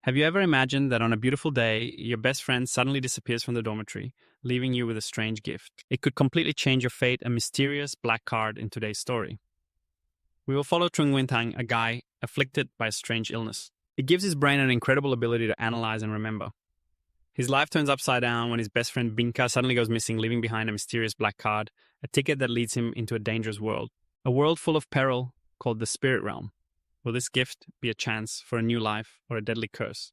Have you ever imagined that on a beautiful day, your best friend suddenly disappears from the dormitory, leaving you with a strange gift? It could completely change your fate, a mysterious black card in today's story. We will follow Trung Wintang, a guy afflicted by a strange illness. It gives his brain an incredible ability to analyze and remember. His life turns upside down when his best friend Binka suddenly goes missing, leaving behind a mysterious black card, a ticket that leads him into a dangerous world. A world full of peril called the Spirit Realm. Will this gift be a chance for a new life or a deadly curse?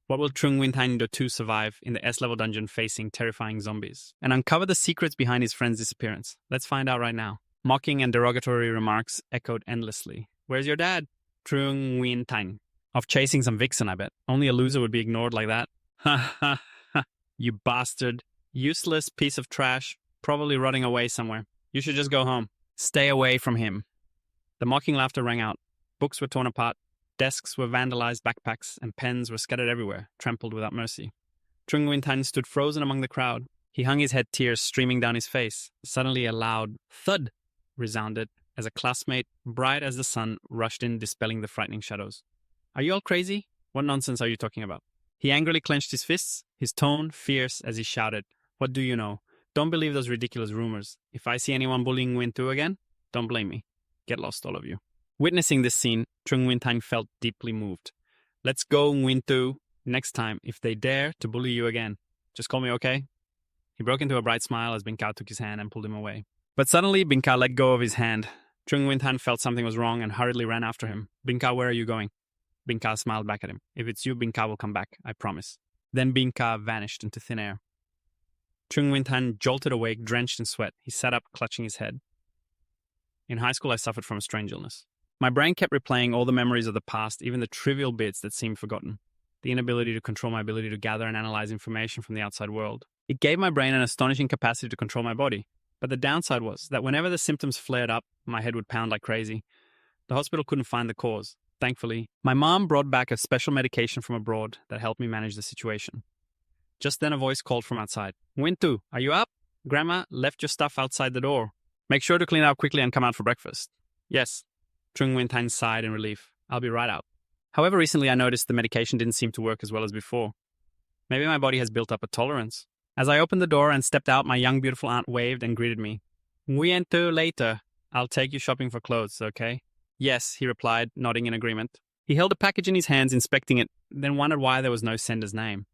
What will Trung Wintang Do survive in the S-level dungeon facing terrifying zombies? And uncover the secrets behind his friend's disappearance? Let's find out right now. Mocking and derogatory remarks echoed endlessly. Where's your dad? Trung Wintang. Off chasing some vixen, I bet. Only a loser would be ignored like that. Ha ha ha. You bastard. Useless piece of trash. Probably rotting away somewhere. You should just go home. Stay away from him. The mocking laughter rang out. Books were torn apart, desks were vandalized, backpacks and pens were scattered everywhere, trampled without mercy. Trung Wintang stood frozen among the crowd. He hung his head, tears streaming down his face. Suddenly a loud thud resounded as a classmate, bright as the sun, rushed in, dispelling the frightening shadows. Are you all crazy? What nonsense are you talking about? He angrily clenched his fists, his tone fierce as he shouted, What do you know? Don't believe those ridiculous rumors. If I see anyone bullying Wintu again, don't blame me. Get lost, all of you. Witnessing this scene, Trung Wintang felt deeply moved. Let's go, Wintu. Next time, if they dare to bully you again, just call me, okay? He broke into a bright smile as Bin Kao took his hand and pulled him away. But suddenly, Bin Kao let go of his hand. Trung Wintang felt something was wrong and hurriedly ran after him. Bin Kao, where are you going? Bin Kao smiled back at him. If it's you, Bin Kao will come back, I promise. Then Bin Kao vanished into thin air. Trung Wintang jolted awake, drenched in sweat. He sat up, clutching his head. In high school, I suffered from a strange illness. My brain kept replaying all the memories of the past, even the trivial bits that seemed forgotten. The inability to control my ability to gather and analyze information from the outside world. It gave my brain an astonishing capacity to control my body. But the downside was that whenever the symptoms flared up, my head would pound like crazy. The hospital couldn't find the cause. Thankfully, my mom brought back a special medication from abroad that helped me manage the situation. Just then a voice called from outside. Wintu, are you up? Grandma left your stuff outside the door. Make sure to clean up quickly and come out for breakfast. Yes. Trung Wintang sighed in relief. I'll be right out. However, recently I noticed the medication didn't seem to work as well as before. Maybe my body has built up a tolerance. As I opened the door and stepped out, my young beautiful aunt waved and greeted me. Wintu later. I'll take you shopping for clothes, okay? Yes, he replied, nodding in agreement. He held a package in his hands, inspecting it, then wondered why there was no sender's name.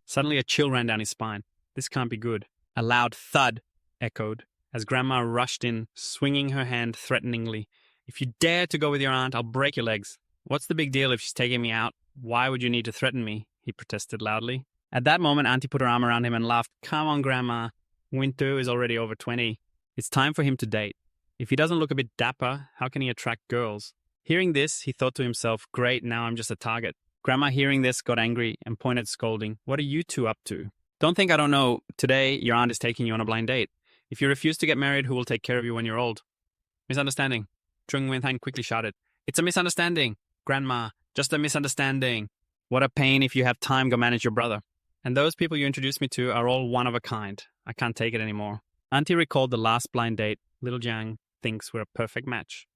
Suddenly a chill ran down his spine. This can't be good. A loud thud echoed as Grandma rushed in, swinging her hand threateningly. If you dare to go with your aunt, I'll break your legs. What's the big deal if she's taking me out? Why would you need to threaten me? He protested loudly. At that moment, Auntie put her arm around him and laughed. Come on, Grandma. Wintu is already over 20. It's time for him to date. If he doesn't look a bit dapper, how can he attract girls? Hearing this, he thought to himself, great, now I'm just a target. Grandma, hearing this, got angry and pointed scolding. What are you two up to? Don't think I don't know. Today, your aunt is taking you on a blind date. If you refuse to get married, who will take care of you when you're old? Misunderstanding. Trung Wintang quickly shouted, It's a misunderstanding. Grandma, just a misunderstanding. What a pain. If you have time, go manage your brother. And those people you introduced me to are all one of a kind. I can't take it anymore. Auntie recalled the last blind date Little Jiang thinks we're a perfect match.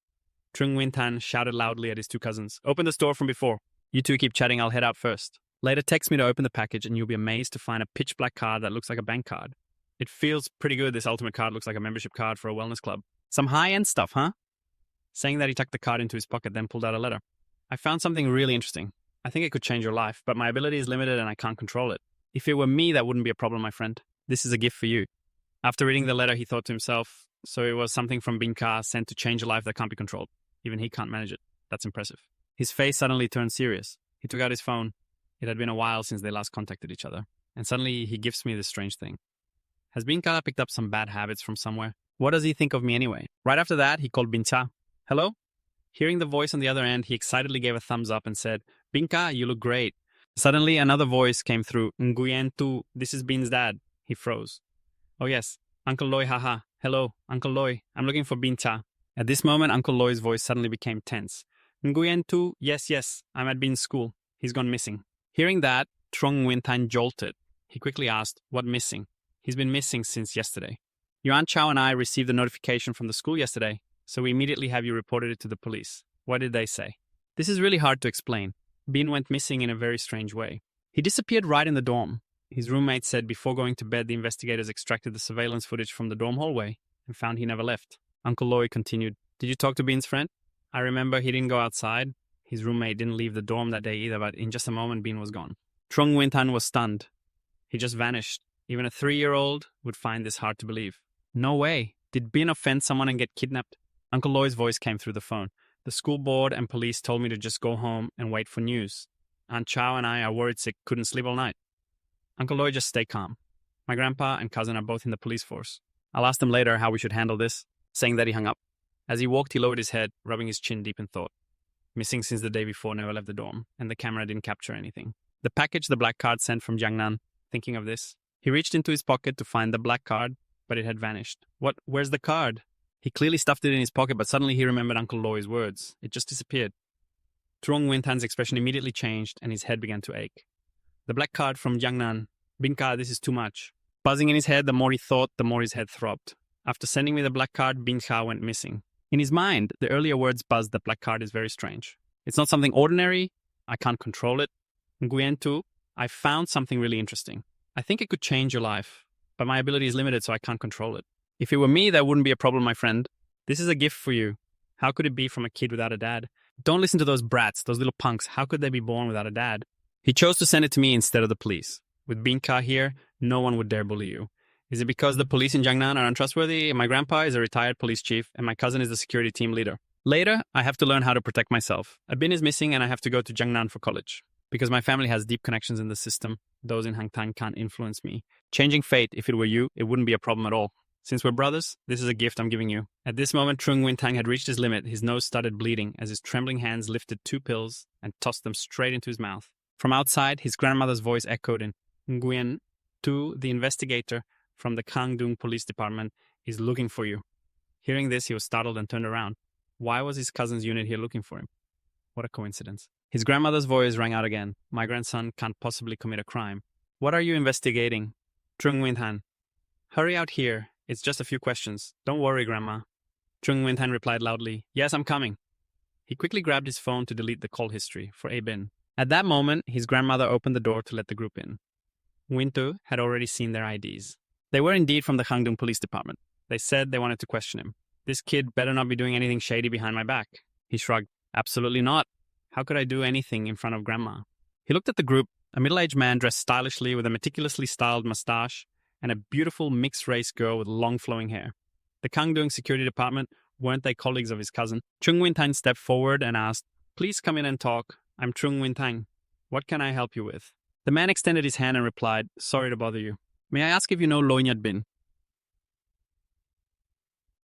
Trung Wintang shouted loudly at his two cousins. Open the store from before. You two keep chatting, I'll head out first. Later text me to open the package and you'll be amazed to find a pitch black card that looks like a bank card. It feels pretty good. This ultimate card looks like a membership card for a wellness club. Some high-end stuff, huh? Saying that, he tucked the card into his pocket, then pulled out a letter. I found something really interesting. I think it could change your life, but my ability is limited and I can't control it. If it were me, that wouldn't be a problem, my friend. This is a gift for you. After reading the letter, he thought to himself, so it was something from Bin Kao sent to change a life that can't be controlled. Even he can't manage it. That's impressive. His face suddenly turned serious. He took out his phone. It had been a while since they last contacted each other. And suddenly he gifts me this strange thing. Has Bin Kao picked up some bad habits from somewhere? What does he think of me anyway? Right after that, he called Bin Cha. Hello? Hearing the voice on the other end, he excitedly gave a thumbs up and said, Bin Kao, you look great. Suddenly, another voice came through. Nguyen Tu, this is Bin's dad. He froze. Oh yes, Uncle Loi, haha. Hello, Uncle Loi. I'm looking for Bin Cha. At this moment, Uncle Loi's voice suddenly became tense. Nguyen Tu, yes, I'm at Bin's school. He's gone missing. Hearing that, Trung Wintang jolted. He quickly asked, what missing? He's been missing since yesterday. Your Aunt Chow and I received a notification from the school yesterday, so we immediately have you reported it to the police. What did they say? This is really hard to explain. Bin went missing in a very strange way. He disappeared right in the dorm. His roommate said before going to bed, the investigators extracted the surveillance footage from the dorm hallway and found he never left. Uncle Loy continued, "Did you talk to Bin's friend? I remember he didn't go outside. His roommate didn't leave the dorm that day either, but in just a moment, Bin was gone." Trung Wintan was stunned. He just vanished. Even a 3-year-old would find this hard to believe. No way. Did Bin offend someone and get kidnapped? Uncle Loy's voice came through the phone. "The school board and police told me to just go home and wait for news. Aunt Chow and I are worried sick, couldn't sleep all night." Uncle Loy, just stay calm. My grandpa and cousin are both in the police force. I'll ask them later how we should handle this, saying that he hung up. As he walked, he lowered his head, rubbing his chin deep in thought. Missing since the day before, never left the dorm, and the camera didn't capture anything. The package the black card sent from Jiangnan, thinking of this. He reached into his pocket to find the black card, but it had vanished. What? Where's the card? He clearly stuffed it in his pocket, but suddenly he remembered Uncle Loy's words. It just disappeared. Trung Wintan's expression immediately changed, and his head began to ache. The black card from Jiangnan. "Binka, this is too much." Buzzing in his head, the more he thought, the more his head throbbed. "After sending me the black card, Binka went missing." In his mind, the earlier words buzzed. "The black card is very strange. It's not something ordinary. I can't control it. Nguyen Tu, I found something really interesting. I think it could change your life, but my ability is limited, so I can't control it. If it were me, that wouldn't be a problem, my friend. This is a gift for you. How could it be from a kid without a dad? Don't listen to those brats, those little punks. How could they be born without a dad?" He chose to send it to me instead of the police. With Binka here, no one would dare bully you. Is it because the police in Jiangnan are untrustworthy? My grandpa is a retired police chief, and my cousin is the security team leader. Later, I have to learn how to protect myself. A bin is missing, and I have to go to Jiangnan for college. Because my family has deep connections in the system, those in Hangtang can't influence me. Changing fate, if it were you, it wouldn't be a problem at all. Since we're brothers, this is a gift I'm giving you. At this moment, Trung Wintang had reached his limit. His nose started bleeding as his trembling hands lifted 2 pills and tossed them straight into his mouth. From outside, his grandmother's voice echoed in Nguyen Tu, the investigator from the Kangdung Police Department, is looking for you. Hearing this, he was startled and turned around. Why was his cousin's unit here looking for him? What a coincidence. His grandmother's voice rang out again. My grandson can't possibly commit a crime. What are you investigating? Trung Winthan. Hurry out here. It's just a few questions. Don't worry, Grandma. Trung Winthan replied loudly. Yes, I'm coming. He quickly grabbed his phone to delete the call history for A Bin. At that moment, his grandmother opened the door to let the group in. Wintu had already seen their IDs. They were indeed from the Kangdung Police Department. They said they wanted to question him. This kid better not be doing anything shady behind my back. He shrugged. Absolutely not. How could I do anything in front of Grandma? He looked at the group, a middle-aged man dressed stylishly with a meticulously styled mustache, and a beautiful mixed-race girl with long flowing hair. The Kangdung Security Department, weren't they colleagues of his cousin? Trung Wintang stepped forward and asked, Please come in and talk. I'm Trung Wintang. What can I help you with? The man extended his hand and replied, Sorry to bother you. May I ask if you know Loinyat Bin?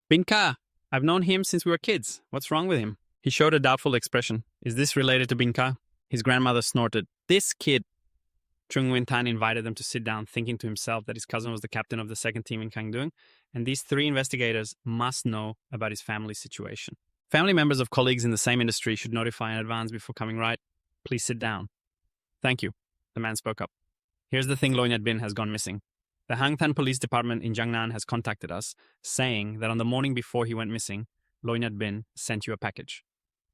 Bin Ka. I've known him since we were kids. What's wrong with him? He showed a doubtful expression. Is this related to Bin Ka? His grandmother snorted. This kid. Trung Wintan invited them to sit down, thinking to himself that his cousin was the captain of the second team in Kangdung, and these 3 investigators must know about his family situation. Family members of colleagues in the same industry should notify in advance before coming, right? Please sit down. Thank you. The man spoke up. Here's the thing, Loinyat Bin has gone missing. The Hangtan Police Department in Jiangnan has contacted us, saying that on the morning before he went missing, Loinyat Bin sent you a package.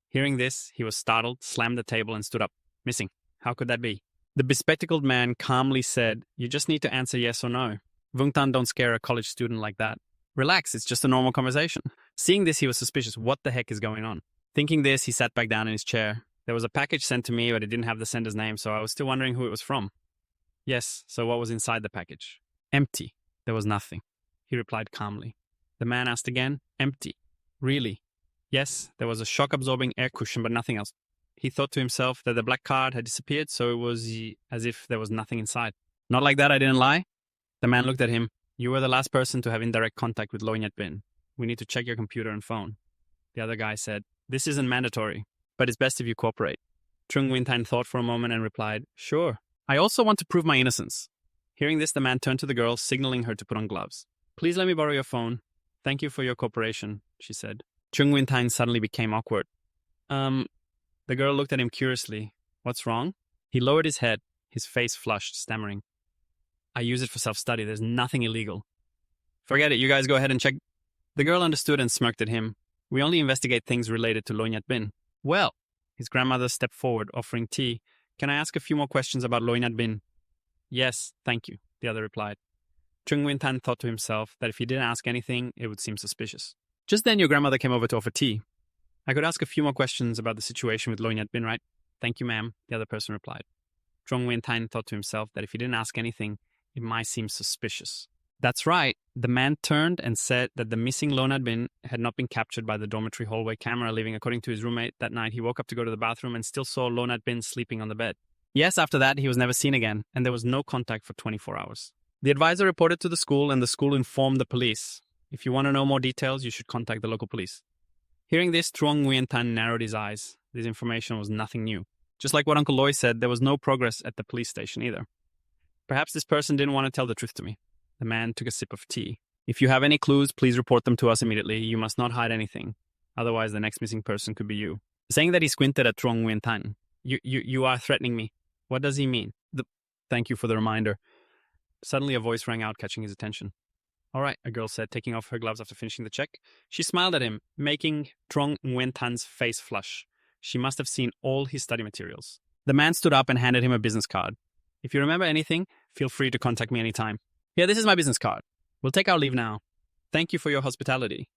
Hearing this, he was startled, slammed the table, and stood up. Missing. How could that be? The bespectacled man calmly said, You just need to answer yes or no. Vungtan don't scare a college student like that. Relax, it's just a normal conversation. Seeing this, he was suspicious. What the heck is going on? Thinking this, he sat back down in his chair. There was a package sent to me, but it didn't have the sender's name, so I was still wondering who it was from. Yes, so what was inside the package? Empty. There was nothing. He replied calmly. The man asked again, Empty. Really? Yes, there was a shock-absorbing air cushion, but nothing else. He thought to himself that the black card had disappeared, so it was as if there was nothing inside. Not like that, I didn't lie. The man looked at him. You were the last person to have indirect contact with Loinyat Bin. We need to check your computer and phone. The other guy said, This isn't mandatory, but it's best if you cooperate. Trung Wintan thought for a moment and replied, Sure. I also want to prove my innocence. Hearing this, the man turned to the girl, signaling her to put on gloves. Please let me borrow your phone. Thank you for your cooperation, she said. Trung Wintang suddenly became awkward. The girl looked at him curiously. What's wrong? He lowered his head, his face flushed, stammering. I use it for self-study. There's nothing illegal. Forget it. You guys go ahead and check. The girl understood and smirked at him. We only investigate things related to Loinyat Bin. Well, His grandmother stepped forward, offering tea. Can I ask a few more questions about Loinat Bin? Yes, thank you, the other replied. Chung Win-tan thought to himself that if he didn't ask anything, it would seem suspicious. Just then your grandmother came over to offer tea. I could ask a few more questions about the situation with Loinat Bin, right? Thank you, ma'am, the other person replied. Chung Win-tan thought to himself that if he didn't ask anything, it might seem suspicious. That's right. The man turned and said that the missing Loinat Bin had not been captured by the dormitory hallway camera, leaving according to his roommate that night. He woke up to go to the bathroom and still saw Loinat Bin sleeping on the bed. Yes, after that, he was never seen again, and there was no contact for 24 hours. The advisor reported to the school, and the school informed the police. If you want to know more details, you should contact the local police. Hearing this, Truong Nguyen Tan narrowed his eyes. This information was nothing new. Just like what Uncle Loy said, there was no progress at the police station either. Perhaps this person didn't want to tell the truth to me. The man took a sip of tea. If you have any clues, please report them to us immediately. You must not hide anything. Otherwise, the next missing person could be you. Saying that he squinted at Truong Nguyen Tan. You are threatening me. What does he mean? Thank you for the reminder. Suddenly a voice rang out, catching his attention. All right, a girl said, taking off her gloves after finishing the check. She smiled at him, making Truong Nguyen Tan's face flush. She must have seen all his study materials. The man stood up and handed him a business card. If you remember anything, feel free to contact me anytime. Here, this is my business card. We'll take our leave now. Thank you for your hospitality.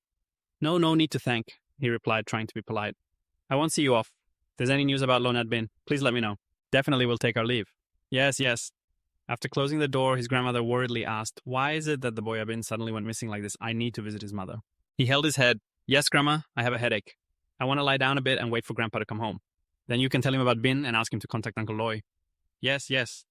No need to thank, he replied, trying to be polite. I won't see you off. If there's any news about Loinat Bin, please let me know. Definitely we'll take our leave. Yes. After closing the door, his grandmother worriedly asked, why is it that the boy Bin suddenly went missing like this? I need to visit his mother. He held his head. Yes, Grandma, I have a headache. I want to lie down a bit and wait for Grandpa to come home. Then you can tell him about Bin and ask him to contact Uncle Loy. Yes.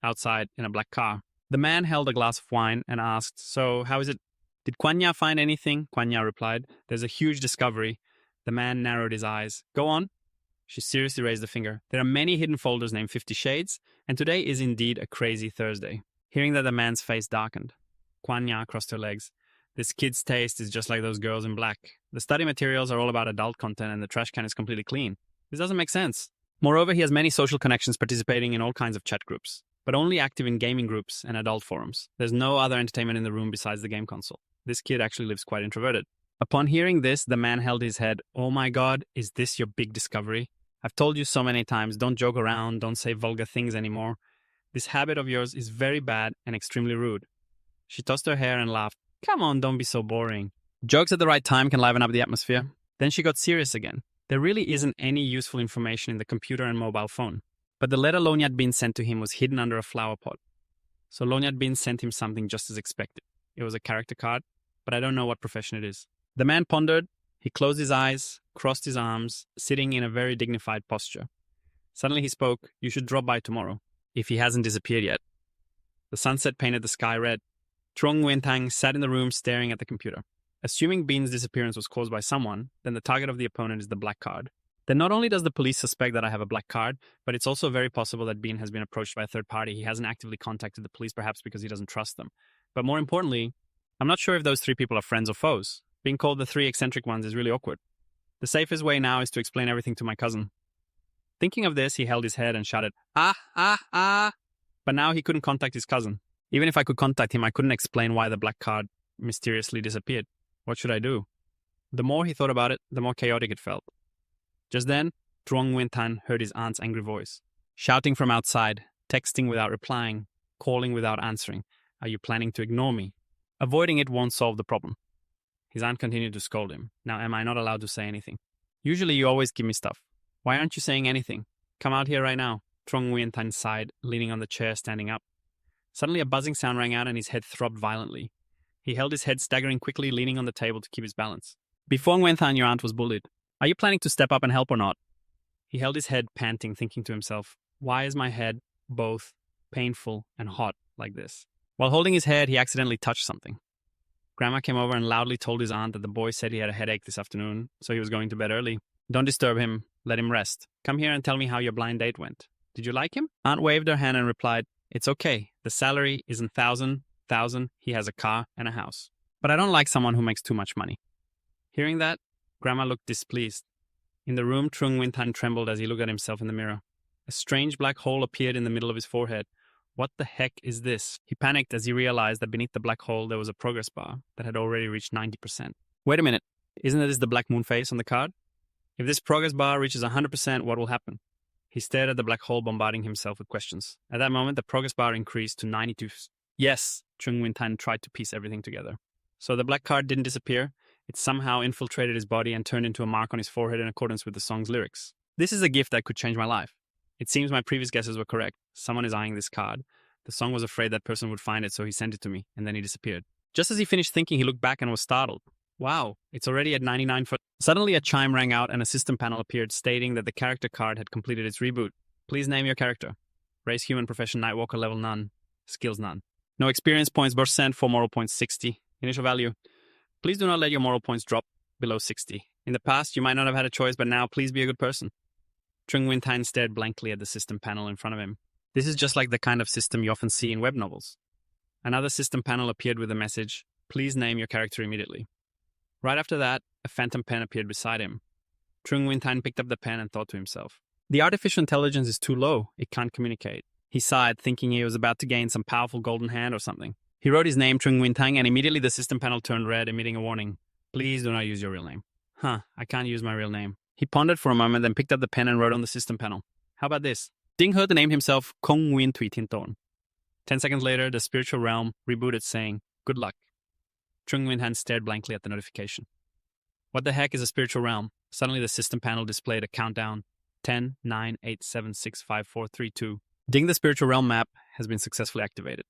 Outside, in a black car. The man held a glass of wine and asked, so how is it? Did Kwanya find anything? Kwanya replied, there's a huge discovery. The man narrowed his eyes. Go on. She seriously raised a finger. There are many hidden folders named 50 Shades, and today is indeed a crazy Thursday. Hearing that, the man's face darkened. Kwanya crossed her legs. This kid's taste is just like those girls in black. The study materials are all about adult content and the trash can is completely clean. This doesn't make sense. Moreover, he has many social connections participating in all kinds of chat groups, but only active in gaming groups and adult forums. There's no other entertainment in the room besides the game console. This kid actually lives quite introverted. Upon hearing this, the man held his head. Oh my God, is this your big discovery? I've told you so many times, don't joke around, don't say vulgar things anymore. This habit of yours is very bad and extremely rude. She tossed her hair and laughed. Come on, don't be so boring. Jokes at the right time can liven up the atmosphere. Then she got serious again. There really isn't any useful information in the computer and mobile phone. But the letter Loinat Bin sent to him was hidden under a flower pot. So Loinat Bin sent him something just as expected. It was a character card, but I don't know what profession it is. The man pondered. He closed his eyes, crossed his arms, sitting in a very dignified posture. Suddenly he spoke, you should drop by tomorrow, if he hasn't disappeared yet. The sunset painted the sky red. Truong Nguyen Tan sat in the room staring at the computer. Assuming Bin's disappearance was caused by someone, then the target of the opponent is the black card. Then not only does the police suspect that I have a black card, but it's also very possible that Bin has been approached by a third party. He hasn't actively contacted the police, perhaps because he doesn't trust them. But more importantly, I'm not sure if those three people are friends or foes. Being called the three eccentric ones is really awkward. The safest way now is to explain everything to my cousin. Thinking of this, he held his head and shouted, ah. But now he couldn't contact his cousin. Even if I could contact him, I couldn't explain why the black card mysteriously disappeared. What should I do? The more he thought about it, the more chaotic it felt. Just then, Truong Nguyen Tan heard his aunt's angry voice, shouting from outside, texting without replying, calling without answering. Are you planning to ignore me? Avoiding it won't solve the problem. His aunt continued to scold him. Now, am I not allowed to say anything? Usually you always give me stuff. Why aren't you saying anything? Come out here right now. Truong Nguyen Tan sighed, leaning on the chair, standing up. Suddenly a buzzing sound rang out and his head throbbed violently. He held his head, staggering quickly, leaning on the table to keep his balance. Before Nguyen Tan, your aunt was bullied. Are you planning to step up and help or not? He held his head, panting, thinking to himself, why is my head both painful and hot like this? While holding his head, he accidentally touched something. Grandma came over and loudly told his aunt that the boy said he had a headache this afternoon, so he was going to bed early. Don't disturb him. Let him rest. Come here and tell me how your blind date went. Did you like him? Aunt waved her hand and replied, it's okay. The salary isn't thousand. He has a car and a house. But I don't like someone who makes too much money. Hearing that, Grandma looked displeased. In the room, Truong Nguyen Tan trembled as he looked at himself in the mirror. A strange black hole appeared in the middle of his forehead. What the heck is this? He panicked as he realized that beneath the black hole there was a progress bar that had already reached 90%. Wait a minute. Isn't this the black moon face on the card? If this progress bar reaches 100%, what will happen? He stared at the black hole, bombarding himself with questions. At that moment, the progress bar increased to 92. Yes, Chung Wintan tried to piece everything together. So the black card didn't disappear. It somehow infiltrated his body and turned into a mark on his forehead in accordance with the song's lyrics. This is a gift that could change my life. It seems my previous guesses were correct. Someone is eyeing this card. The song was afraid that person would find it, so he sent it to me, and then he disappeared. Just as he finished thinking, he looked back and was startled. Wow, it's already at 99. Suddenly a chime rang out and a system panel appeared stating that the character card had completed its reboot. Please name your character. Race human, profession Nightwalker, level none. Skills none. No experience points, %, 4 moral points 60. Initial value. Please do not let your moral points drop below 60. In the past, you might not have had a choice, but now please be a good person. Chung Wintan stared blankly at the system panel in front of him. This is just like the kind of system you often see in web novels. Another system panel appeared with a message, please name your character immediately. Right after that, a phantom pen appeared beside him. Chung Wintan picked up the pen and thought to himself, the artificial intelligence is too low, it can't communicate. He sighed, thinking he was about to gain some powerful golden hand or something. He wrote his name, Chung Wintang, and immediately the system panel turned red, emitting a warning. Please do not use your real name. I can't use my real name. He pondered for a moment, then picked up the pen and wrote on the system panel. How about this? Ding He named himself Kong Win Tui Tin Ton. 10 seconds later, the spiritual realm rebooted, saying, good luck. Chung Wintan stared blankly at the notification. What the heck is a spiritual realm? Suddenly the system panel displayed a countdown. 10, 9, 8, 7, 6, 5, 4, 3, 2. Ding, the spiritual realm map has been successfully activated.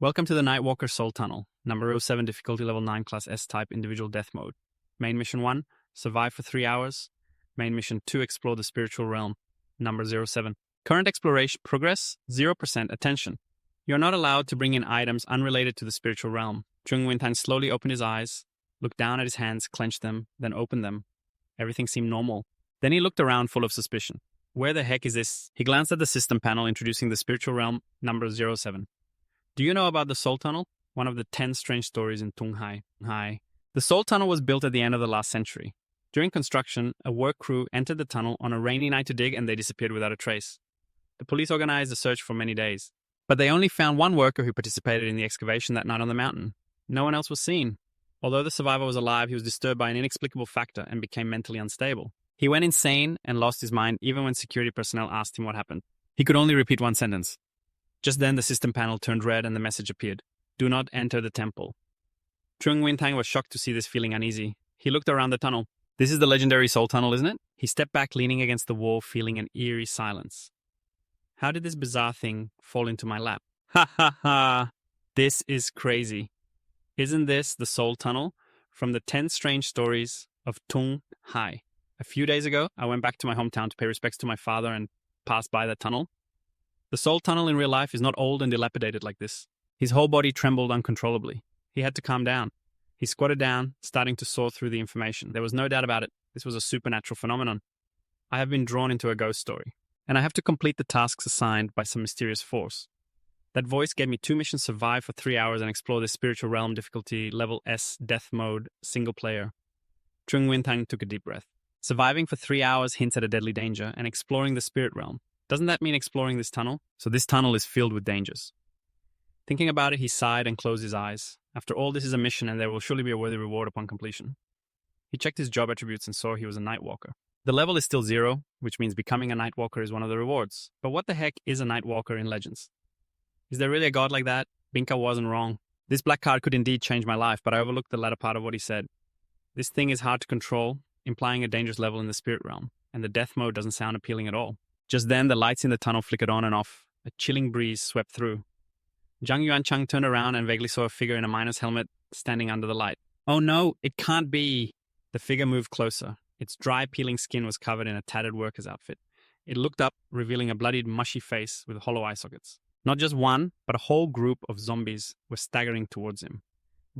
Welcome to the Nightwalker Soul Tunnel. Number 07, difficulty level 9, class S-type, individual death mode. Main mission 1, survive for 3 hours. Main mission 2, explore the spiritual realm. Number 07. Current exploration progress, 0% attention. You're not allowed to bring in items unrelated to the spiritual realm. Chung Wintan slowly opened his eyes, looked down at his hands, clenched them, then opened them. Everything seemed normal. Then he looked around full of suspicion. Where the heck is this? He glanced at the system panel introducing the spiritual realm, number 07. Do you know about the Soul Tunnel? One of the 10 strange stories in Tunghai. The Soul Tunnel was built at the end of the last century. During construction, a work crew entered the tunnel on a rainy night to dig, and they disappeared without a trace. The police organized a search for many days, but they only found one worker who participated in the excavation that night on the mountain. No one else was seen. Although the survivor was alive, he was disturbed by an inexplicable factor and became mentally unstable. He went insane and lost his mind even when security personnel asked him what happened. He could only repeat one sentence. Just then, the system panel turned red and the message appeared. Do not enter the temple. Chung Wintang was shocked to see this, feeling uneasy. He looked around the tunnel. This is the legendary Soul Tunnel, isn't it? He stepped back, leaning against the wall, feeling an eerie silence. How did this bizarre thing fall into my lap? Ha ha ha! This is crazy. Isn't this the Soul Tunnel from the 10 strange stories of Tung Hai? A few days ago, I went back to my hometown to pay respects to my father and passed by the tunnel. The Soul Tunnel in real life is not old and dilapidated like this. His whole body trembled uncontrollably. He had to calm down. He squatted down, starting to sort through the information. There was no doubt about it. This was a supernatural phenomenon. I have been drawn into a ghost story, and I have to complete the tasks assigned by some mysterious force. That voice gave me 2 missions: survive for 3 hours and explore the spiritual realm, difficulty level S, death mode, single player. Chung Wintang took a deep breath. Surviving for 3 hours hints at a deadly danger, and exploring the spirit realm. Doesn't that mean exploring this tunnel? So this tunnel is filled with dangers. Thinking about it, he sighed and closed his eyes. After all, this is a mission and there will surely be a worthy reward upon completion. He checked his job attributes and saw he was a Nightwalker. The level is still 0, which means becoming a Nightwalker is one of the rewards. But what the heck is a Nightwalker in Legends? Is there really a god like that? Binka wasn't wrong. This black card could indeed change my life, but I overlooked the latter part of what he said. This thing is hard to control, implying a dangerous level in the spirit realm, and the death mode doesn't sound appealing at all. Just then, the lights in the tunnel flickered on and off. A chilling breeze swept through. Zhang Yuanchang turned around and vaguely saw a figure in a miner's helmet standing under the light. Oh no, it can't be! The figure moved closer. Its dry, peeling skin was covered in a tattered worker's outfit. It looked up, revealing a bloodied, mushy face with hollow eye sockets. Not just one, but a whole group of zombies were staggering towards him.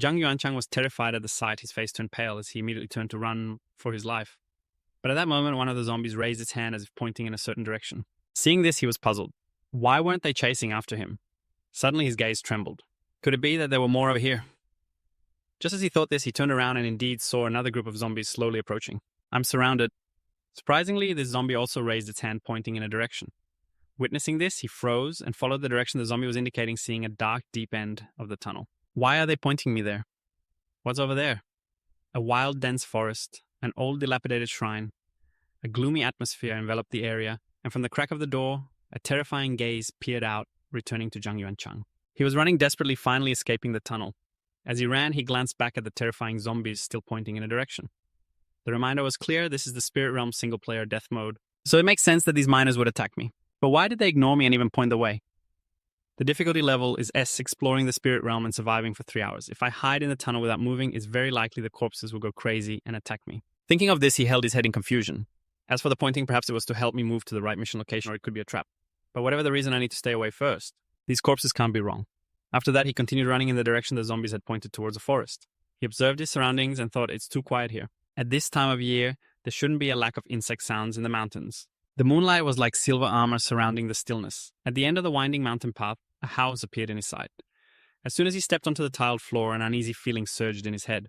Zhang Yuanchang was terrified at the sight. His face turned pale as he immediately turned to run for his life. But at that moment, one of the zombies raised its hand as if pointing in a certain direction. Seeing this, he was puzzled. Why weren't they chasing after him? Suddenly, his gaze trembled. Could it be that there were more over here? Just as he thought this, he turned around and indeed saw another group of zombies slowly approaching. I'm surrounded. Surprisingly, this zombie also raised its hand, pointing in a direction. Witnessing this, he froze and followed the direction the zombie was indicating, seeing a dark, deep end of the tunnel. Why are they pointing me there? What's over there? A wild, dense forest, an old, dilapidated shrine. A gloomy atmosphere enveloped the area, and from the crack of the door, a terrifying gaze peered out, returning to Zhang Yuanchang. He was running desperately, finally escaping the tunnel. As he ran, he glanced back at the terrifying zombies still pointing in a direction. The reminder was clear: this is the Spirit Realm single-player death mode, so it makes sense that these miners would attack me. But why did they ignore me and even point the way? The difficulty level is S, exploring the Spirit Realm and surviving for 3 hours. If I hide in the tunnel without moving, it's very likely the corpses will go crazy and attack me. Thinking of this, he held his head in confusion. As for the pointing, perhaps it was to help me move to the right mission location, or it could be a trap. But whatever the reason, I need to stay away first. These corpses can't be wrong. After that, he continued running in the direction the zombies had pointed towards a forest. He observed his surroundings and thought, it's too quiet here. At this time of year, there shouldn't be a lack of insect sounds in the mountains. The moonlight was like silver armor surrounding the stillness. At the end of the winding mountain path, a house appeared in his sight. As soon as he stepped onto the tiled floor, an uneasy feeling surged in his head.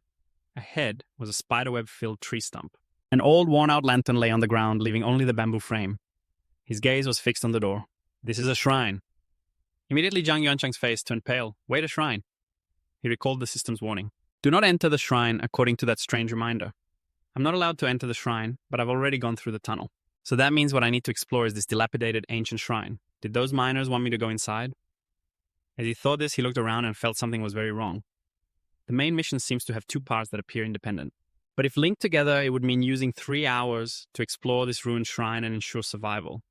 Ahead was a spiderweb-filled tree stump. An old, worn-out lantern lay on the ground, leaving only the bamboo frame. His gaze was fixed on the door. This is a shrine. Immediately, Zhang Yuanchang's face turned pale. Wait, a shrine? He recalled the system's warning. Do not enter the shrine according to that strange reminder. I'm not allowed to enter the shrine, but I've already gone through the tunnel. So that means what I need to explore is this dilapidated ancient shrine. Did those miners want me to go inside? As he thought this, he looked around and felt something was very wrong. The main mission seems to have two parts that appear independent. But if linked together, it would mean using 3 hours to explore this ruined shrine and ensure survival.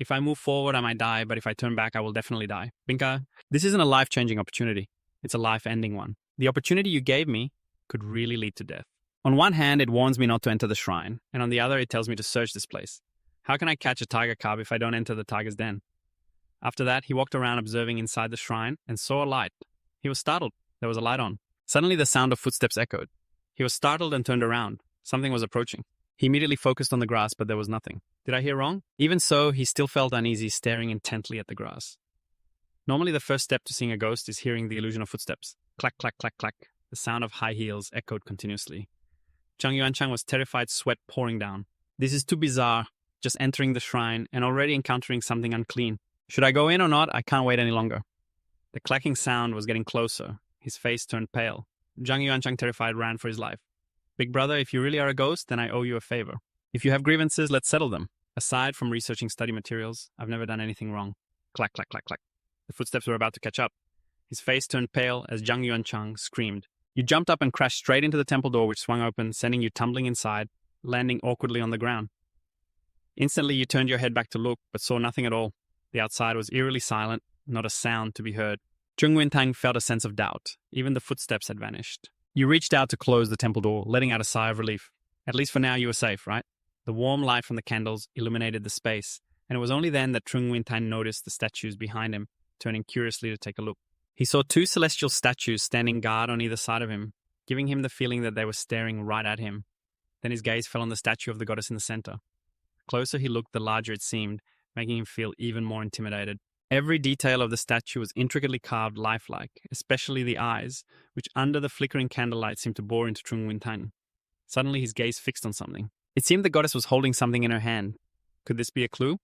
If I move forward, I might die, but if I turn back, I will definitely die. Binka, this isn't a life-changing opportunity. It's a life-ending one. The opportunity you gave me could really lead to death. On one hand, it warns me not to enter the shrine, and on the other, it tells me to search this place. How can I catch a tiger cub if I don't enter the tiger's den? After that, he walked around observing inside the shrine and saw a light. He was startled. There was a light on. Suddenly, the sound of footsteps echoed. He was startled and turned around. Something was approaching. He immediately focused on the grass, but there was nothing. Did I hear wrong? Even so, he still felt uneasy, staring intently at the grass. Normally, the first step to seeing a ghost is hearing the illusion of footsteps. Clack, clack, clack, clack. The sound of high heels echoed continuously. Zhang Yuanchang was terrified, sweat pouring down. This is too bizarre, just entering the shrine and already encountering something unclean. Should I go in or not? I can't wait any longer. The clacking sound was getting closer. His face turned pale. Zhang Yuanchang, terrified, ran for his life. Big brother, if you really are a ghost, then I owe you a favor. If you have grievances, let's settle them. Aside from researching study materials, I've never done anything wrong. Clack, clack, clack, clack. The footsteps were about to catch up. His face turned pale as Zhang Yuanchang screamed. You jumped up and crashed straight into the temple door, which swung open, sending you tumbling inside, landing awkwardly on the ground. Instantly, you turned your head back to look, but saw nothing at all. The outside was eerily silent, not a sound to be heard. Zheng Wintang felt a sense of doubt. Even the footsteps had vanished. You reached out to close the temple door, letting out a sigh of relief. At least for now, you were safe, right? The warm light from the candles illuminated the space, and it was only then that Trung Wintang noticed the statues behind him, turning curiously to take a look. He saw 2 celestial statues standing guard on either side of him, giving him the feeling that they were staring right at him. Then his gaze fell on the statue of the goddess in the center. The closer he looked, the larger it seemed, making him feel even more intimidated. Every detail of the statue was intricately carved lifelike, especially the eyes, which under the flickering candlelight seemed to bore into Trung Wintang. Suddenly his gaze fixed on something. It seemed the goddess was holding something in her hand. Could this be a clue?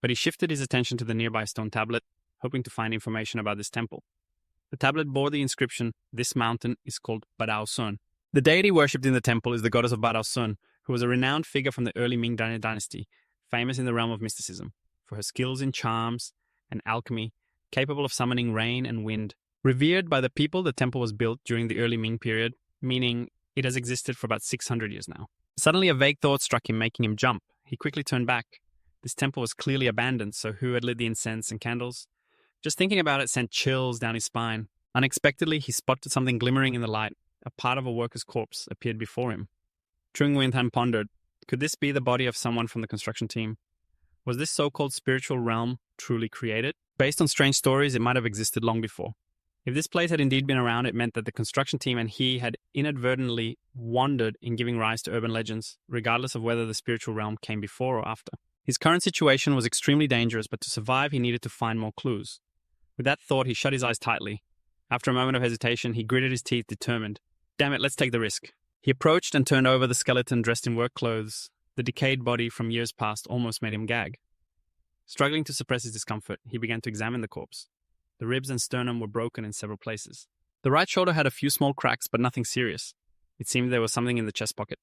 But he shifted his attention to the nearby stone tablet, hoping to find information about this temple. The tablet bore the inscription, "This mountain is called Badao Sun." The deity worshipped in the temple is the goddess of Badao Sun, who was a renowned figure from the early Ming dynasty, famous in the realm of mysticism, for her skills in charms and alchemy, capable of summoning rain and wind. Revered by the people, the temple was built during the early Ming period, meaning it has existed for about 600 years now. Suddenly a vague thought struck him, making him jump. He quickly turned back. This temple was clearly abandoned, so who had lit the incense and candles? Just thinking about it sent chills down his spine. Unexpectedly, he spotted something glimmering in the light. A part of a worker's corpse appeared before him. Trung Wintang pondered, could this be the body of someone from the construction team? Was this so-called spiritual realm truly created? Based on strange stories, it might have existed long before. If this place had indeed been around, it meant that the construction team and he had inadvertently wandered in giving rise to urban legends, regardless of whether the spiritual realm came before or after. His current situation was extremely dangerous, but to survive, he needed to find more clues. With that thought, he shut his eyes tightly. After a moment of hesitation, he gritted his teeth, determined. Damn it, let's take the risk. He approached and turned over the skeleton dressed in work clothes. The decayed body from years past almost made him gag. Struggling to suppress his discomfort, he began to examine the corpse. The ribs and sternum were broken in several places. The right shoulder had a few small cracks, but nothing serious. It seemed there was something in the chest pocket.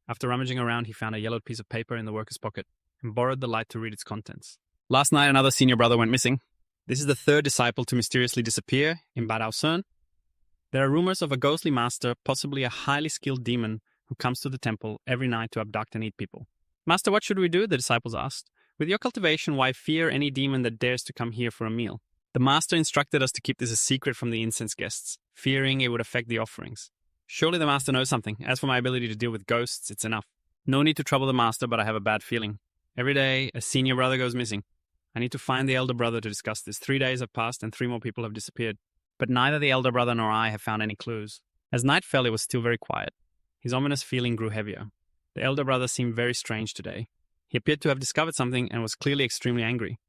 After rummaging around, he found a yellowed piece of paper in the worker's pocket and borrowed the light to read its contents. Last night, another senior brother went missing. This is the third disciple to mysteriously disappear in Bad Aosun. There are rumors of a ghostly master, possibly a highly skilled demon, who comes to the temple every night to abduct and eat people. Master, what should we do? The disciples asked. With your cultivation, why fear any demon that dares to come here for a meal? The master instructed us to keep this a secret from the incense guests, fearing it would affect the offerings. Surely the master knows something. As for my ability to deal with ghosts, it's enough. No need to trouble the master, but I have a bad feeling. Every day, a senior brother goes missing. I need to find the elder brother to discuss this. 3 days have passed and 3 more people have disappeared. But neither the elder brother nor I have found any clues. As night fell, it was still very quiet. His ominous feeling grew heavier. The elder brother seemed very strange today. He appeared to have discovered something and was clearly extremely angry.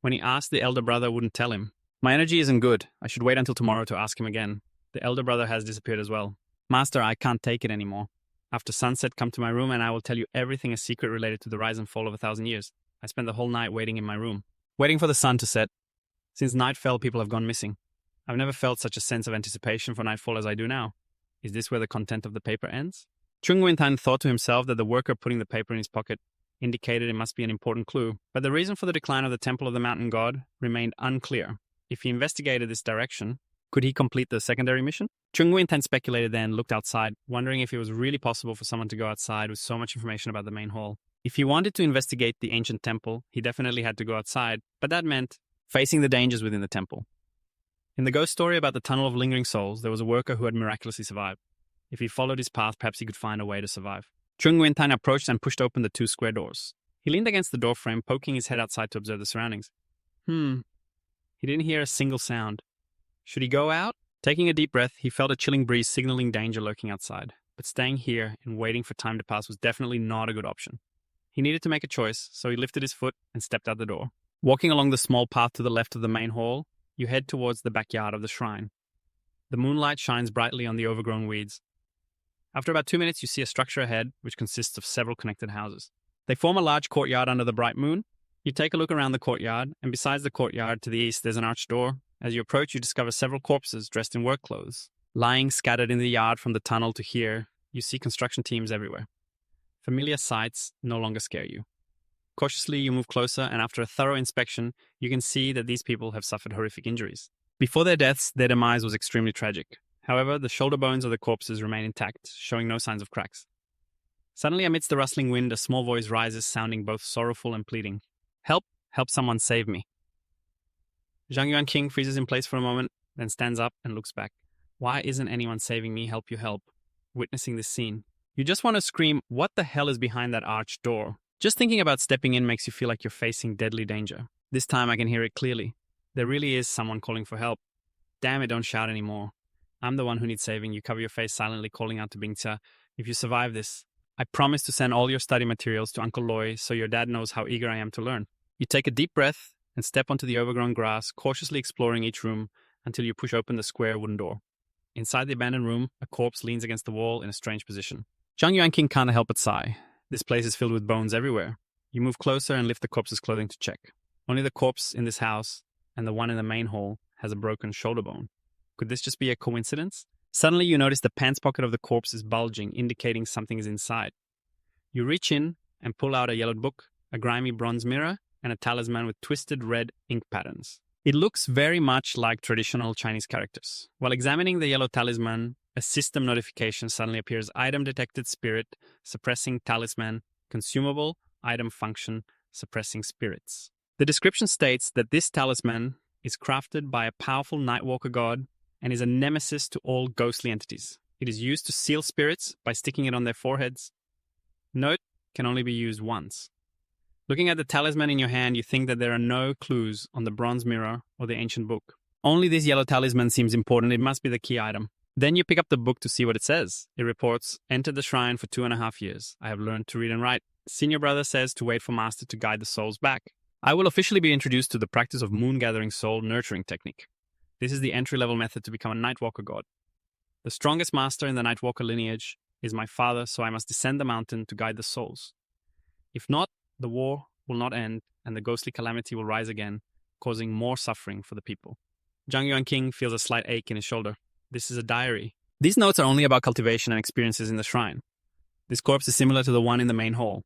When he asked, the elder brother wouldn't tell him. My energy isn't good. I should wait until tomorrow to ask him again. The elder brother has disappeared as well. Master, I can't take it anymore. After sunset, come to my room and I will tell you everything a secret related to the rise and fall of 1,000 years. I spent the whole night waiting in my room, waiting for the sun to set. Since night fell, people have gone missing. I've never felt such a sense of anticipation for nightfall as I do now. Is this where the content of the paper ends? Chung Wintan thought to himself that the worker putting the paper in his pocket indicated it must be an important clue, but the reason for the decline of the Temple of the Mountain God remained unclear. If he investigated this direction, could he complete the secondary mission? Chung Wintan speculated then, looked outside, wondering if it was really possible for someone to go outside with so much information about the main hall. If he wanted to investigate the ancient temple, he definitely had to go outside, but that meant facing the dangers within the temple. In the ghost story about the Tunnel of Lingering Souls, there was a worker who had miraculously survived. If he followed his path, perhaps he could find a way to survive. Chung Wintan approached and pushed open the 2 square doors. He leaned against the doorframe, poking his head outside to observe the surroundings. He didn't hear a single sound. Should he go out? Taking a deep breath, he felt a chilling breeze signaling danger lurking outside. But staying here and waiting for time to pass was definitely not a good option. He needed to make a choice, so he lifted his foot and stepped out the door. Walking along the small path to the left of the main hall, you head towards the backyard of the shrine. The moonlight shines brightly on the overgrown weeds. After about 2 minutes, you see a structure ahead, which consists of several connected houses. They form a large courtyard under the bright moon. You take a look around the courtyard, and besides the courtyard to the east, there's an arched door. As you approach, you discover several corpses dressed in work clothes. Lying scattered in the yard from the tunnel to here, you see construction teams everywhere. Familiar sights no longer scare you. Cautiously, you move closer, and after a thorough inspection, you can see that these people have suffered horrific injuries. Before their deaths, their demise was extremely tragic. However, the shoulder bones of the corpses remain intact, showing no signs of cracks. Suddenly, amidst the rustling wind, a small voice rises, sounding both sorrowful and pleading. Help! Help someone save me. Zhang Yuanqing freezes in place for a moment, then stands up and looks back. Why isn't anyone saving me? Help you help. Witnessing this scene, you just want to scream, what the hell is behind that arched door? Just thinking about stepping in makes you feel like you're facing deadly danger. This time I can hear it clearly. There really is someone calling for help. Damn it, don't shout anymore. I'm the one who needs saving. You cover your face silently, calling out to Bingtia. If you survive this, I promise to send all your study materials to Uncle Loy so your dad knows how eager I am to learn. You take a deep breath and step onto the overgrown grass, cautiously exploring each room until you push open the square wooden door. Inside the abandoned room, a corpse leans against the wall in a strange position. Zhang Yuanqing can't help but sigh. This place is filled with bones everywhere. You move closer and lift the corpse's clothing to check. Only the corpse in this house and the one in the main hall has a broken shoulder bone. Could this just be a coincidence? Suddenly you notice the pants pocket of the corpse is bulging, indicating something is inside. You reach in and pull out a yellowed book, a grimy bronze mirror, and a talisman with twisted red ink patterns. It looks very much like traditional Chinese characters. While examining the yellow talisman, a system notification suddenly appears. Item detected spirit, suppressing talisman, consumable, item function, suppressing spirits. The description states that this talisman is crafted by a powerful Nightwalker god and is a nemesis to all ghostly entities. It is used to seal spirits by sticking it on their foreheads. Note, can only be used once. Looking at the talisman in your hand, you think that there are no clues on the bronze mirror or the ancient book. Only this yellow talisman seems important. It must be the key item. Then you pick up the book to see what it says. It reports, entered the shrine for 2.5 years. I have learned to read and write. Senior brother says to wait for master to guide the souls back. I will officially be introduced to the practice of moon-gathering soul nurturing technique. This is the entry-level method to become a Nightwalker god. The strongest master in the Nightwalker lineage is my father, so I must descend the mountain to guide the souls. If not, the war will not end, and the ghostly calamity will rise again, causing more suffering for the people. Zhang Yuanqing feels a slight ache in his shoulder. This is a diary. These notes are only about cultivation and experiences in the shrine. This corpse is similar to the one in the main hall.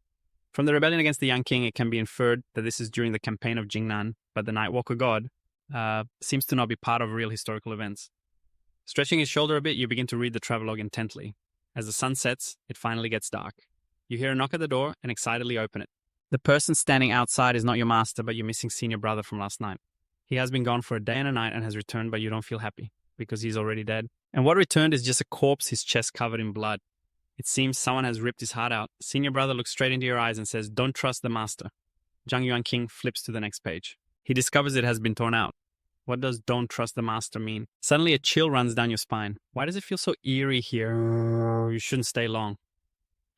From the rebellion against the young king, it can be inferred that this is during the campaign of Jingnan, but the Nightwalker god seems to not be part of real historical events. Stretching his shoulder a bit, you begin to read the travelogue intently. As the sun sets, it finally gets dark. You hear a knock at the door and excitedly open it. The person standing outside is not your master, but your missing senior brother from last night. He has been gone for a day and a night and has returned, but you don't feel happy, because he's already dead. And what returned is just a corpse, his chest covered in blood. It seems someone has ripped his heart out. Senior brother looks straight into your eyes and says, "Don't trust the master." Zhang Yuan King flips to the next page. He discovers it has been torn out. What does "don't trust the master" mean? Suddenly a chill runs down your spine. Why does it feel so eerie here? You shouldn't stay long.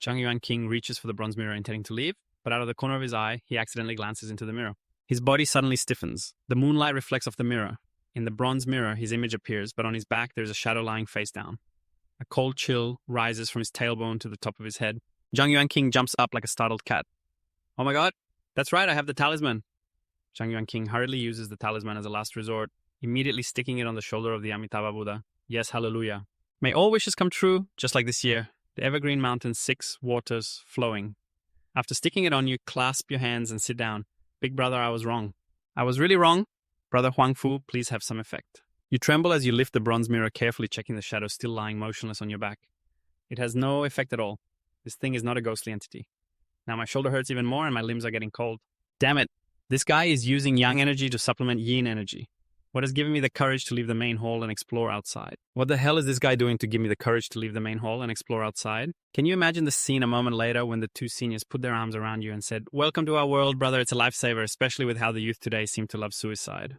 Zhang Yuan King reaches for the bronze mirror intending to leave, but out of the corner of his eye, he accidentally glances into the mirror. His body suddenly stiffens. The moonlight reflects off the mirror. In the bronze mirror, his image appears, but on his back there is a shadow lying face down. A cold chill rises from his tailbone to the top of his head. Zhang Yuan King jumps up like a startled cat. "Oh my god, that's right, I have the talisman." Zhang Yuan King hurriedly uses the talisman as a last resort, immediately sticking it on the shoulder of the Amitabha Buddha. Yes, hallelujah. May all wishes come true, just like this year. The evergreen mountain, 6 waters flowing. After sticking it on, you clasp your hands and sit down. "Big brother, I was wrong." "I was really wrong. Brother Huangfu, please have some effect." You tremble as you lift the bronze mirror, carefully checking the shadow still lying motionless on your back. It has no effect at all. This thing is not a ghostly entity. Now my shoulder hurts even more and my limbs are getting cold. Damn it. This guy is using yang energy to supplement yin energy. What has given me the courage to leave the main hall and explore outside? What the hell is this guy doing to give me the courage to leave the main hall and explore outside? Can you imagine the scene a moment later when the two seniors put their arms around you and said, "Welcome to our world, brother, it's a lifesaver, especially with how the youth today seem to love suicide."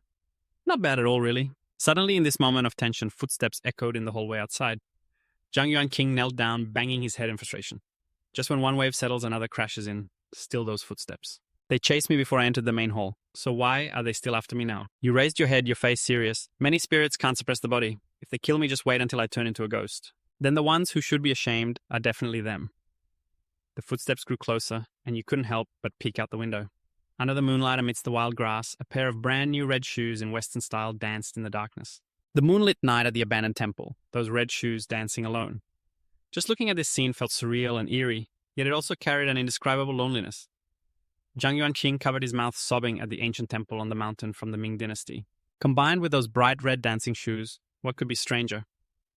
Not bad at all, really. Suddenly, in this moment of tension, footsteps echoed in the hallway outside. Zhang Yuan King knelt down, banging his head in frustration. Just when one wave settles, another crashes in. Still those footsteps. They chased me before I entered the main hall. So why are they still after me now? You raised your head, your face serious. Many spirits can't suppress the body. If they kill me, just wait until I turn into a ghost. Then the ones who should be ashamed are definitely them. The footsteps grew closer, and you couldn't help but peek out the window. Under the moonlight amidst the wild grass, a pair of brand new red shoes in Western style danced in the darkness. The moonlit night at the abandoned temple, those red shoes dancing alone. Just looking at this scene felt surreal and eerie, yet it also carried an indescribable loneliness. Zhang Yuan King covered his mouth sobbing at the ancient temple on the mountain from the Ming dynasty. Combined with those bright red dancing shoes, what could be stranger?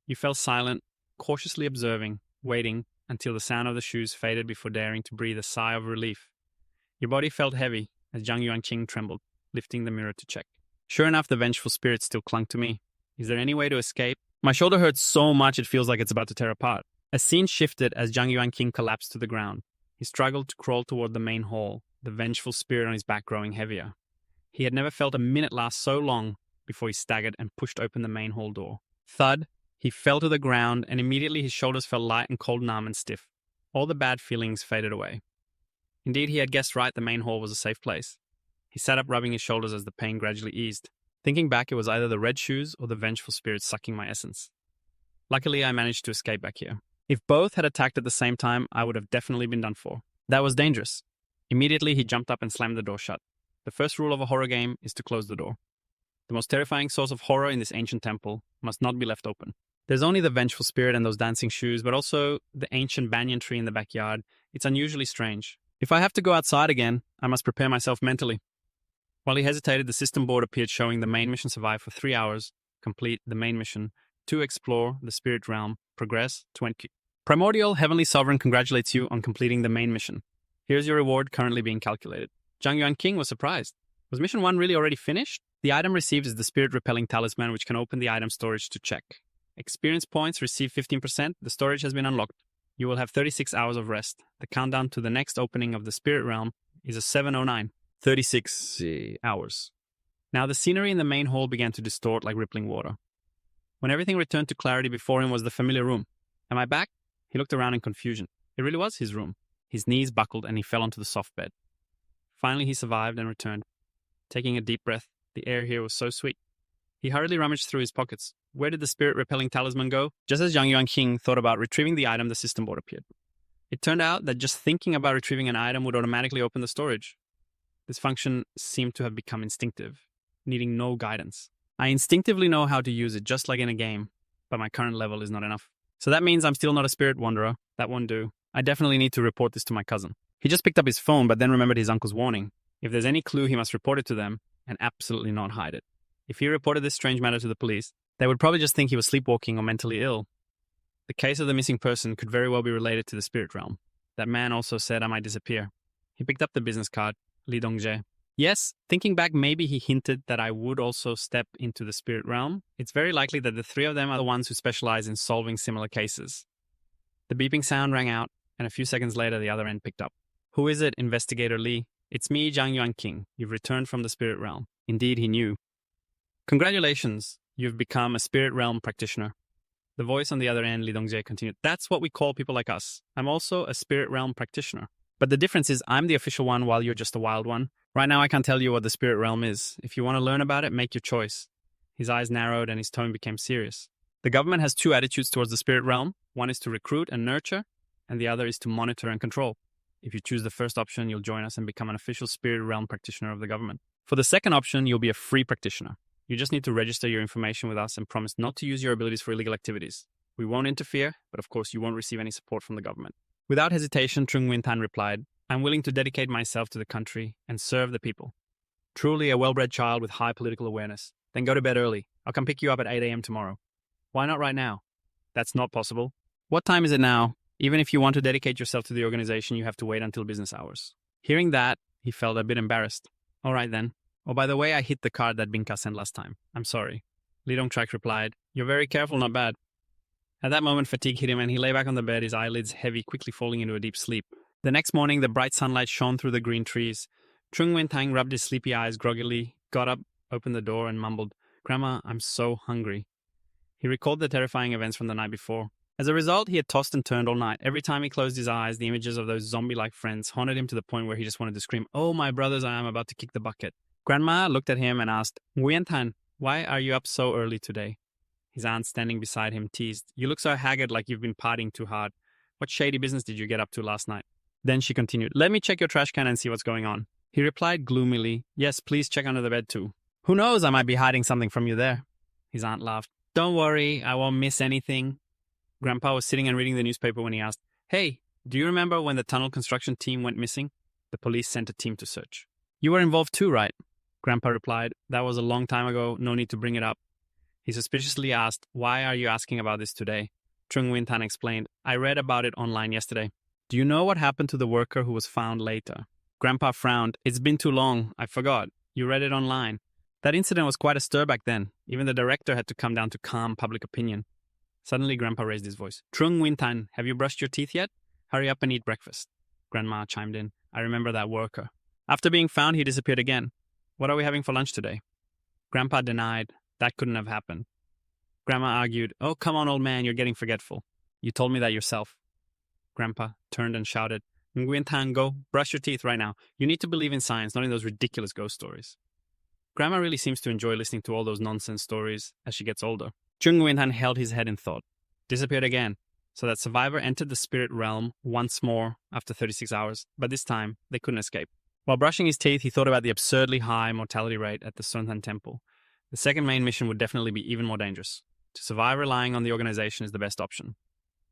You fell silent, cautiously observing, waiting until the sound of the shoes faded before daring to breathe a sigh of relief. Your body felt heavy as Zhang Yuan King trembled, lifting the mirror to check. Sure enough, the vengeful spirit still clung to me. Is there any way to escape? My shoulder hurts so much it feels like it's about to tear apart. A scene shifted as Zhang Yuan King collapsed to the ground. He struggled to crawl toward the main hall, the vengeful spirit on his back growing heavier. He had never felt a minute last so long before he staggered and pushed open the main hall door. Thud, he fell to the ground and immediately his shoulders felt light and cold, numb and stiff. All the bad feelings faded away. Indeed, he had guessed right, the main hall was a safe place. He sat up, rubbing his shoulders as the pain gradually eased. Thinking back, it was either the red shoes or the vengeful spirit sucking my essence. Luckily, I managed to escape back here. If both had attacked at the same time, I would have definitely been done for. That was dangerous. Immediately, he jumped up and slammed the door shut. The first rule of a horror game is to close the door. The most terrifying source of horror in this ancient temple must not be left open. There's only the vengeful spirit and those dancing shoes, but also the ancient banyan tree in the backyard. It's unusually strange. If I have to go outside again, I must prepare myself mentally. While he hesitated, the system board appeared showing the main mission survived for 3 hours, complete the main mission, to explore the spirit realm, progress 20. Primordial Heavenly Sovereign congratulates you on completing the main mission. Here's your reward currently being calculated. Zhang Yuan King was surprised. Was mission 1 really already finished? The item received is the spirit repelling talisman, which can open the item storage to check. Experience points received 15%. The storage has been unlocked. You will have 36 hours of rest. The countdown to the next opening of the spirit realm is a 7:09. 36 hours. Now the scenery in the main hall began to distort like rippling water. When everything returned to clarity, before him was the familiar room. Am I back? He looked around in confusion. It really was his room. His knees buckled and he fell onto the soft bed. Finally, he survived and returned. Taking a deep breath, the air here was so sweet. He hurriedly rummaged through his pockets. Where did the spirit-repelling talisman go? Just as Zhang Yuan King thought about retrieving the item, the system board appeared. It turned out that just thinking about retrieving an item would automatically open the storage. This function seemed to have become instinctive, needing no guidance. I instinctively know how to use it, just like in a game, but my current level is not enough. So that means I'm still not a spirit wanderer. That won't do. I definitely need to report this to my cousin. He just picked up his phone, but then remembered his uncle's warning. If there's any clue, he must report it to them and absolutely not hide it. If he reported this strange matter to the police, they would probably just think he was sleepwalking or mentally ill. The case of the missing person could very well be related to the spirit realm. That man also said I might disappear. He picked up the business card, Li Dongjae. Yes, thinking back, maybe he hinted that I would also step into the spirit realm. It's very likely that the three of them are the ones who specialize in solving similar cases. The beeping sound rang out, and a few seconds later the other end picked up. Who is it, Investigator Li? It's me, Zhang Yuanqing. You've returned from the spirit realm. Indeed, he knew. Congratulations, you've become a spirit realm practitioner. The voice on the other end, Li Dongjae, continued. That's what we call people like us. I'm also a spirit realm practitioner. But the difference is I'm the official one while you're just a wild one. Right now I can't tell you what the spirit realm is. If you want to learn about it, make your choice. His eyes narrowed and his tone became serious. The government has two attitudes towards the spirit realm. One is to recruit and nurture, and the other is to monitor and control. If you choose the first option, you'll join us and become an official spirit realm practitioner of the government. For the second option, you'll be a free practitioner. You just need to register your information with us and promise not to use your abilities for illegal activities. We won't interfere, but of course you won't receive any support from the government. Without hesitation, Trung Wintan replied, I'm willing to dedicate myself to the country and serve the people. Truly a well-bred child with high political awareness. Then go to bed early. I'll come pick you up at 8 a.m. tomorrow. Why not right now? That's not possible. What time is it now? Even if you want to dedicate yourself to the organization, you have to wait until business hours. Hearing that, he felt a bit embarrassed. All right then. Oh, by the way, I hit the card that Binka sent last time. I'm sorry. Li Dongtrak replied, You're very careful, not bad. At that moment, fatigue hit him and he lay back on the bed, his eyelids heavy, quickly falling into a deep sleep. The next morning, the bright sunlight shone through the green trees. Trung Wentang rubbed his sleepy eyes groggily, got up, opened the door, and mumbled, Grandma, I'm so hungry. He recalled the terrifying events from the night before. As a result, he had tossed and turned all night. Every time he closed his eyes, the images of those zombie-like friends haunted him to the point where he just wanted to scream, Oh, my brothers, I am about to kick the bucket. Grandma looked at him and asked, Nguyen-tan, why are you up so early today? His aunt, standing beside him, teased, You look so haggard like you've been partying too hard. What shady business did you get up to last night? Then she continued, Let me check your trash can and see what's going on. He replied gloomily, Yes, please check under the bed too. Who knows, I might be hiding something from you there. His aunt laughed. Don't worry, I won't miss anything. Grandpa was sitting and reading the newspaper when he asked, Hey, do you remember when the tunnel construction team went missing? The police sent a team to search. You were involved too, right? Grandpa replied, That was a long time ago, no need to bring it up. He suspiciously asked, Why are you asking about this today? Trung Wintan explained, I read about it online yesterday. Do you know what happened to the worker who was found later? Grandpa frowned. It's been too long. I forgot. You read it online. That incident was quite a stir back then. Even the director had to come down to calm public opinion. Suddenly, Grandpa raised his voice. Trung Wintan, have you brushed your teeth yet? Hurry up and eat breakfast. Grandma chimed in. I remember that worker. After being found, he disappeared again. What are we having for lunch today? Grandpa denied. That couldn't have happened. Grandma argued. Oh, come on, old man. You're getting forgetful. You told me that yourself. Grandpa turned and shouted, Nguyen Tan, go brush your teeth right now. You need to believe in science, not in those ridiculous ghost stories. Grandma really seems to enjoy listening to all those nonsense stories as she gets older. Chung Nguyen Tan held his head in thought. Disappeared again, so that survivor entered the spirit realm once more after 36 hours, but this time they couldn't escape. While brushing his teeth, he thought about the absurdly high mortality rate at the Suntan Temple. The second main mission would definitely be even more dangerous. To survive relying on the organization is the best option.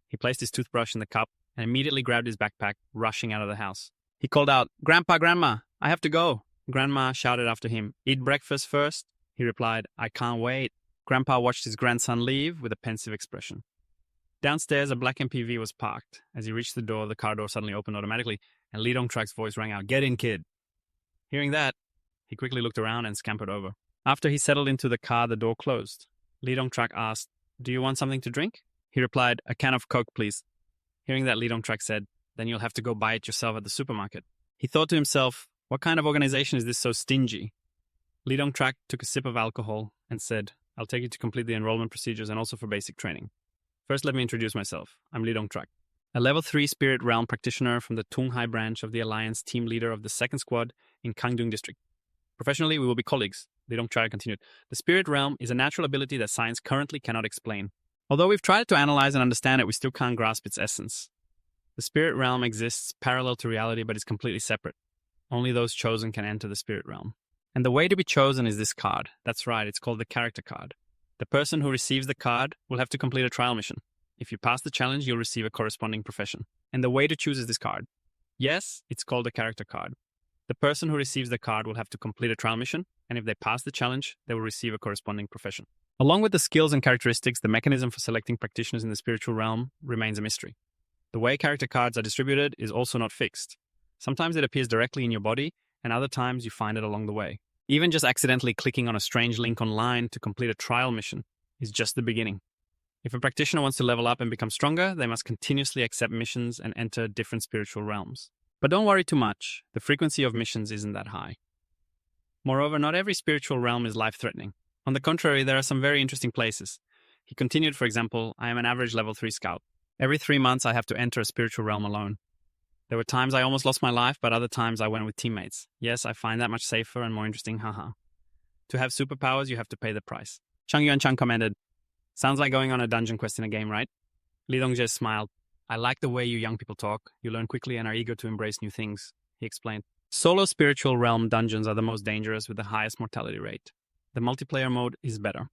He placed his toothbrush in the cup and immediately grabbed his backpack, rushing out of the house. He called out, Grandpa, Grandma, I have to go. Grandma shouted after him, Eat breakfast first? He replied, I can't wait. Grandpa watched his grandson leave with a pensive expression. Downstairs, a black MPV was parked. As he reached the door, the car door suddenly opened automatically, and Lee Dong-trak's voice rang out, Get in, kid. Hearing that, he quickly looked around and scampered over. After he settled into the car, the door closed. Lee Dong-trak asked, Do you want something to drink? He replied, A can of Coke, please. Hearing that, Lee Dong-trak said, Then you'll have to go buy it yourself at the supermarket. He thought to himself, What kind of organization is this so stingy? Lee Dong-trak took a sip of alcohol and said, I'll take you to complete the enrollment procedures and also for basic training. First, let me introduce myself. I'm Lee Dong-trak, a level 3 spirit realm practitioner from the Tunghai branch of the Alliance, team leader of the 2nd Squad in Kangdung District. Professionally, we will be colleagues. Lee Dong-trak continued. The spirit realm is a natural ability that science currently cannot explain. Although we've tried to analyze and understand it, we still can't grasp its essence. The spirit realm exists parallel to reality, but is completely separate. Only those chosen can enter the spirit realm. And the way to be chosen is this card. That's right, it's called the character card. The person who receives the card will have to complete a trial mission. If you pass the challenge, you'll receive a corresponding profession. And the way to choose is this card. Yes, it's called a character card. The person who receives the card will have to complete a trial mission, and if they pass the challenge, they will receive a corresponding profession. Along with the skills and characteristics, the mechanism for selecting practitioners in the spiritual realm remains a mystery. The way character cards are distributed is also not fixed. Sometimes it appears directly in your body, and other times you find it along the way. Even just accidentally clicking on a strange link online to complete a trial mission is just the beginning. If a practitioner wants to level up and become stronger, they must continuously accept missions and enter different spiritual realms. But don't worry too much, the frequency of missions isn't that high. Moreover, not every spiritual realm is life-threatening. On the contrary, there are some very interesting places. He continued, for example, I am an average level 3 scout. Every 3 months I have to enter a spiritual realm alone. There were times I almost lost my life, but other times I went with teammates. Yes, I find that much safer and more interesting, haha. To have superpowers, you have to pay the price. Chang Yuan-chang commented, sounds like going on a dungeon quest in a game, right? Li Dongjie smiled. I like the way you young people talk. You learn quickly and are eager to embrace new things, he explained. Solo spiritual realm dungeons are the most dangerous with the highest mortality rate. The multiplayer mode is better.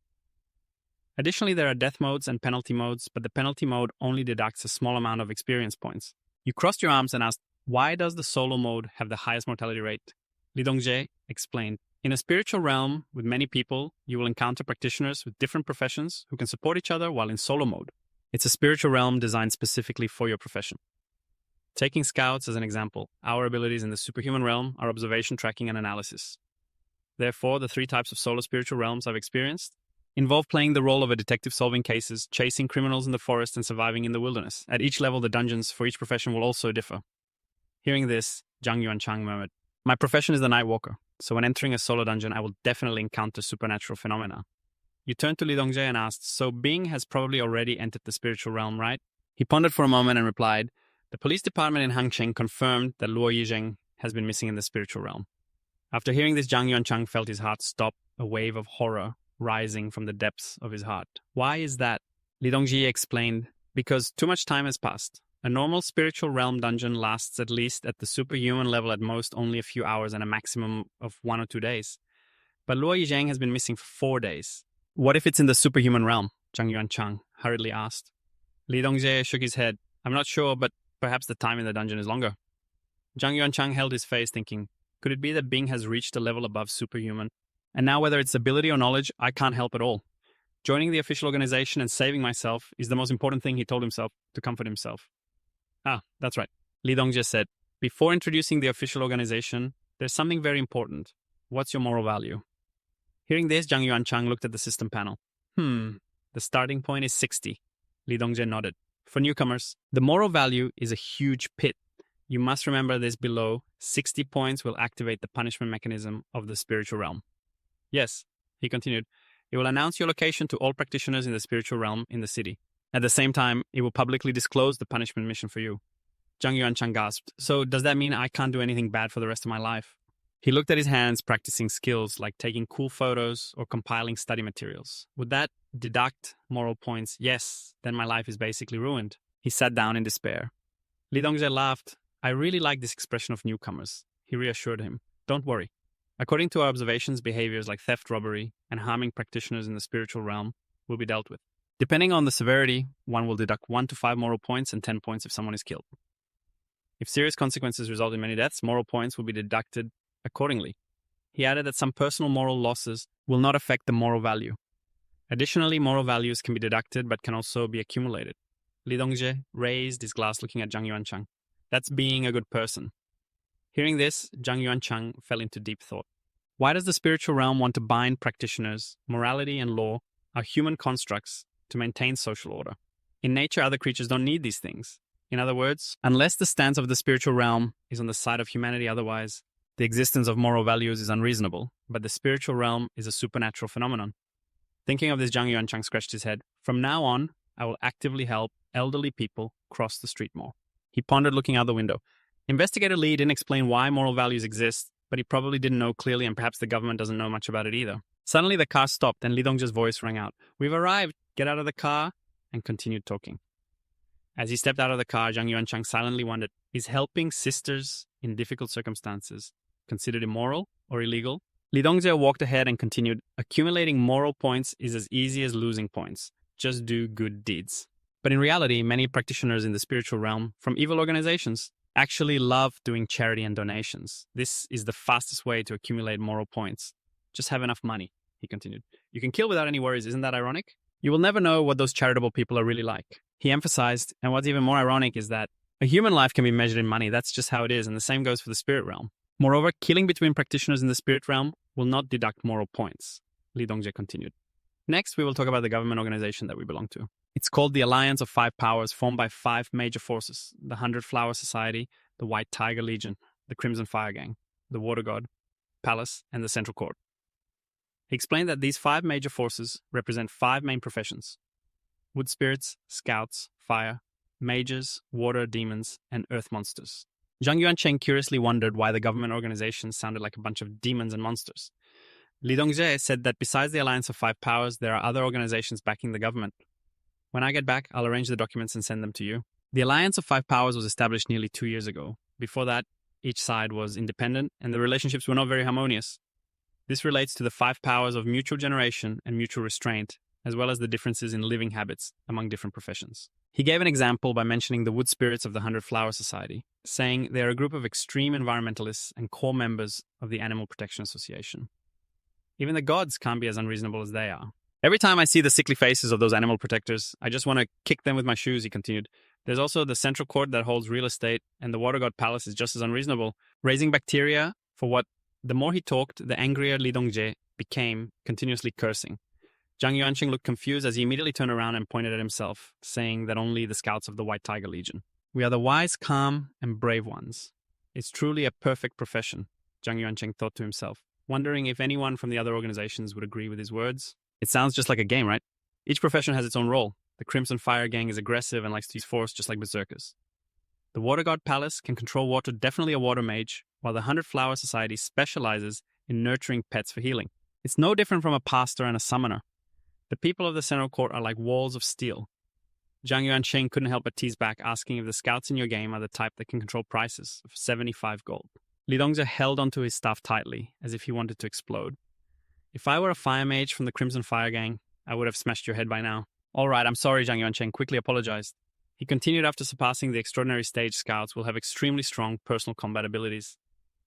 Additionally, there are death modes and penalty modes, but the penalty mode only deducts a small amount of experience points. You crossed your arms and asked, why does the solo mode have the highest mortality rate? Li Dongjie explained, in a spiritual realm with many people, you will encounter practitioners with different professions who can support each other while in solo mode. It's a spiritual realm designed specifically for your profession. Taking scouts as an example, our abilities in the superhuman realm are observation, tracking, and analysis. Therefore, the 3 types of solo spiritual realms I've experienced involve playing the role of a detective solving cases, chasing criminals in the forest, and surviving in the wilderness. At each level, the dungeons for each profession will also differ. Hearing this, Zhang Yuanchang murmured, my profession is the night walker, so when entering a solo dungeon, I will definitely encounter supernatural phenomena. You turned to Li Dongjie and asked, so Bing has probably already entered the spiritual realm, right? He pondered for a moment and replied, the police department in Hangcheng confirmed that Luo Yizheng has been missing in the spiritual realm. After hearing this, Zhang Yuanchang felt his heart stop, a wave of horror rising from the depths of his heart. Why is that? Li Dongjie explained, because too much time has passed. A normal spiritual realm dungeon lasts at least at the superhuman level at most only a few hours and a maximum of 1 or 2 days. But Luo Yizheng has been missing for 4 days. What if it's in the superhuman realm? Zhang Yuanchang hurriedly asked. Li Dongjie shook his head. I'm not sure, but perhaps the time in the dungeon is longer. Zhang Yuanchang held his face thinking, could it be that Bing has reached a level above superhuman? And now whether it's ability or knowledge, I can't help at all. Joining the official organization and saving myself is the most important thing, he told himself to comfort himself. Ah, that's right. Li Dongjie said, before introducing the official organization, there's something very important. What's your moral value? Hearing this, Zhang Yuanchang looked at the system panel. The starting point is 60. Li Dongjie nodded. For newcomers, the moral value is a huge pit. You must remember this below. 60 points will activate the punishment mechanism of the spiritual realm. Yes, he continued, it will announce your location to all practitioners in the spiritual realm in the city. At the same time, it will publicly disclose the punishment mission for you. Zhang Yuanchang gasped, so does that mean I can't do anything bad for the rest of my life? He looked at his hands, practicing skills like taking cool photos or compiling study materials. Would that deduct moral points? Yes, then my life is basically ruined. He sat down in despair. Li Dongjie laughed. I really like this expression of newcomers. He reassured him. Don't worry. According to our observations, behaviors like theft, robbery, and harming practitioners in the spiritual realm will be dealt with. Depending on the severity, one will deduct 1 to 5 moral points and 10 points if someone is killed. If serious consequences result in many deaths, moral points will be deducted accordingly. He added that some personal moral losses will not affect the moral value. Additionally, moral values can be deducted but can also be accumulated. Li Dongjie raised his glass looking at Zhang Yuanchang. That's being a good person. Hearing this, Zhang Yuanchang fell into deep thought. Why does the spiritual realm want to bind practitioners? Morality and law are human constructs to maintain social order. In nature, other creatures don't need these things. In other words, unless the stance of the spiritual realm is on the side of humanity, otherwise, the existence of moral values is unreasonable, but the spiritual realm is a supernatural phenomenon. Thinking of this, Zhang Yuanchang scratched his head. From now on, I will actively help elderly people cross the street more. He pondered looking out the window. Investigator Lee didn't explain why moral values exist, but he probably didn't know clearly, and perhaps the government doesn't know much about it either. Suddenly, the car stopped and Li Dongjie's voice rang out. We've arrived. Get out of the car, and continued talking. As he stepped out of the car, Zhang Yuanchang silently wondered, is helping sisters in difficult circumstances considered immoral or illegal? Li Dongjie walked ahead and continued, accumulating moral points is as easy as losing points. Just do good deeds. But in reality, many practitioners in the spiritual realm from evil organizations actually love doing charity and donations. This is the fastest way to accumulate moral points. Just have enough money, he continued. You can kill without any worries, isn't that ironic? You will never know what those charitable people are really like. He emphasized, and what's even more ironic is that a human life can be measured in money. That's just how it is, and the same goes for the spirit realm. Moreover, killing between practitioners in the spirit realm will not deduct moral points, Li Dongje continued. Next, we will talk about the government organization that we belong to. It's called the Alliance of Five Powers, formed by five major forces: the 100 Flower Society, the White Tiger Legion, the Crimson Fire Gang, the Water God, Palace, and the Central Court. He explained that these five major forces represent five main professions: wood spirits, scouts, fire, mages, water demons, and earth monsters. Zhang Yuancheng curiously wondered why the government organization sounded like a bunch of demons and monsters. Li Dongje said that besides the Alliance of Five Powers, there are other organizations backing the government. When I get back, I'll arrange the documents and send them to you. The Alliance of Five Powers was established nearly 2 years ago. Before that, each side was independent, and the relationships were not very harmonious. This relates to the five powers of mutual generation and mutual restraint, as well as the differences in living habits among different professions. He gave an example by mentioning the wood spirits of the 100 Flower Society, saying they are a group of extreme environmentalists and core members of the Animal Protection Association. Even the gods can't be as unreasonable as they are. Every time I see the sickly faces of those animal protectors, I just want to kick them with my shoes, he continued. There's also the Central Court that holds real estate, and the Water God Palace is just as unreasonable, raising bacteria for what. The more he talked, the angrier Li Dongje became, continuously cursing. Zhang Yuanqing looked confused as he immediately turned around and pointed at himself, saying that only the scouts of the White Tiger Legion. We are the wise, calm, and brave ones. It's truly a perfect profession, Zhang Yuanqing thought to himself, wondering if anyone from the other organizations would agree with his words. It sounds just like a game, right? Each profession has its own role. The Crimson Fire Gang is aggressive and likes to use force just like berserkers. The Water God Palace can control water, definitely a water mage, while the 100 Flower Society specializes in nurturing pets for healing. It's no different from a pastor and a summoner. The people of the Central Court are like walls of steel. Zhang Yuanqing couldn't help but tease back, asking if the scouts in your game are the type that can control prices of 75 gold. Li Dongzhe held onto his staff tightly, as if he wanted to explode. If I were a fire mage from the Crimson Fire Gang, I would have smashed your head by now. All right, I'm sorry, Zhang Yuanqing quickly apologized. He continued, after surpassing the extraordinary stage, scouts will have extremely strong personal combat abilities.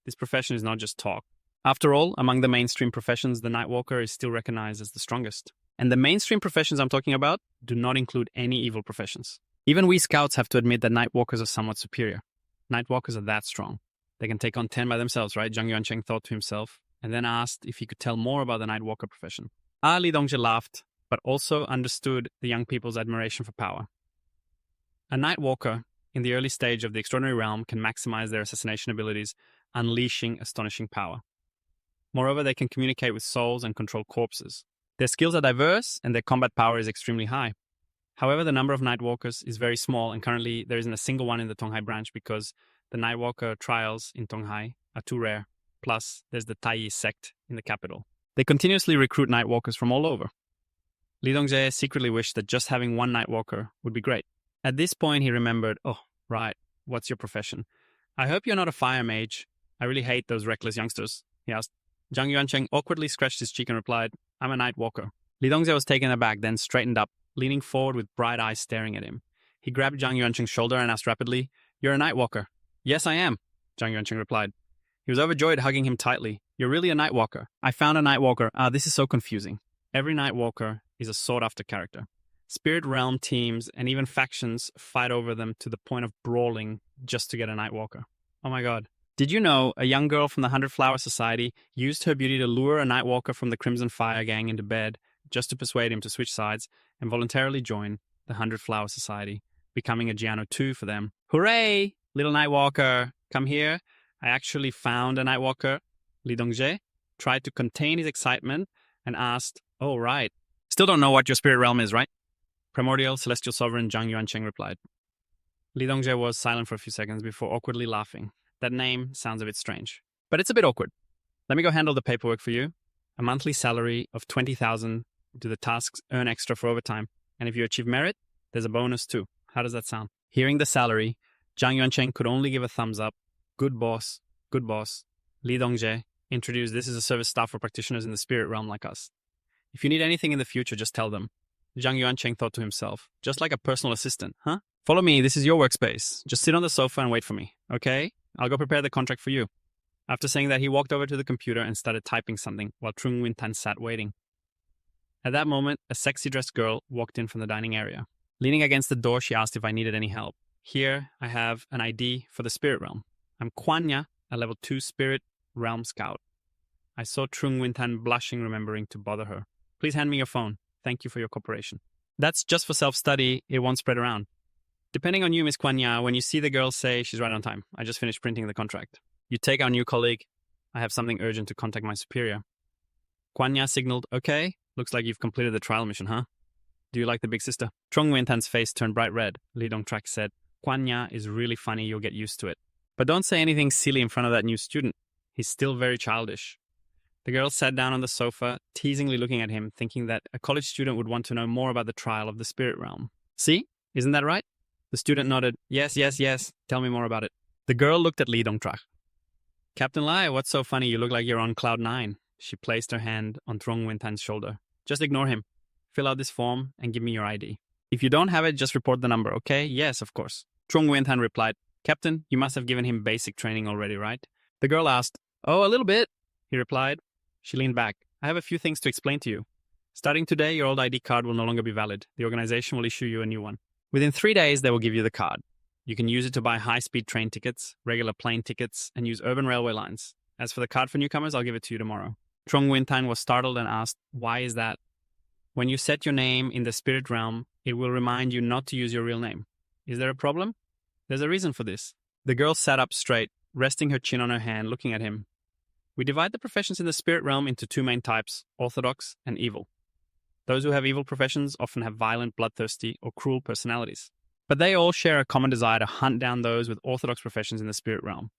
This profession is not just talk. After all, among the mainstream professions, the Nightwalker is still recognized as the strongest. And the mainstream professions I'm talking about do not include any evil professions. Even we scouts have to admit that Nightwalkers are somewhat superior. Nightwalkers are that strong. They can take on 10 by themselves, right? Zhang Yuanqing thought to himself, and then asked if he could tell more about the Nightwalker profession. Li Dongzhe laughed, but also understood the young people's admiration for power. A Nightwalker, in the early stage of the extraordinary realm, can maximize their assassination abilities, unleashing astonishing power. Moreover, they can communicate with souls and control corpses. Their skills are diverse, and their combat power is extremely high. However, the number of Nightwalkers is very small, and currently there isn't a single one in the Tonghai branch because the Nightwalker trials in Tonghai are too rare. Plus, there's the Taiyi sect in the capital. They continuously recruit Nightwalkers from all over. Li Dongzhe secretly wished that just having one Nightwalker would be great. At this point, he remembered, oh, right, what's your profession? I hope you're not a fire mage. I really hate those reckless youngsters, he asked. Zhang Yuanqing awkwardly scratched his cheek and replied, I'm a Nightwalker. Li Dongzhe was taken aback, then straightened up, leaning forward with bright eyes staring at him. He grabbed Zhang Yuanqing's shoulder and asked rapidly, You're a Nightwalker? Yes, I am, Zhang Yuanqing replied. He was overjoyed, hugging him tightly. You're really a Nightwalker. I found a Nightwalker. This is so confusing. Every Nightwalker is a sought-after character. Spirit realm teams and even factions fight over them to the point of brawling just to get a Nightwalker. Oh my god. Did you know a young girl from the 100 Flower Society used her beauty to lure a Nightwalker from the Crimson Fire Gang into bed just to persuade him to switch sides and voluntarily join the 100 Flower Society, becoming a Giano 2 for them? Hooray! Little Nightwalker, come here. I actually found a Nightwalker. Li Dongzhe tried to contain his excitement and asked, Oh, right. Still don't know what your spirit realm is, right? Primordial Celestial Sovereign Zhang Yuanqing replied. Li Dongzhe was silent for a few seconds before awkwardly laughing. That name sounds a bit strange, but it's a bit awkward. Let me go handle the paperwork for you. A monthly salary of 20,000. Do the tasks, earn extra for overtime. And if you achieve merit, there's a bonus too. How does that sound? Hearing the salary, Zhang Yuanqing could only give a thumbs up. Good boss, good boss. Li Dongzhe introduced, this is a service staff for practitioners in the spirit realm like us. If you need anything in the future, just tell them. Zhang Yuancheng thought to himself. Just like a personal assistant, huh? Follow me, this is your workspace. Just sit on the sofa and wait for me, okay? I'll go prepare the contract for you. After saying that, he walked over to the computer and started typing something while Trung Wintan sat waiting. At that moment, a sexy dressed girl walked in from the dining area. Leaning against the door, she asked if I needed any help. Here, I have an ID for the spirit realm. I'm Kwanya, a level 2 spirit realm scout. I saw Trung Wintan blushing, remembering to bother her. Please hand me your phone. Thank you for your cooperation. That's just for self-study. It won't spread around. Depending on you, Miss Kwanya, when you see the girl, say she's right on time. I just finished printing the contract. You take our new colleague. I have something urgent to contact my superior. Kwanya signaled, okay. Looks like you've completed the trial mission, huh? Do you like the big sister? Trung Wintan's face turned bright red. Li Dongtrak said, Kwanya is really funny. You'll get used to it. But don't say anything silly in front of that new student. He's still very childish. The girl sat down on the sofa, teasingly looking at him, thinking that a college student would want to know more about the trial of the spirit realm. See? Isn't that right? The student nodded. Yes. Tell me more about it. The girl looked at Li Dongtrak. Captain Lai, what's so funny? You look like you're on cloud 9. She placed her hand on Trung Wintan's shoulder. Just ignore him. Fill out this form and give me your ID. If you don't have it, just report the number, okay? Yes, of course. Trung Wintan replied, Captain, you must have given him basic training already, right? The girl asked, Oh, a little bit, he replied. She leaned back. I have a few things to explain to you. Starting today, your old ID card will no longer be valid. The organization will issue you a new one. Within 3 days, they will give you the card. You can use it to buy high-speed train tickets, regular plane tickets, and use urban railway lines. As for the card for newcomers, I'll give it to you tomorrow. Trung Wintan was startled and asked, Why is that? When you set your name in the spirit realm, it will remind you not to use your real name. Is there a problem? There's a reason for this. The girl sat up straight, resting her chin on her hand, looking at him. We divide the professions in the spirit realm into 2 main types, orthodox and evil. Those who have evil professions often have violent, bloodthirsty, or cruel personalities. But they all share a common desire to hunt down those with orthodox professions in the spirit realm.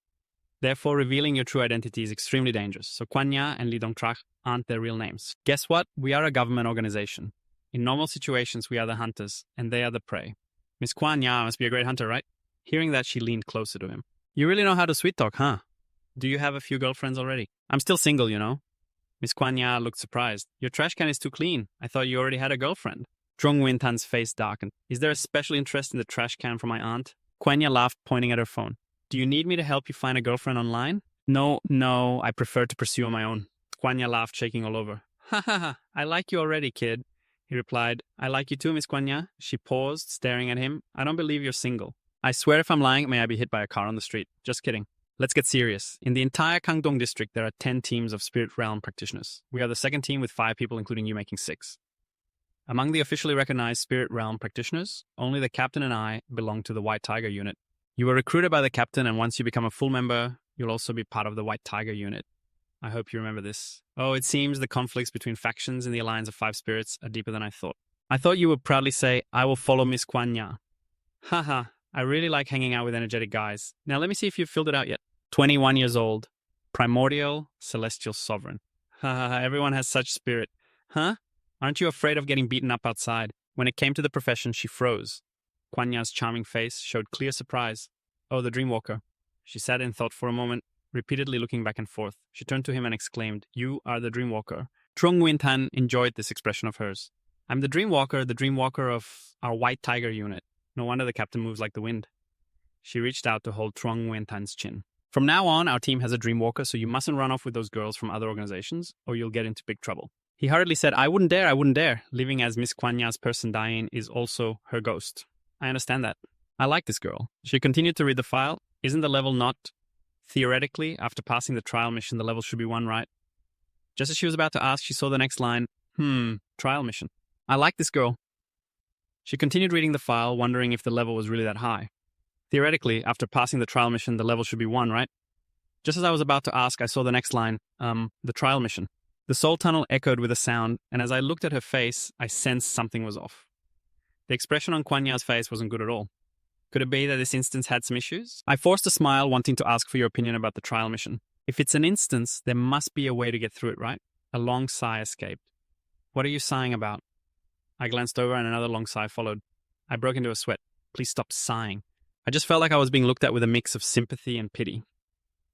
Therefore, revealing your true identity is extremely dangerous, so Kwanya and Li Dongtrak aren't their real names. Guess what? We are a government organization. In normal situations, we are the hunters, and they are the prey. Miss Kwanya must be a great hunter, right? Hearing that, she leaned closer to him. You really know how to sweet talk, huh? Do you have a few girlfriends already? I'm still single, you know. Miss Kwanya looked surprised. Your trash can is too clean. I thought you already had a girlfriend. Trung Wintan's face darkened. Is there a special interest in the trash can from my aunt? Kwanya laughed, pointing at her phone. Do you need me to help you find a girlfriend online? No, I prefer to pursue on my own. Kwanya laughed, shaking all over. Ha ha ha, I like you already, kid. He replied, I like you too, Miss Kwanya. She paused, staring at him. I don't believe you're single. I swear if I'm lying, may I be hit by a car on the street. Just kidding. Let's get serious. In the entire Kangdong district, there are 10 teams of Spirit Realm practitioners. We are the second team with 5 people, including you, making 6. Among the officially recognized Spirit Realm practitioners, only the captain and I belong to the White Tiger unit. You were recruited by the captain, and once you become a full member, you'll also be part of the White Tiger unit. I hope you remember this. Oh, it seems the conflicts between factions in the Alliance of 5 Spirits are deeper than I thought. I thought you would proudly say, I will follow Miss Kwanya. Haha, I really like hanging out with energetic guys. Now let me see if you've filled it out yet. 21 years old. Primordial, celestial sovereign. Haha, everyone has such spirit. Huh? Aren't you afraid of getting beaten up outside? When it came to the profession, she froze. Kwanya's charming face showed clear surprise. Oh, the Dreamwalker. She sat in thought for a moment, repeatedly looking back and forth. She turned to him and exclaimed, You are the Dreamwalker. Trung Wintan enjoyed this expression of hers. I'm the Dreamwalker of our White Tiger unit. No wonder the captain moves like the wind. She reached out to hold Trung Wintan's chin. From now on, our team has a Dreamwalker, so you mustn't run off with those girls from other organizations, or you'll get into big trouble. He hurriedly said, I wouldn't dare, leaving as Miss Kwanya's person dying is also her ghost. I understand that. I like this girl. She continued to read the file. Isn't the level not? Theoretically, after passing the trial mission, the level should be 1, right? Just as she was about to ask, she saw the next line. Trial mission. I like this girl. She continued reading the file, wondering if the level was really that high. Theoretically, after passing the trial mission, the level should be 1, right? Just as I was about to ask, I saw the next line. The trial mission. The soul tunnel echoed with a sound, and as I looked at her face, I sensed something was off. The expression on Kwanya's face wasn't good at all. Could it be that this instance had some issues? I forced a smile, wanting to ask for your opinion about the trial mission. If it's an instance, there must be a way to get through it, right? A long sigh escaped. What are you sighing about? I glanced over and another long sigh followed. I broke into a sweat. Please stop sighing. I just felt like I was being looked at with a mix of sympathy and pity.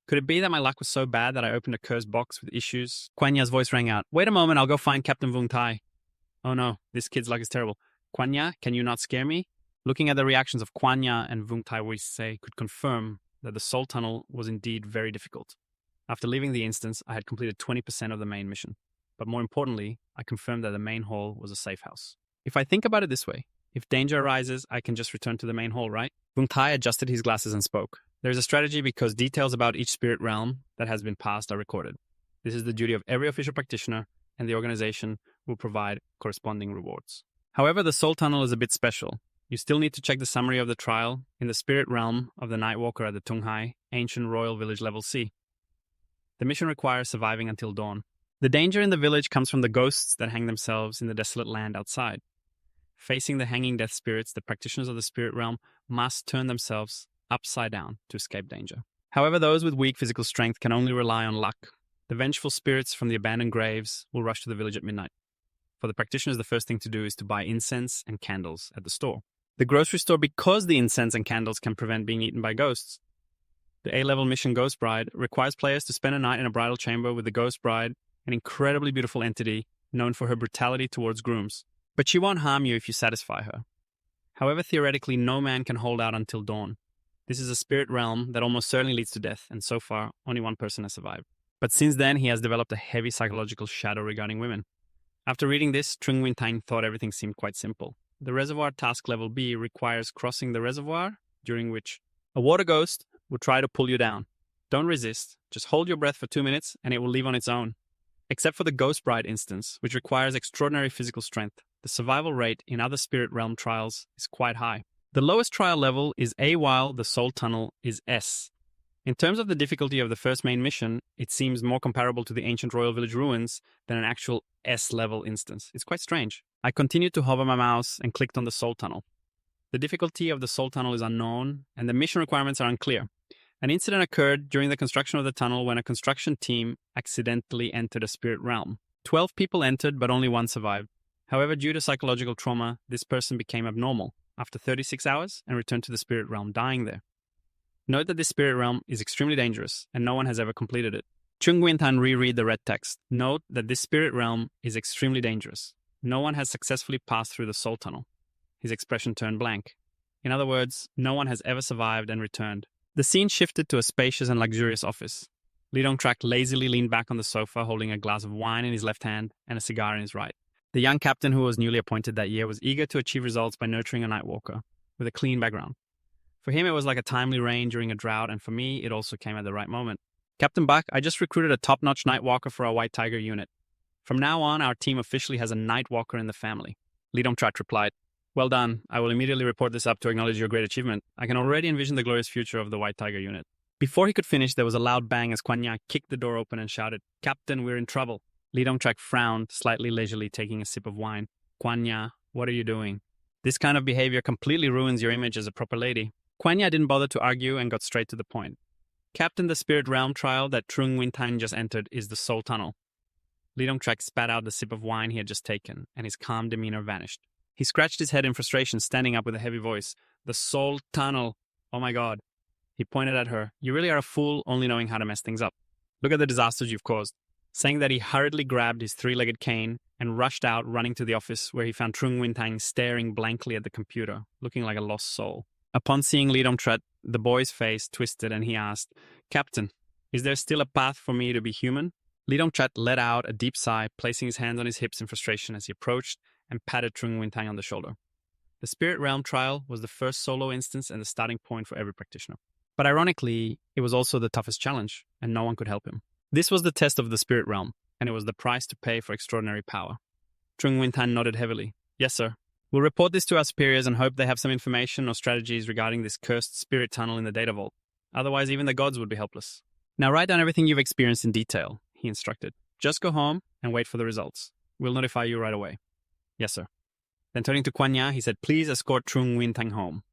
Could it be that my luck was so bad that I opened a cursed box with issues? Kwanya's voice rang out. Wait a moment, I'll go find Captain Vung Tai. Oh no, this kid's luck is terrible. Kwanya, can you not scare me? Looking at the reactions of Kwanya and Vungtai Wisei could confirm that the soul tunnel was indeed very difficult. After leaving the instance, I had completed 20% of the main mission. But more importantly, I confirmed that the main hall was a safe house. If I think about it this way, if danger arises, I can just return to the main hall, right? Vungtai adjusted his glasses and spoke. There is a strategy because details about each spirit realm that has been passed are recorded. This is the duty of every official practitioner, and the organization will provide corresponding rewards. However, the soul tunnel is a bit special. You still need to check the summary of the trial in the spirit realm of the Nightwalker at the Tunghai, ancient royal village level C. The mission requires surviving until dawn. The danger in the village comes from the ghosts that hang themselves in the desolate land outside. Facing the hanging death spirits, the practitioners of the spirit realm must turn themselves upside down to escape danger. However, those with weak physical strength can only rely on luck. The vengeful spirits from the abandoned graves will rush to the village at midnight. For the practitioners, the first thing to do is to buy incense and candles at the store. The grocery store, because the incense and candles can prevent being eaten by ghosts. The A-level mission Ghost Bride requires players to spend a night in a bridal chamber with the Ghost Bride, an incredibly beautiful entity known for her brutality towards grooms. But she won't harm you if you satisfy her. However, theoretically, no man can hold out until dawn. This is a spirit realm that almost certainly leads to death, and so far, only one person has survived. But since then, he has developed a heavy psychological shadow regarding women. After reading this, Trung Wintang thought everything seemed quite simple. The reservoir task level B requires crossing the reservoir, during which a water ghost will try to pull you down. Don't resist, just hold your breath for 2 minutes and it will leave on its own. Except for the Ghost Bride instance, which requires extraordinary physical strength, the survival rate in other spirit realm trials is quite high. The lowest trial level is A, while the soul tunnel is S. In terms of the difficulty of the first main mission, it seems more comparable to the ancient royal village ruins than an actual S-level instance. It's quite strange. I continued to hover my mouse and clicked on the soul tunnel. The difficulty of the soul tunnel is unknown, and the mission requirements are unclear. An incident occurred during the construction of the tunnel when a construction team accidentally entered a spirit realm. 12 people entered, but only one survived. However, due to psychological trauma, this person became abnormal after 36 hours and returned to the spirit realm, dying there. Note that this spirit realm is extremely dangerous, and no one has ever completed it. Chung Wintan reread the red text. Note that this spirit realm is extremely dangerous. No one has successfully passed through the soul tunnel. His expression turned blank. In other words, no one has ever survived and returned. The scene shifted to a spacious and luxurious office. Li Dongtrak lazily leaned back on the sofa, holding a glass of wine in his left hand and a cigar in his right. The young captain who was newly appointed that year was eager to achieve results by nurturing a Nightwalker with a clean background. For him, it was like a timely rain during a drought, and for me, it also came at the right moment. Captain Buck, I just recruited a top-notch Nightwalker for our White Tiger unit. From now on, our team officially has a Nightwalker in the family. Li Dongtrak replied, "Well done. I will immediately report this up to acknowledge your great achievement. I can already envision the glorious future of the White Tiger unit." Before he could finish, there was a loud bang as Kwanya kicked the door open and shouted, "Captain, we're in trouble." Li Dongtrak frowned, slightly leisurely taking a sip of wine. "Kwanya, what are you doing? This kind of behavior completely ruins your image as a proper lady." Kwanya didn't bother to argue and got straight to the point. "Captain, the Spirit Realm trial that Trung Wintan just entered is the Soul Tunnel." Li Dongtrak spat out the sip of wine he had just taken, and his calm demeanor vanished. He scratched his head in frustration, standing up with a heavy voice. "The Soul Tunnel! Oh my god." He pointed at her. "You really are a fool, only knowing how to mess things up. Look at the disasters you've caused." Saying that, he hurriedly grabbed his three-legged cane and rushed out, running to the office where he found Trung Wintang staring blankly at the computer, looking like a lost soul. Upon seeing Li Dongtrak, the boy's face twisted and he asked, "Captain, is there still a path for me to be human?" Li Dongtrak let out a deep sigh, placing his hands on his hips in frustration as he approached and patted Trung Wintang on the shoulder. The Spirit Realm trial was the first solo instance and the starting point for every practitioner. But ironically, it was also the toughest challenge, and no one could help him. This was the test of the Spirit Realm, and it was the price to pay for extraordinary power. Trung Wintan nodded heavily. "Yes, sir. We'll report this to our superiors and hope they have some information or strategies regarding this cursed spirit tunnel in the data vault. Otherwise, even the gods would be helpless. Now write down everything you've experienced in detail," he instructed. "Just go home and wait for the results. We'll notify you right away." "Yes, sir." Then turning to Kwanya, he said, "Please escort Trung Wintang home."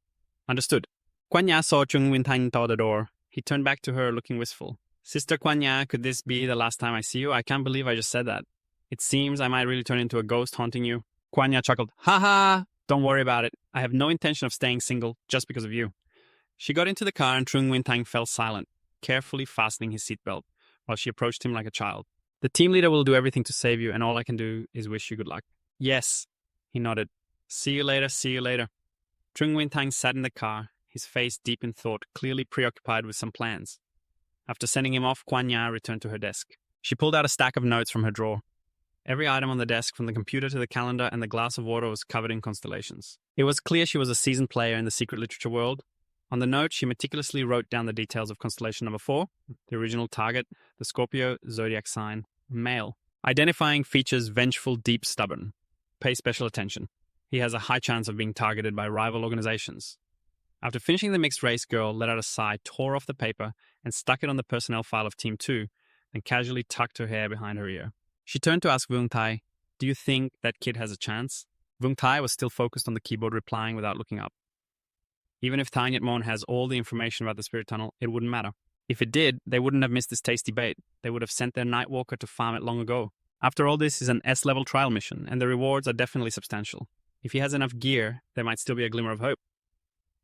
"Understood." Kwanya saw Trung Wintang toward the door. He turned back to her, looking wistful. "Sister Kwanya, could this be the last time I see you? I can't believe I just said that. It seems I might really turn into a ghost haunting you." Kwanya chuckled. "Ha ha! Don't worry about it. I have no intention of staying single just because of you." She got into the car and Trung Wintang fell silent, carefully fastening his seatbelt, while she approached him like a child. "The team leader will do everything to save you, and all I can do is wish you good luck." Yes, he nodded. See you later, see you later. Trung Wintang sat in the car, his face deep in thought, clearly preoccupied with some plans. After sending him off, Kuan Ya returned to her desk. She pulled out a stack of notes from her drawer. Every item on the desk, from the computer to the calendar and the glass of water, was covered in constellations. It was clear she was a seasoned player in the secret literature world. On the note, she meticulously wrote down the details of constellation number 4, the original target, the Scorpio zodiac sign, male. Identifying features vengeful, deep, stubborn. Pay special attention. He has a high chance of being targeted by rival organizations. After finishing the mixed race, girl let out a sigh, tore off the paper, and stuck it on the personnel file of Team 2, then casually tucked her hair behind her ear. She turned to ask Vung Tai, do you think that kid has a chance? Vung Tai was still focused on the keyboard, replying without looking up. Even if Tai Nyet Mon has all the information about the spirit tunnel, it wouldn't matter. If it did, they wouldn't have missed this tasty bait. They would have sent their Nightwalker to farm it long ago. After all, this is an S-level trial mission, and the rewards are definitely substantial. If he has enough gear, there might still be a glimmer of hope.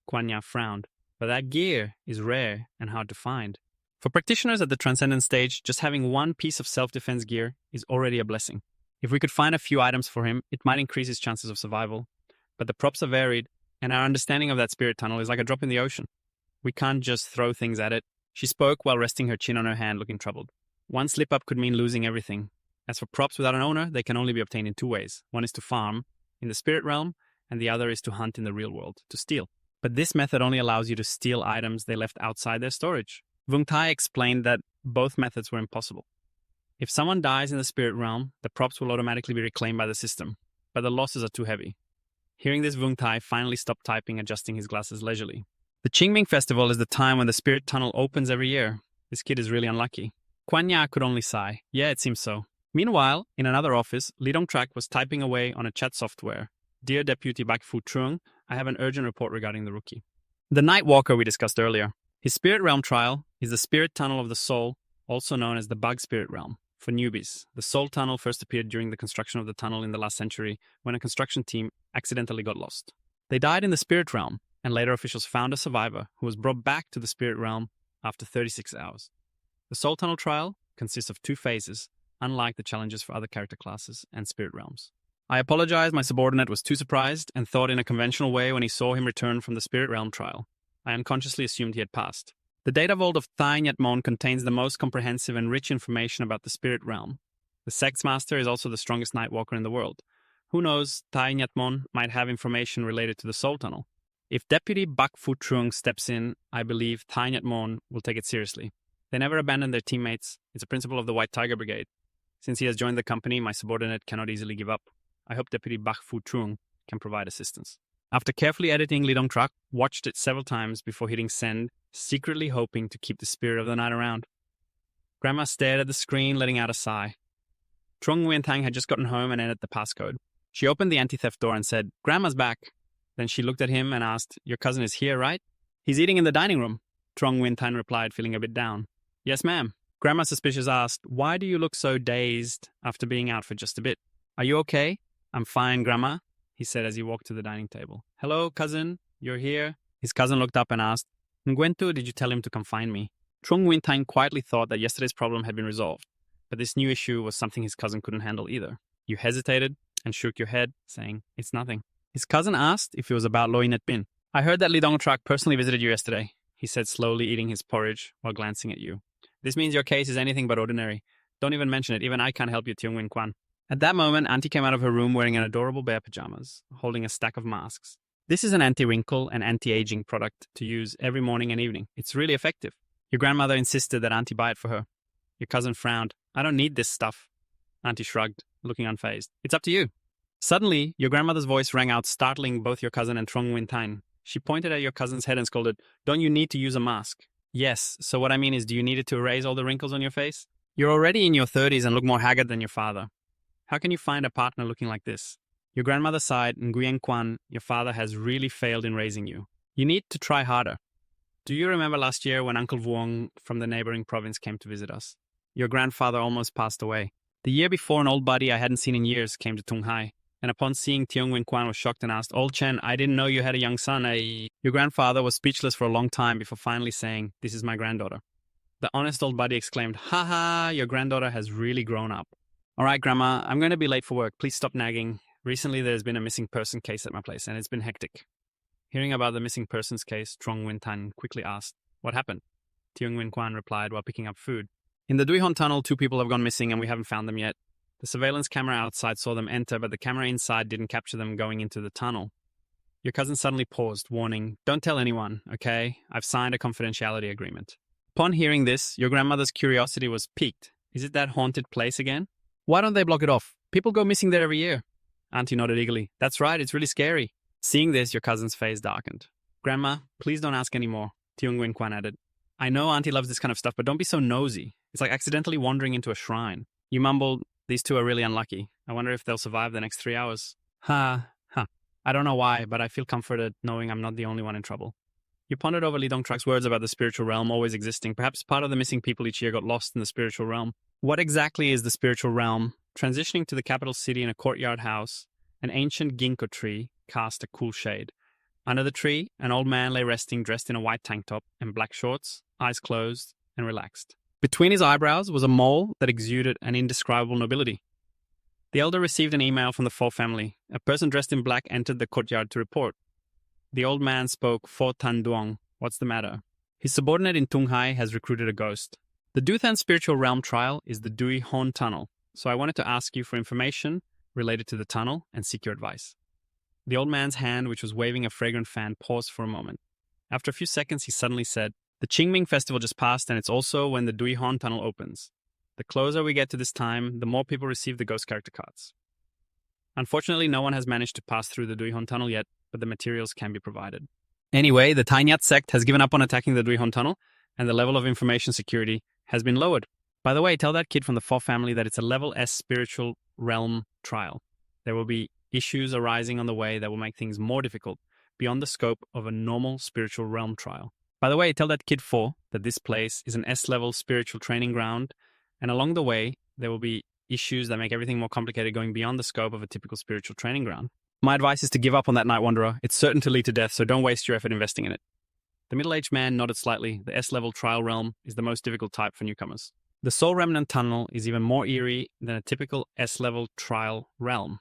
Kuan Ya frowned, but that gear is rare and hard to find. For practitioners at the Transcendent stage, just having one piece of self-defense gear is already a blessing. If we could find a few items for him, it might increase his chances of survival. But the props are varied, and our understanding of that spirit tunnel is like a drop in the ocean. We can't just throw things at it. She spoke while resting her chin on her hand, looking troubled. One slip-up could mean losing everything. As for props without an owner, they can only be obtained in two ways. One is to farm, in the spirit realm, and the other is to hunt in the real world, to steal. But this method only allows you to steal items they left outside their storage. Vung Tai explained that both methods were impossible. If someone dies in the spirit realm, the props will automatically be reclaimed by the system, but the losses are too heavy. Hearing this, Vung Tai finally stopped typing, adjusting his glasses leisurely. The Qingming Festival is the time when the spirit tunnel opens every year. This kid is really unlucky. Kuan Ya could only sigh. Yeah, it seems so. Meanwhile, in another office, Li Dongtrak was typing away on a chat software. Dear Deputy Bakfu Trung, I have an urgent report regarding the rookie. The Nightwalker we discussed earlier. His spirit realm trial is the spirit tunnel of the soul, also known as the bug spirit realm. For newbies, the soul tunnel first appeared during the construction of the tunnel in the last century when a construction team accidentally got lost. They died in the spirit realm, and later officials found a survivor who was brought back to the spirit realm after 36 hours. The soul tunnel trial consists of 2 phases, unlike the challenges for other character classes and spirit realms. I apologize, my subordinate was too surprised and thought in a conventional way when he saw him return from the spirit realm trial. I unconsciously assumed he had passed. The data vault of Tai Nyet Mon contains the most comprehensive and rich information about the spirit realm. The Sects Master is also the strongest Nightwalker in the world. Who knows, Tai Nyet Mon might have information related to the Soul Tunnel. If Deputy Bak Fu Trung steps in, I believe Tai Nyet Mon will take it seriously. They never abandon their teammates. It's a principle of the White Tiger Brigade. Since he has joined the company, my subordinate cannot easily give up. I hope Deputy Bak Fu Trung can provide assistance. After carefully editing Li Dongtrak, watched it several times before hitting send, secretly hoping to keep the spirit of the night around. Grandma stared at the screen, letting out a sigh. Trung Wintang had just gotten home and entered the passcode. She opened the anti-theft door and said, Grandma's back. Then she looked at him and asked, Your cousin is here, right? He's eating in the dining room. Trung Wintang replied, feeling a bit down. Yes, ma'am. Grandma suspicious asked, Why do you look so dazed after being out for just a bit? Are you okay? I'm fine, Grandma, he said as he walked to the dining table. Hello, cousin. You're here? His cousin looked up and asked, Nguyentu, did you tell him to come find me? Trung Wintang quietly thought that yesterday's problem had been resolved, but this new issue was something his cousin couldn't handle either. You hesitated and shook your head, saying, It's nothing. His cousin asked if it was about Loy Net Bin. I heard that Li Dongtrak personally visited you yesterday, he said, slowly eating his porridge while glancing at you. This means your case is anything but ordinary. Don't even mention it. Even I can't help you, Tiong Win Kwan. At that moment, Auntie came out of her room wearing an adorable bear pajamas, holding a stack of masks. This is an anti-wrinkle and anti-aging product to use every morning and evening. It's really effective. Your grandmother insisted that Auntie buy it for her. Your cousin frowned. I don't need this stuff. Auntie shrugged, looking unfazed. It's up to you. Suddenly, your grandmother's voice rang out, startling both your cousin and Trong Win Tain. She pointed at your cousin's head and scolded, Don't you need to use a mask? Yes, so what I mean is, do you need it to erase all the wrinkles on your face? You're already in your 30s and look more haggard than your father. How can you find a partner looking like this? Your grandmother sighed, Nguyen Kwan, your father has really failed in raising you. You need to try harder. Do you remember last year when Uncle Vuong from the neighboring province came to visit us? Your grandfather almost passed away. The year before, an old buddy I hadn't seen in years came to Tung Hai, and upon seeing Tiong Win Kwan was shocked and asked, Old Chen, I didn't know you had a young son. Your grandfather was speechless for a long time before finally saying, This is my granddaughter. The honest old buddy exclaimed, Ha ha, your granddaughter has really grown up. All right, Grandma, I'm going to be late for work. Please stop nagging. Recently, there's been a missing person case at my place, and it's been hectic. Hearing about the missing persons case, Trong Win Tan quickly asked, "What happened?" Tiong Win Kwan replied while picking up food. "In the Duihon tunnel, 2 people have gone missing and we haven't found them yet. The surveillance camera outside saw them enter, but the camera inside didn't capture them going into the tunnel." Your cousin suddenly paused, warning, "Don't tell anyone, okay? I've signed a confidentiality agreement." Upon hearing this, your grandmother's curiosity was piqued. "Is it that haunted place again? Why don't they block it off? People go missing there every year." Auntie nodded eagerly. "That's right, it's really scary." Seeing this, your cousin's face darkened. "Grandma, please don't ask any more," Tiong Win Kwan added. "I know Auntie loves this kind of stuff, but don't be so nosy. It's like accidentally wandering into a shrine." You mumbled, "These 2 are really unlucky. I wonder if they'll survive the next 3 hours." Ha. I don't know why, but I feel comforted knowing I'm not the only one in trouble. You pondered over Lee Dong-trak's words about the spiritual realm always existing. Perhaps part of the missing people each year got lost in the spiritual realm. What exactly is the spiritual realm? Transitioning to the capital city in a courtyard house, an ancient ginkgo tree cast a cool shade. Under the tree, an old man lay resting, dressed in a white tank top and black shorts, eyes closed and relaxed. Between his eyebrows was a mole that exuded an indescribable nobility. The elder received an email from the Fo family. A person dressed in black entered the courtyard to report. The old man spoke Fo Tan Duong. "What's the matter?" His subordinate in Tunghai has recruited a ghost. The Duthan spiritual realm trial is the Dui Hon tunnel, so I wanted to ask you for information related to the tunnel and seek your advice. The old man's hand, which was waving a fragrant fan, paused for a moment. After a few seconds, he suddenly said, "The Qingming festival just passed, and it's also when the Dui Hon tunnel opens. The closer we get to this time, the more people receive the ghost character cards. Unfortunately, no one has managed to pass through the Duihon tunnel yet, but the materials can be provided." Anyway, the Tainyat sect has given up on attacking the Duihon tunnel, and the level of information security has been lowered. By the way, tell that kid from the Fo family that it's a level S spiritual realm trial. There will be issues arising on the way that will make things more difficult, beyond the scope of a normal spiritual realm trial. By the way, tell that kid Fo that this place is an S-level spiritual training ground, and along the way, there will be issues that make everything more complicated going beyond the scope of a typical spiritual training ground. My advice is to give up on that Night Wanderer. It's certain to lead to death, so don't waste your effort investing in it. The middle-aged man nodded slightly. The S-level trial realm is the most difficult type for newcomers. The Soul Remnant Tunnel is even more eerie than a typical S-level trial realm.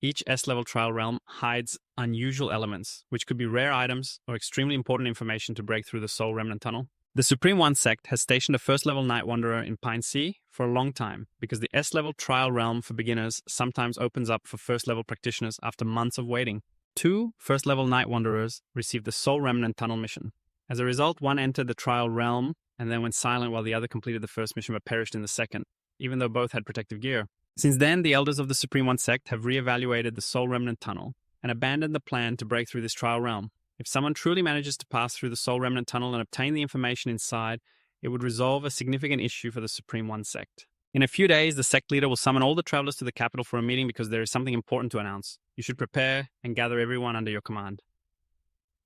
Each S-level trial realm hides unusual elements, which could be rare items or extremely important information to break through the Soul Remnant Tunnel. The Supreme One sect has stationed a first-level Night Wanderer in Pine Sea for a long time, because the S-level trial realm for beginners sometimes opens up for first-level practitioners after months of waiting. 2 first-level Night Wanderers received the Soul Remnant Tunnel mission. As a result, one entered the trial realm and then went silent while the other completed the first mission but perished in the second, even though both had protective gear. Since then, the elders of the Supreme One sect have re-evaluated the Soul Remnant Tunnel and abandoned the plan to break through this trial realm. If someone truly manages to pass through the Soul Remnant Tunnel and obtain the information inside, it would resolve a significant issue for the Supreme One sect. In a few days, the sect leader will summon all the travelers to the capital for a meeting because there is something important to announce. You should prepare and gather everyone under your command.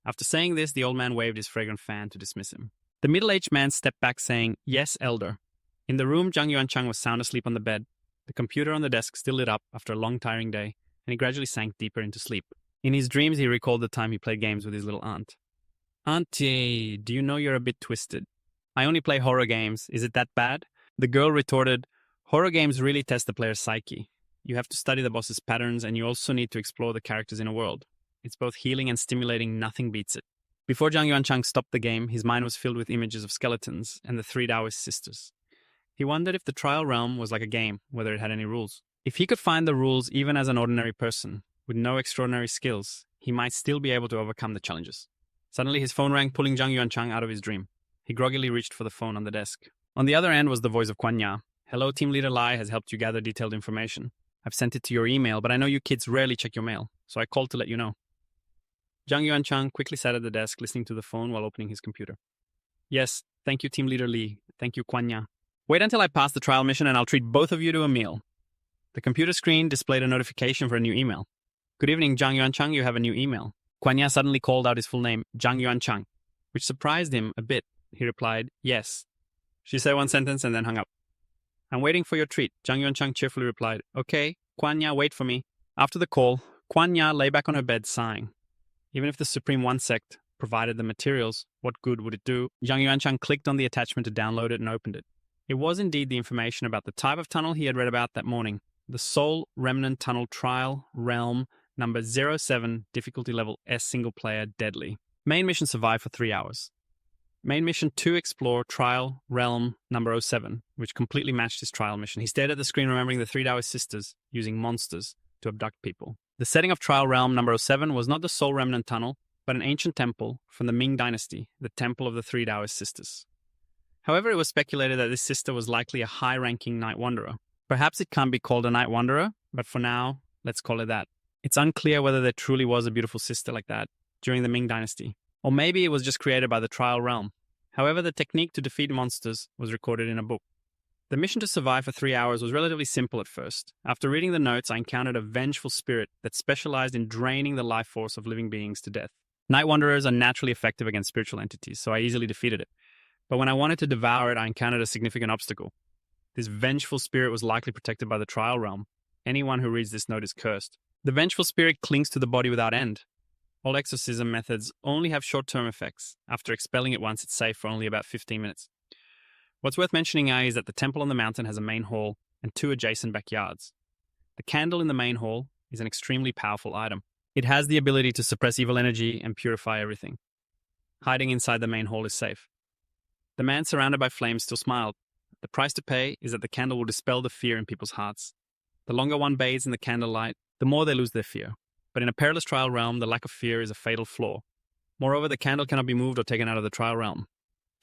After saying this, the old man waved his fragrant fan to dismiss him. The middle-aged man stepped back saying, "Yes, elder." In the room, Zhang Yuanchang was sound asleep on the bed. The computer on the desk still lit up after a long, tiring day, and he gradually sank deeper into sleep. In his dreams, he recalled the time he played games with his little aunt. "Auntie, do you know you're a bit twisted? I only play horror games. Is it that bad?" The girl retorted, "Horror games really test the player's psyche. You have to study the boss's patterns, and you also need to explore the character's inner world. It's both healing and stimulating. Nothing beats it." Before Zhang Yuanchang stopped the game, his mind was filled with images of skeletons and the 3 Taoist sisters. He wondered if the trial realm was like a game, whether it had any rules. If he could find the rules even as an ordinary person, with no extraordinary skills, he might still be able to overcome the challenges. Suddenly, his phone rang, pulling Zhang Yuanchang out of his dream. He groggily reached for the phone on the desk. On the other end was the voice of Kuan Ya. "Hello, Team Leader Lai has helped you gather detailed information. I've sent it to your email, but I know you kids rarely check your mail, so I called to let you know." Zhang Yuanchang quickly sat at the desk, listening to the phone while opening his computer. "Yes, thank you, Team Leader Li. Thank you, Kuan Ya. Wait until I pass the trial mission and I'll treat both of you to a meal." The computer screen displayed a notification for a new email. "Good evening, Zhang Yuanchang, you have a new email." Kuan Ya suddenly called out his full name, Zhang Yuanchang, which surprised him a bit. He replied, "Yes." She said one sentence and then hung up. "I'm waiting for your treat," Zhang Yuanchang cheerfully replied. "Okay, Kuan Ya, wait for me." After the call, Kuan Ya lay back on her bed sighing. Even if the Supreme One sect provided the materials, what good would it do? Zhang Yuanchang clicked on the attachment to download it and opened it. It was indeed the information about the type of tunnel he had read about that morning. the Soul Remnant Tunnel Trial Realm number 07, difficulty level S single player deadly. Main mission survive for 3 hours. Main mission 2 explore Trial Realm number 07, which completely matched his trial mission. He stared at the screen remembering the three Taoist sisters using monsters to abduct people. The setting of Trial Realm number 07 was not the Soul Remnant Tunnel, but an ancient temple from the Ming Dynasty, the Temple of the Three Taoist Sisters. However, it was speculated that this sister was likely a high-ranking night wanderer. Perhaps it can't be called a night wanderer, but for now, let's call it that. It's unclear whether there truly was a beautiful sister like that during the Ming Dynasty, or maybe it was just created by the Trial Realm. However, the technique to defeat monsters was recorded in a book. The mission to survive for 3 hours was relatively simple at first. After reading the notes, I encountered a vengeful spirit that specialized in draining the life force of living beings to death. Night wanderers are naturally effective against spiritual entities, so I easily defeated it. But when I wanted to devour it, I encountered a significant obstacle. This vengeful spirit was likely protected by the Trial Realm. Anyone who reads this note is cursed. The vengeful spirit clings to the body without end. All exorcism methods only have short-term effects. After expelling it once, it's safe for only about 15 minutes. What's worth mentioning is that the temple on the mountain has a main hall and 2 adjacent backyards. The candle in the main hall is an extremely powerful item. It has the ability to suppress evil energy and purify everything. Hiding inside the main hall is safe. The man surrounded by flames still smiled. The price to pay is that the candle will dispel the fear in people's hearts. The longer one bathes in the candlelight, the more they lose their fear. But in a perilous trial realm, the lack of fear is a fatal flaw. Moreover, the candle cannot be moved or taken out of the trial realm.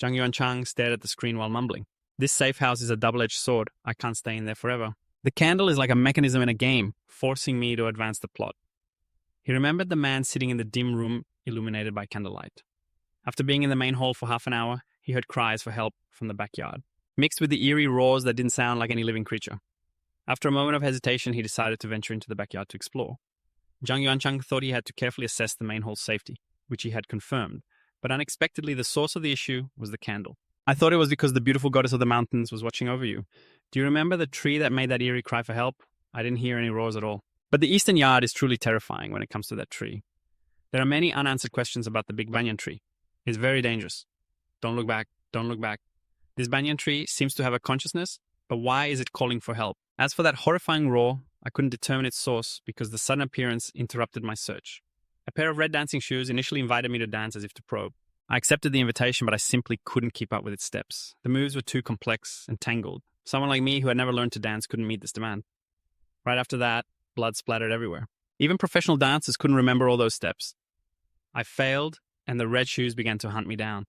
Zhang Yuanchang stared at the screen while mumbling. This safe house is a double-edged sword. I can't stay in there forever. The candle is like a mechanism in a game, forcing me to advance the plot. He remembered the man sitting in the dim room illuminated by candlelight. After being in the main hall for half an hour, he heard cries for help from the backyard, mixed with the eerie roars that didn't sound like any living creature. After a moment of hesitation, he decided to venture into the backyard to explore. Zhang Yuanchang thought he had to carefully assess the main hall's safety, which he had confirmed, but unexpectedly the source of the issue was the candle. I thought it was because the beautiful goddess of the mountains was watching over you. Do you remember the tree that made that eerie cry for help? I didn't hear any roars at all. But the eastern yard is truly terrifying when it comes to that tree. There are many unanswered questions about the big banyan tree. It's very dangerous. Don't look back. Don't look back. This banyan tree seems to have a consciousness, but why is it calling for help? As for that horrifying roar, I couldn't determine its source because the sudden appearance interrupted my search. A pair of red dancing shoes initially invited me to dance as if to probe. I accepted the invitation, but I simply couldn't keep up with its steps. The moves were too complex and tangled. Someone like me who had never learned to dance couldn't meet this demand. Right after that, blood splattered everywhere. Even professional dancers couldn't remember all those steps. I failed, and the red shoes began to hunt me down.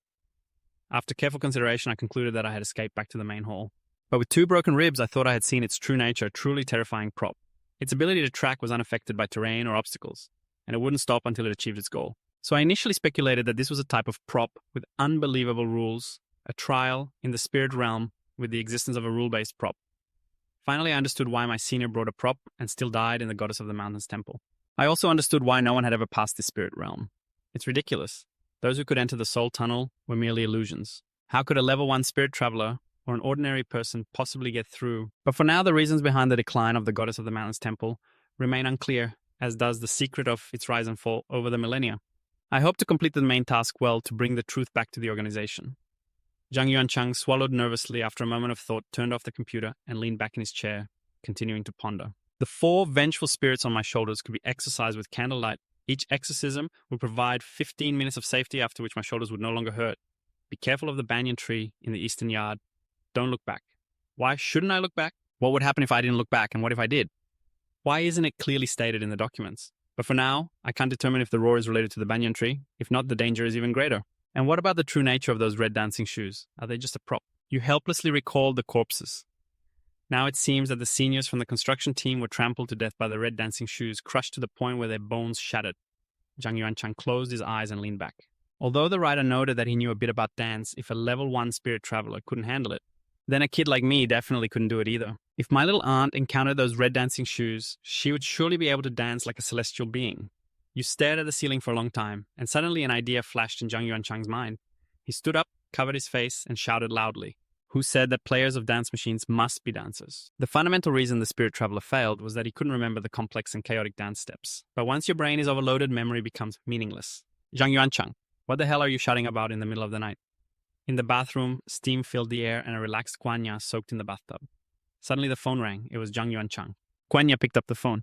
After careful consideration, I concluded that I had escaped back to the main hall. But with 2 broken ribs, I thought I had seen its true nature, a truly terrifying prop. Its ability to track was unaffected by terrain or obstacles, and it wouldn't stop until it achieved its goal. So I initially speculated that this was a type of prop with unbelievable rules, a trial in the spirit realm with the existence of a rule-based prop. Finally, I understood why my senior brought a prop and still died in the goddess of the mountains temple. I also understood why no one had ever passed this spirit realm. It's ridiculous. Those who could enter the soul tunnel were merely illusions. How could a level 1 spirit traveler or an ordinary person possibly get through? But for now, the reasons behind the decline of the goddess of the mountains temple remain unclear, as does the secret of its rise and fall over the millennia. I hope to complete the main task well to bring the truth back to the organization. Zhang Yuanchang swallowed nervously after a moment of thought, turned off the computer, and leaned back in his chair, continuing to ponder. The 4 vengeful spirits on my shoulders could be exorcised with candlelight. Each exorcism would provide 15 minutes of safety, after which my shoulders would no longer hurt. Be careful of the banyan tree in the eastern yard. Don't look back. Why shouldn't I look back? What would happen if I didn't look back, and what if I did? Why isn't it clearly stated in the documents? But for now, I can't determine if the roar is related to the banyan tree. If not, the danger is even greater. And what about the true nature of those red dancing shoes? Are they just a prop? You helplessly recalled the corpses. Now it seems that the seniors from the construction team were trampled to death by the red dancing shoes, crushed to the point where their bones shattered. Zhang Yuanchang closed his eyes and leaned back. Although the writer noted that he knew a bit about dance, if a level 1 spirit traveler couldn't handle it, then a kid like me definitely couldn't do it either. If my little aunt encountered those red dancing shoes, she would surely be able to dance like a celestial being. You stared at the ceiling for a long time, and suddenly an idea flashed in Zhang Yuanchang's mind. He stood up, covered his face, and shouted loudly. Who said that players of dance machines must be dancers? The fundamental reason the spirit traveler failed was that he couldn't remember the complex and chaotic dance steps. But once your brain is overloaded, memory becomes meaningless. Zhang Yuanchang, what the hell are you shouting about in the middle of the night? In the bathroom, steam filled the air and a relaxed Guanya soaked in the bathtub. Suddenly the phone rang. It was Zhang Yuanchang. Kwanya picked up the phone.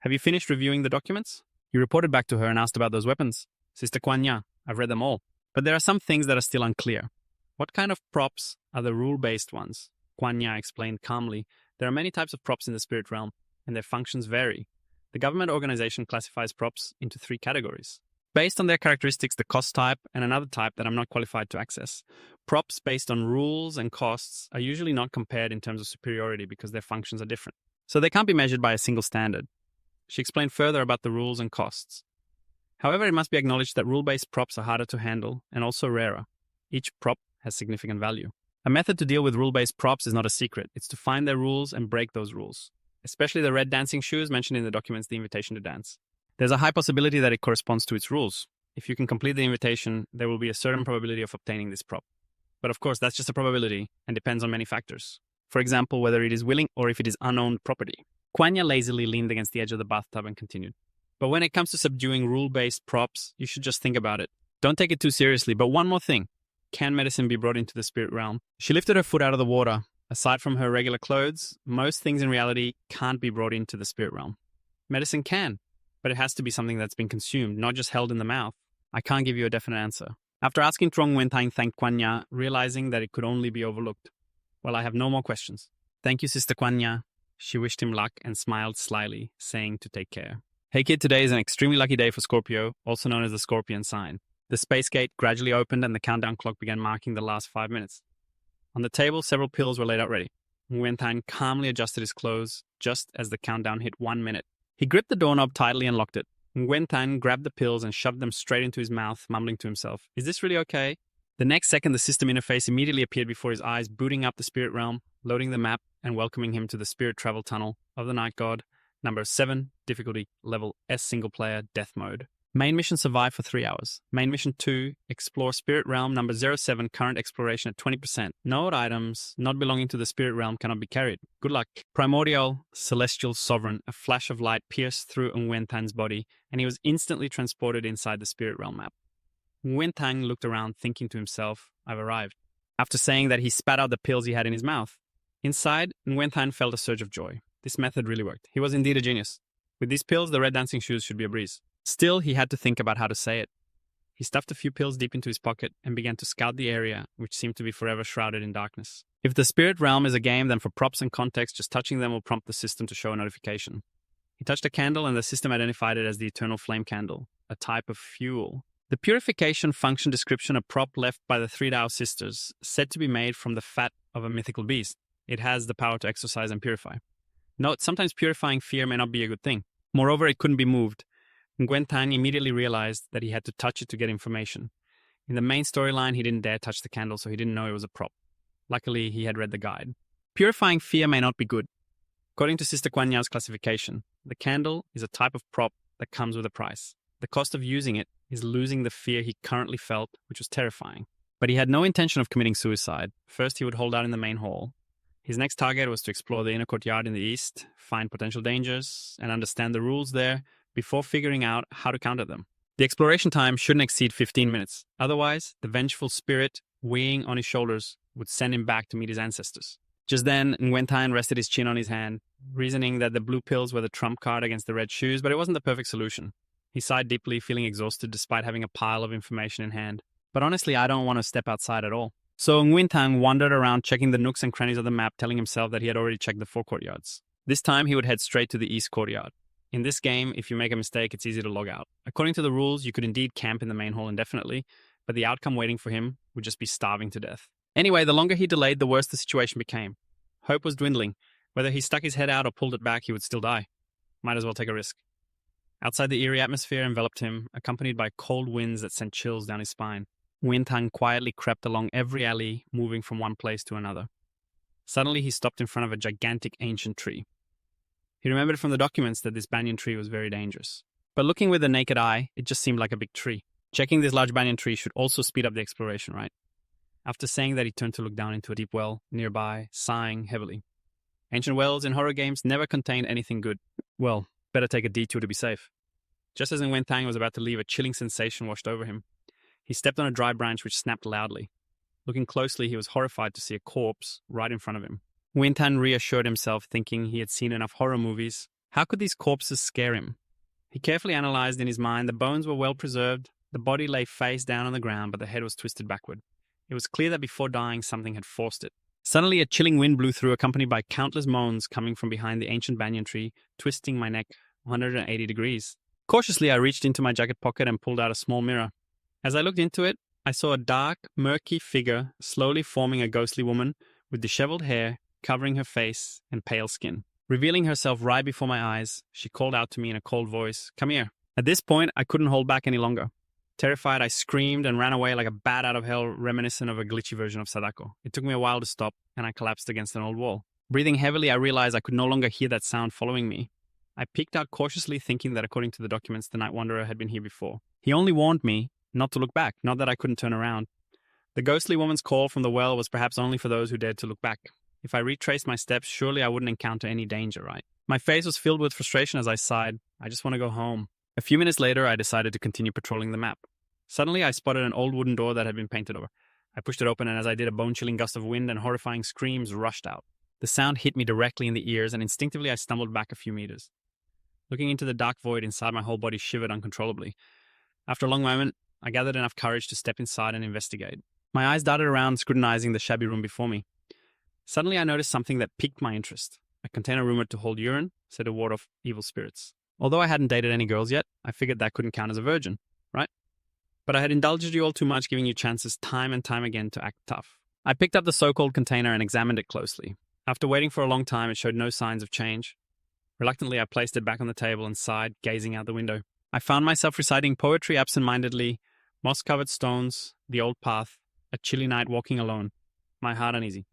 Have you finished reviewing the documents? He reported back to her and asked about those weapons. Sister Kwanya, I've read them all. But there are some things that are still unclear. What kind of props are the rule-based ones? Kwanya explained calmly. There are many types of props in the spirit realm, and their functions vary. The government organization classifies props into 3 categories. Based on their characteristics, the cost type, and another type that I'm not qualified to access. Props based on rules and costs are usually not compared in terms of superiority because their functions are different. So they can't be measured by a single standard. She explained further about the rules and costs. However, it must be acknowledged that rule-based props are harder to handle and also rarer. Each prop has significant value. A method to deal with rule-based props is not a secret. It's to find their rules and break those rules, especially the red dancing shoes mentioned in the documents The Invitation to Dance. There's a high possibility that it corresponds to its rules. If you can complete the invitation, there will be a certain probability of obtaining this prop. But of course, that's just a probability and depends on many factors. For example, whether it is willing or if it is unowned property. Kwanya lazily leaned against the edge of the bathtub and continued. But when it comes to subduing rule-based props, you should just think about it. Don't take it too seriously, but one more thing. Can medicine be brought into the spirit realm? She lifted her foot out of the water. Aside from her regular clothes, most things in reality can't be brought into the spirit realm. Medicine can, but it has to be something that's been consumed, not just held in the mouth. I can't give you a definite answer. After asking, Trong Wentang thanked Kwanya, realizing that it could only be overlooked. Well, I have no more questions. Thank you, Sister Kwanya. She wished him luck and smiled slyly, saying to take care. Hey kid, today is an extremely lucky day for Scorpio, also known as the Scorpion sign. The space gate gradually opened and the countdown clock began marking the last 5 minutes. On the table, several pills were laid out ready. Nguyen calmly adjusted his clothes just as the countdown hit 1 minute. He gripped the doorknob tightly and locked it. Nguyen grabbed the pills and shoved them straight into his mouth, mumbling to himself, "Is this really okay?" The next second, the system interface immediately appeared before his eyes, booting up the spirit realm, loading the map, and welcoming him to the spirit travel tunnel of the Night God. Number 7, difficulty level S single player, death mode. Main mission survive for 3 hours. Main mission 2, explore spirit realm number 07, current exploration at 20%. Note items not belonging to the spirit realm cannot be carried. Good luck. Primordial, celestial sovereign, a flash of light pierced through Nguyen Tan's body, and he was instantly transported inside the spirit realm map. Nguyen Tan looked around, thinking to himself, I've arrived. After saying that, he spat out the pills he had in his mouth. Inside, Nguyen Tan felt a surge of joy. This method really worked. He was indeed a genius. With these pills, the red dancing shoes should be a breeze. Still, he had to think about how to say it. He stuffed a few pills deep into his pocket and began to scout the area, which seemed to be forever shrouded in darkness. If the spirit realm is a game, then for props and context, just touching them will prompt the system to show a notification. He touched a candle and the system identified it as the eternal flame candle, a type of fuel. The purification function description, a prop left by the 3 Tao sisters, said to be made from the fat of a mythical beast. It has the power to exorcise and purify. Note, sometimes purifying fear may not be a good thing. Moreover, it couldn't be moved. Nguyen Tan immediately realized that he had to touch it to get information. In the main storyline, he didn't dare touch the candle, so he didn't know it was a prop. Luckily, he had read the guide. Purifying fear may not be good. According to Sister Kuan Yeo's classification, the candle is a type of prop that comes with a price. The cost of using it is losing the fear he currently felt, which was terrifying. But he had no intention of committing suicide. First, he would hold out in the main hall. His next target was to explore the inner courtyard in the east, find potential dangers, and understand the rules there before figuring out how to counter them. The exploration time shouldn't exceed 15 minutes. Otherwise, the vengeful spirit weighing on his shoulders would send him back to meet his ancestors. Just then, Nguyen Tan rested his chin on his hand, reasoning that the blue pills were the trump card against the red shoes, but it wasn't the perfect solution. He sighed deeply, feeling exhausted despite having a pile of information in hand. But honestly, I don't want to step outside at all. So Nguyen Tan wandered around checking the nooks and crannies of the map, telling himself that he had already checked the 4 courtyards. This time, he would head straight to the east courtyard. In this game, if you make a mistake, it's easy to log out. According to the rules, you could indeed camp in the main hall indefinitely, but the outcome waiting for him would just be starving to death. Anyway, the longer he delayed, the worse the situation became. Hope was dwindling. Whether he stuck his head out or pulled it back, he would still die. Might as well take a risk. Outside, the eerie atmosphere enveloped him, accompanied by cold winds that sent chills down his spine. Nguyen Tan quietly crept along every alley, moving from one place to another. Suddenly, he stopped in front of a gigantic ancient tree. He remembered from the documents that this banyan tree was very dangerous. But looking with the naked eye, it just seemed like a big tree. Checking this large banyan tree should also speed up the exploration, right? After saying that, he turned to look down into a deep well nearby, sighing heavily. Ancient wells in horror games never contained anything good. Well, better take a detour to be safe. Just as Nguyen Tan was about to leave, a chilling sensation washed over him. He stepped on a dry branch which snapped loudly. Looking closely, he was horrified to see a corpse right in front of him. Nguyen reassured himself, thinking he had seen enough horror movies. How could these corpses scare him? He carefully analyzed in his mind. The bones were well preserved. The body lay face down on the ground, but the head was twisted backward. It was clear that before dying, something had forced it. Suddenly, a chilling wind blew through, accompanied by countless moans coming from behind the ancient banyan tree, twisting my neck 180 degrees. Cautiously, I reached into my jacket pocket and pulled out a small mirror. As I looked into it, I saw a dark, murky figure slowly forming a ghostly woman with disheveled hair covering her face and pale skin. Revealing herself right before my eyes, she called out to me in a cold voice, "Come here." At this point, I couldn't hold back any longer. Terrified, I screamed and ran away like a bat out of hell, reminiscent of a glitchy version of Sadako. It took me a while to stop, and I collapsed against an old wall. Breathing heavily, I realized I could no longer hear that sound following me. I peeked out cautiously, thinking that according to the documents, the Night Wanderer had been here before. He only warned me not to look back, not that I couldn't turn around. The ghostly woman's call from the well was perhaps only for those who dared to look back. If I retraced my steps, surely I wouldn't encounter any danger, right? My face was filled with frustration as I sighed. I just want to go home. A few minutes later, I decided to continue patrolling the map. Suddenly, I spotted an old wooden door that had been painted over. I pushed it open, and as I did, a bone-chilling gust of wind and horrifying screams rushed out. The sound hit me directly in the ears, and instinctively I stumbled back a few meters. Looking into the dark void inside, my whole body shivered uncontrollably. After a long moment, I gathered enough courage to step inside and investigate. My eyes darted around, scrutinizing the shabby room before me. Suddenly, I noticed something that piqued my interest. A container rumored to hold urine, said to ward off evil spirits. Although I hadn't dated any girls yet, I figured that couldn't count as a virgin, right? But I had indulged you all too much, giving you chances time and time again to act tough. I picked up the so-called container and examined it closely. After waiting for a long time, it showed no signs of change. Reluctantly, I placed it back on the table and sighed, gazing out the window. I found myself reciting poetry absent-mindedly, moss-covered stones, the old path, a chilly night walking alone, my heart uneasy.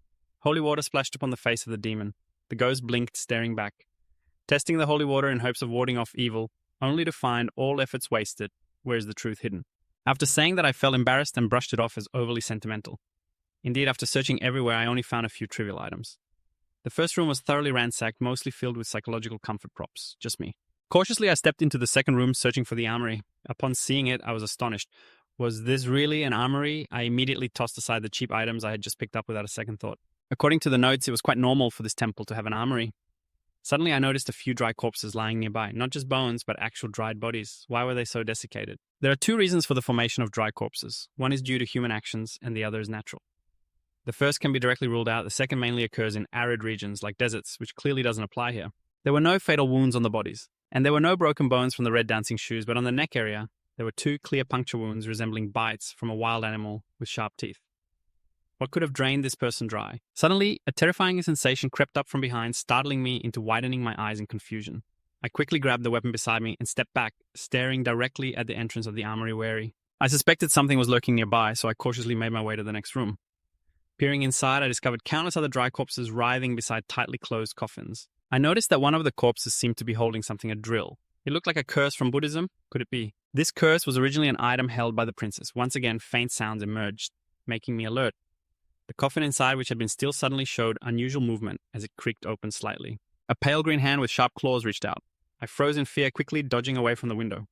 Holy water splashed upon the face of the demon. The ghost blinked, staring back. Testing the holy water in hopes of warding off evil, only to find all efforts wasted. Where is the truth hidden? After saying that, I felt embarrassed and brushed it off as overly sentimental. Indeed, after searching everywhere, I only found a few trivial items. The first room was thoroughly ransacked, mostly filled with psychological comfort props. Just me. Cautiously, I stepped into the second room, searching for the armory. Upon seeing it, I was astonished. Was this really an armory? I immediately tossed aside the cheap items I had just picked up without a second thought. According to the notes, it was quite normal for this temple to have an armory. Suddenly, I noticed a few dry corpses lying nearby. Not just bones, but actual dried bodies. Why were they so desiccated? There are two reasons for the formation of dry corpses. One is due to human actions, and the other is natural. The first can be directly ruled out. The second mainly occurs in arid regions, like deserts, which clearly doesn't apply here. There were no fatal wounds on the bodies, and there were no broken bones from the red dancing shoes, but on the neck area, there were two clear puncture wounds resembling bites from a wild animal with sharp teeth. What could have drained this person dry? Suddenly, a terrifying sensation crept up from behind, startling me into widening my eyes in confusion. I quickly grabbed the weapon beside me and stepped back, staring directly at the entrance of the armory wary. I suspected something was lurking nearby, so I cautiously made my way to the next room. Peering inside, I discovered countless other dry corpses writhing beside tightly closed coffins. I noticed that one of the corpses seemed to be holding something, a drill. It looked like a curse from Buddhism. Could it be? This curse was originally an item held by the princess. Once again, faint sounds emerged, making me alert. The coffin inside, which had been still, suddenly showed unusual movement as it creaked open slightly. A pale green hand with sharp claws reached out. I froze in fear, quickly dodging away from the window.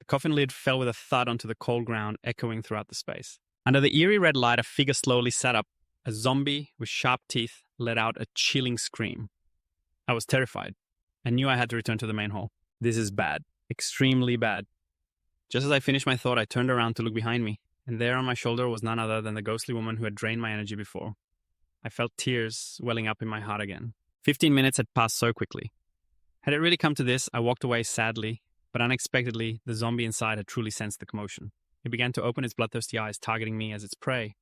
The coffin lid fell with a thud onto the cold ground, echoing throughout the space. Under the eerie red light, a figure slowly sat up. A zombie with sharp teeth let out a chilling scream. I was terrified. I knew I had to return to the main hall. This is bad. Extremely bad. Just as I finished my thought, I turned around to look behind me, and there on my shoulder was none other than the ghostly woman who had drained my energy before. I felt tears welling up in my heart again. 15 minutes had passed so quickly. Had it really come to this, I walked away sadly, but unexpectedly, the zombie inside had truly sensed the commotion. It began to open its bloodthirsty eyes, targeting me as its prey.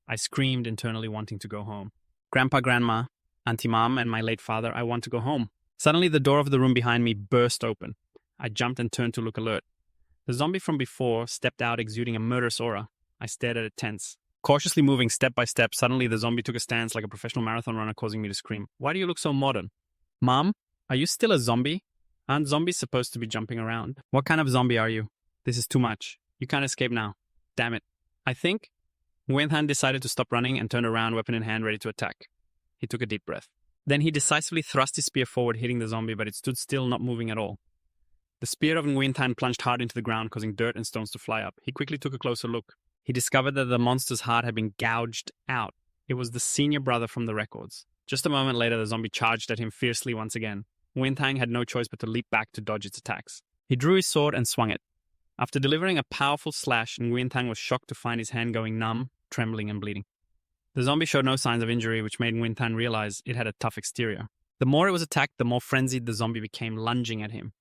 I screamed internally, wanting to go home. Grandpa, Grandma, Auntie Mom, and my late father, I want to go home. Suddenly, the door of the room behind me burst open. I jumped and turned to look alert. The zombie from before stepped out, exuding a murderous aura. I stared at it tense. Cautiously moving step by step, suddenly the zombie took a stance like a professional marathon runner, causing me to scream. Why do you look so modern? Mom, are you still a zombie? Aren't zombies supposed to be jumping around? What kind of zombie are you? This is too much. You can't escape now. Damn it. I think Nguyen decided to stop running and turned around, weapon in hand, ready to attack. He took a deep breath. Then he decisively thrust his spear forward, hitting the zombie, but it stood still, not moving at all. The spear of Nguyen plunged hard into the ground, causing dirt and stones to fly up. He quickly took a closer look. He discovered that the monster's heart had been gouged out. It was the senior brother from the records. Just a moment later, the zombie charged at him fiercely once again. Wintang had no choice but to leap back to dodge its attacks. He drew his sword and swung it. After delivering a powerful slash, Nguyen was shocked to find his hand going numb, trembling, and bleeding. The zombie showed no signs of injury, which made Nguyen realize it had a tough exterior. The more it was attacked, the more frenzied the zombie became, lunging at him.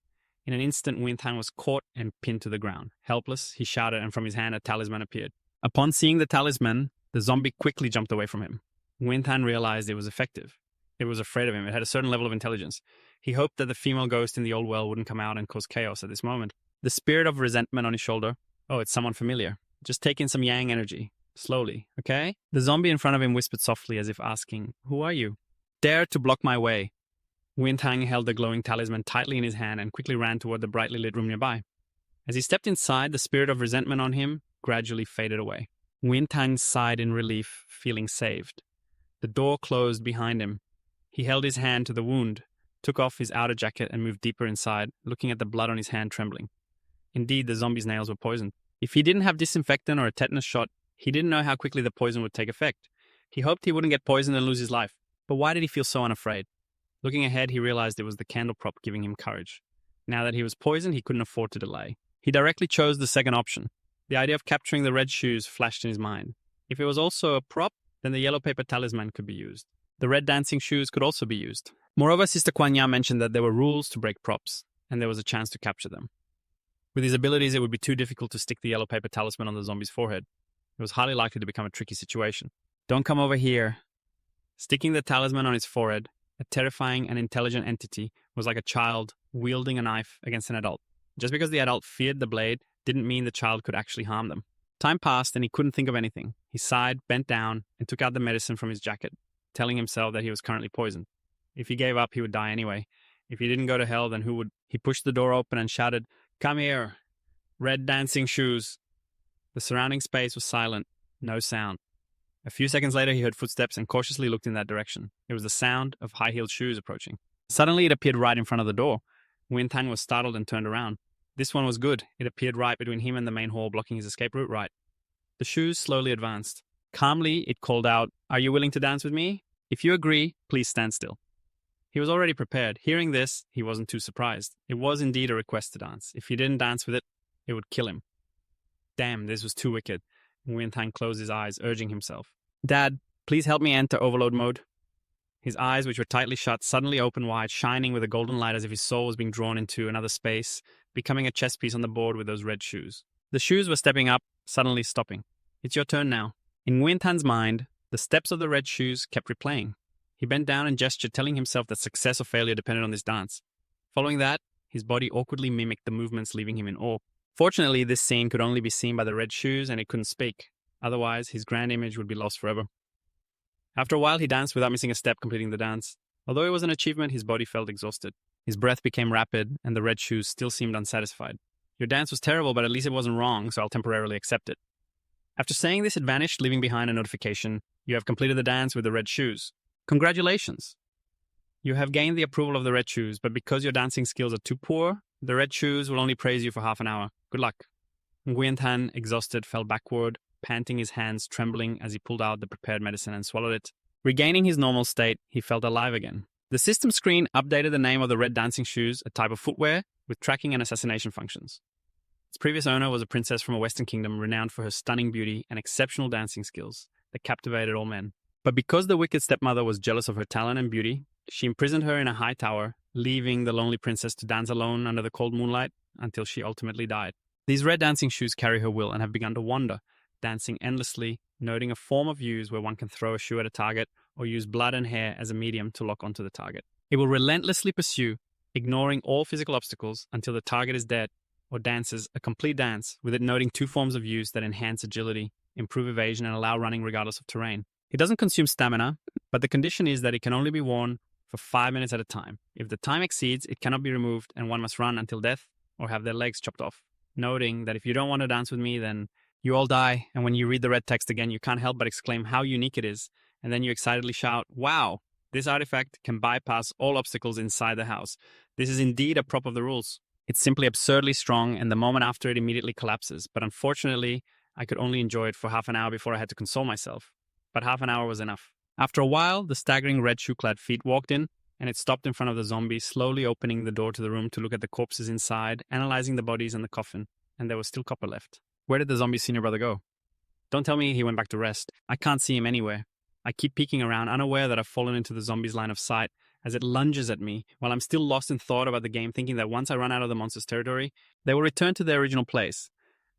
In an instant, Nguyen was caught and pinned to the ground. Helpless, he shouted, and from his hand a talisman appeared. Upon seeing the talisman, the zombie quickly jumped away from him. Nguyen realized it was effective. It was afraid of him. It had a certain level of intelligence. He hoped that the female ghost in the old well wouldn't come out and cause chaos at this moment. The spirit of resentment on his shoulder. Oh, it's someone familiar. Just take in some yang energy. Slowly, okay? The zombie in front of him whispered softly as if asking, "Who are you?" "Dare to block my way." Wintang held the glowing talisman tightly in his hand and quickly ran toward the brightly lit room nearby. As he stepped inside, the spirit of resentment on him gradually faded away. Wintang sighed in relief, feeling saved. The door closed behind him. He held his hand to the wound, took off his outer jacket and moved deeper inside, looking at the blood on his hand trembling. Indeed, the zombie's nails were poisoned. If he didn't have disinfectant or a tetanus shot, he didn't know how quickly the poison would take effect. He hoped he wouldn't get poisoned and lose his life. But why did he feel so unafraid? Looking ahead, he realized it was the candle prop giving him courage. Now that he was poisoned, he couldn't afford to delay. He directly chose the second option. The idea of capturing the red shoes flashed in his mind. If it was also a prop, then the yellow paper talisman could be used. The red dancing shoes could also be used. Moreover, Sister Kuan Ya mentioned that there were rules to break props, and there was a chance to capture them. With his abilities, it would be too difficult to stick the yellow paper talisman on the zombie's forehead. It was highly likely to become a tricky situation. "Don't come over here." Sticking the talisman on his forehead, a terrifying and intelligent entity, was like a child wielding a knife against an adult. Just because the adult feared the blade didn't mean the child could actually harm them. Time passed and he couldn't think of anything. He sighed, bent down, and took out the medicine from his jacket, telling himself that he was currently poisoned. If he gave up, he would die anyway. If he didn't go to hell, then who would? He pushed the door open and shouted, "Come here, red dancing shoes." The surrounding space was silent, no sound. A few seconds later, he heard footsteps and cautiously looked in that direction. It was the sound of high-heeled shoes approaching. Suddenly, it appeared right in front of the door. Wintang was startled and turned around. This one was good. It appeared right between him and the main hall, blocking his escape route right. The shoes slowly advanced. Calmly, it called out, "Are you willing to dance with me? If you agree, please stand still." He was already prepared. Hearing this, he wasn't too surprised. It was indeed a request to dance. If he didn't dance with it, it would kill him. Damn, this was too wicked. Nguyen closed his eyes, urging himself. "Dad, please help me enter overload mode." His eyes, which were tightly shut, suddenly opened wide, shining with a golden light as if his soul was being drawn into another space, becoming a chess piece on the board with those red shoes. The shoes were stepping up, suddenly stopping. "It's your turn now." In Nguyen mind, the steps of the red shoes kept replaying. He bent down and gestured, telling himself that success or failure depended on this dance. Following that, his body awkwardly mimicked the movements, leaving him in awe. Fortunately, this scene could only be seen by the red shoes and it couldn't speak. Otherwise, his grand image would be lost forever. After a while, he danced without missing a step, completing the dance. Although it was an achievement, his body felt exhausted. His breath became rapid, and the red shoes still seemed unsatisfied. "Your dance was terrible, but at least it wasn't wrong, so I'll temporarily accept it." After saying this, it vanished, leaving behind a notification. "You have completed the dance with the red shoes. Congratulations! You have gained the approval of the red shoes, but because your dancing skills are too poor, the red shoes will only praise you for half an hour. Good luck." Nguyen Tan, exhausted, fell backward, panting, his hands trembling as he pulled out the prepared medicine and swallowed it. Regaining his normal state, he felt alive again. The system screen updated the name of the red dancing shoes, a type of footwear, with tracking and assassination functions. Its previous owner was a princess from a Western kingdom renowned for her stunning beauty and exceptional dancing skills that captivated all men. But because the wicked stepmother was jealous of her talent and beauty, she imprisoned her in a high tower, leaving the lonely princess to dance alone under the cold moonlight until she ultimately died. These red dancing shoes carry her will and have begun to wander, dancing endlessly, noting a form of use where one can throw a shoe at a target or use blood and hair as a medium to lock onto the target. It will relentlessly pursue, ignoring all physical obstacles until the target is dead or dances a complete dance, with it noting two forms of use that enhance agility, improve evasion, and allow running regardless of terrain. It doesn't consume stamina, but the condition is that it can only be worn for 5 minutes at a time. If the time exceeds, it cannot be removed and one must run until death or have their legs chopped off. Noting that if you don't want to dance with me, then you all die, and when you read the red text again, you can't help but exclaim how unique it is, and then you excitedly shout, "Wow, this artifact can bypass all obstacles inside the house. This is indeed a prop of the rules." It's simply absurdly strong, and the moment after it immediately collapses, but unfortunately, I could only enjoy it for half an hour before I had to console myself. But half an hour was enough. After a while, the staggering red shoe-clad feet walked in, and it stopped in front of the zombie, slowly opening the door to the room to look at the corpses inside, analyzing the bodies and the coffin, and there was still copper left. Where did the zombie's senior brother go? Don't tell me he went back to rest. I can't see him anywhere. I keep peeking around, unaware that I've fallen into the zombie's line of sight as it lunges at me, while I'm still lost in thought about the game, thinking that once I run out of the monster's territory, they will return to their original place.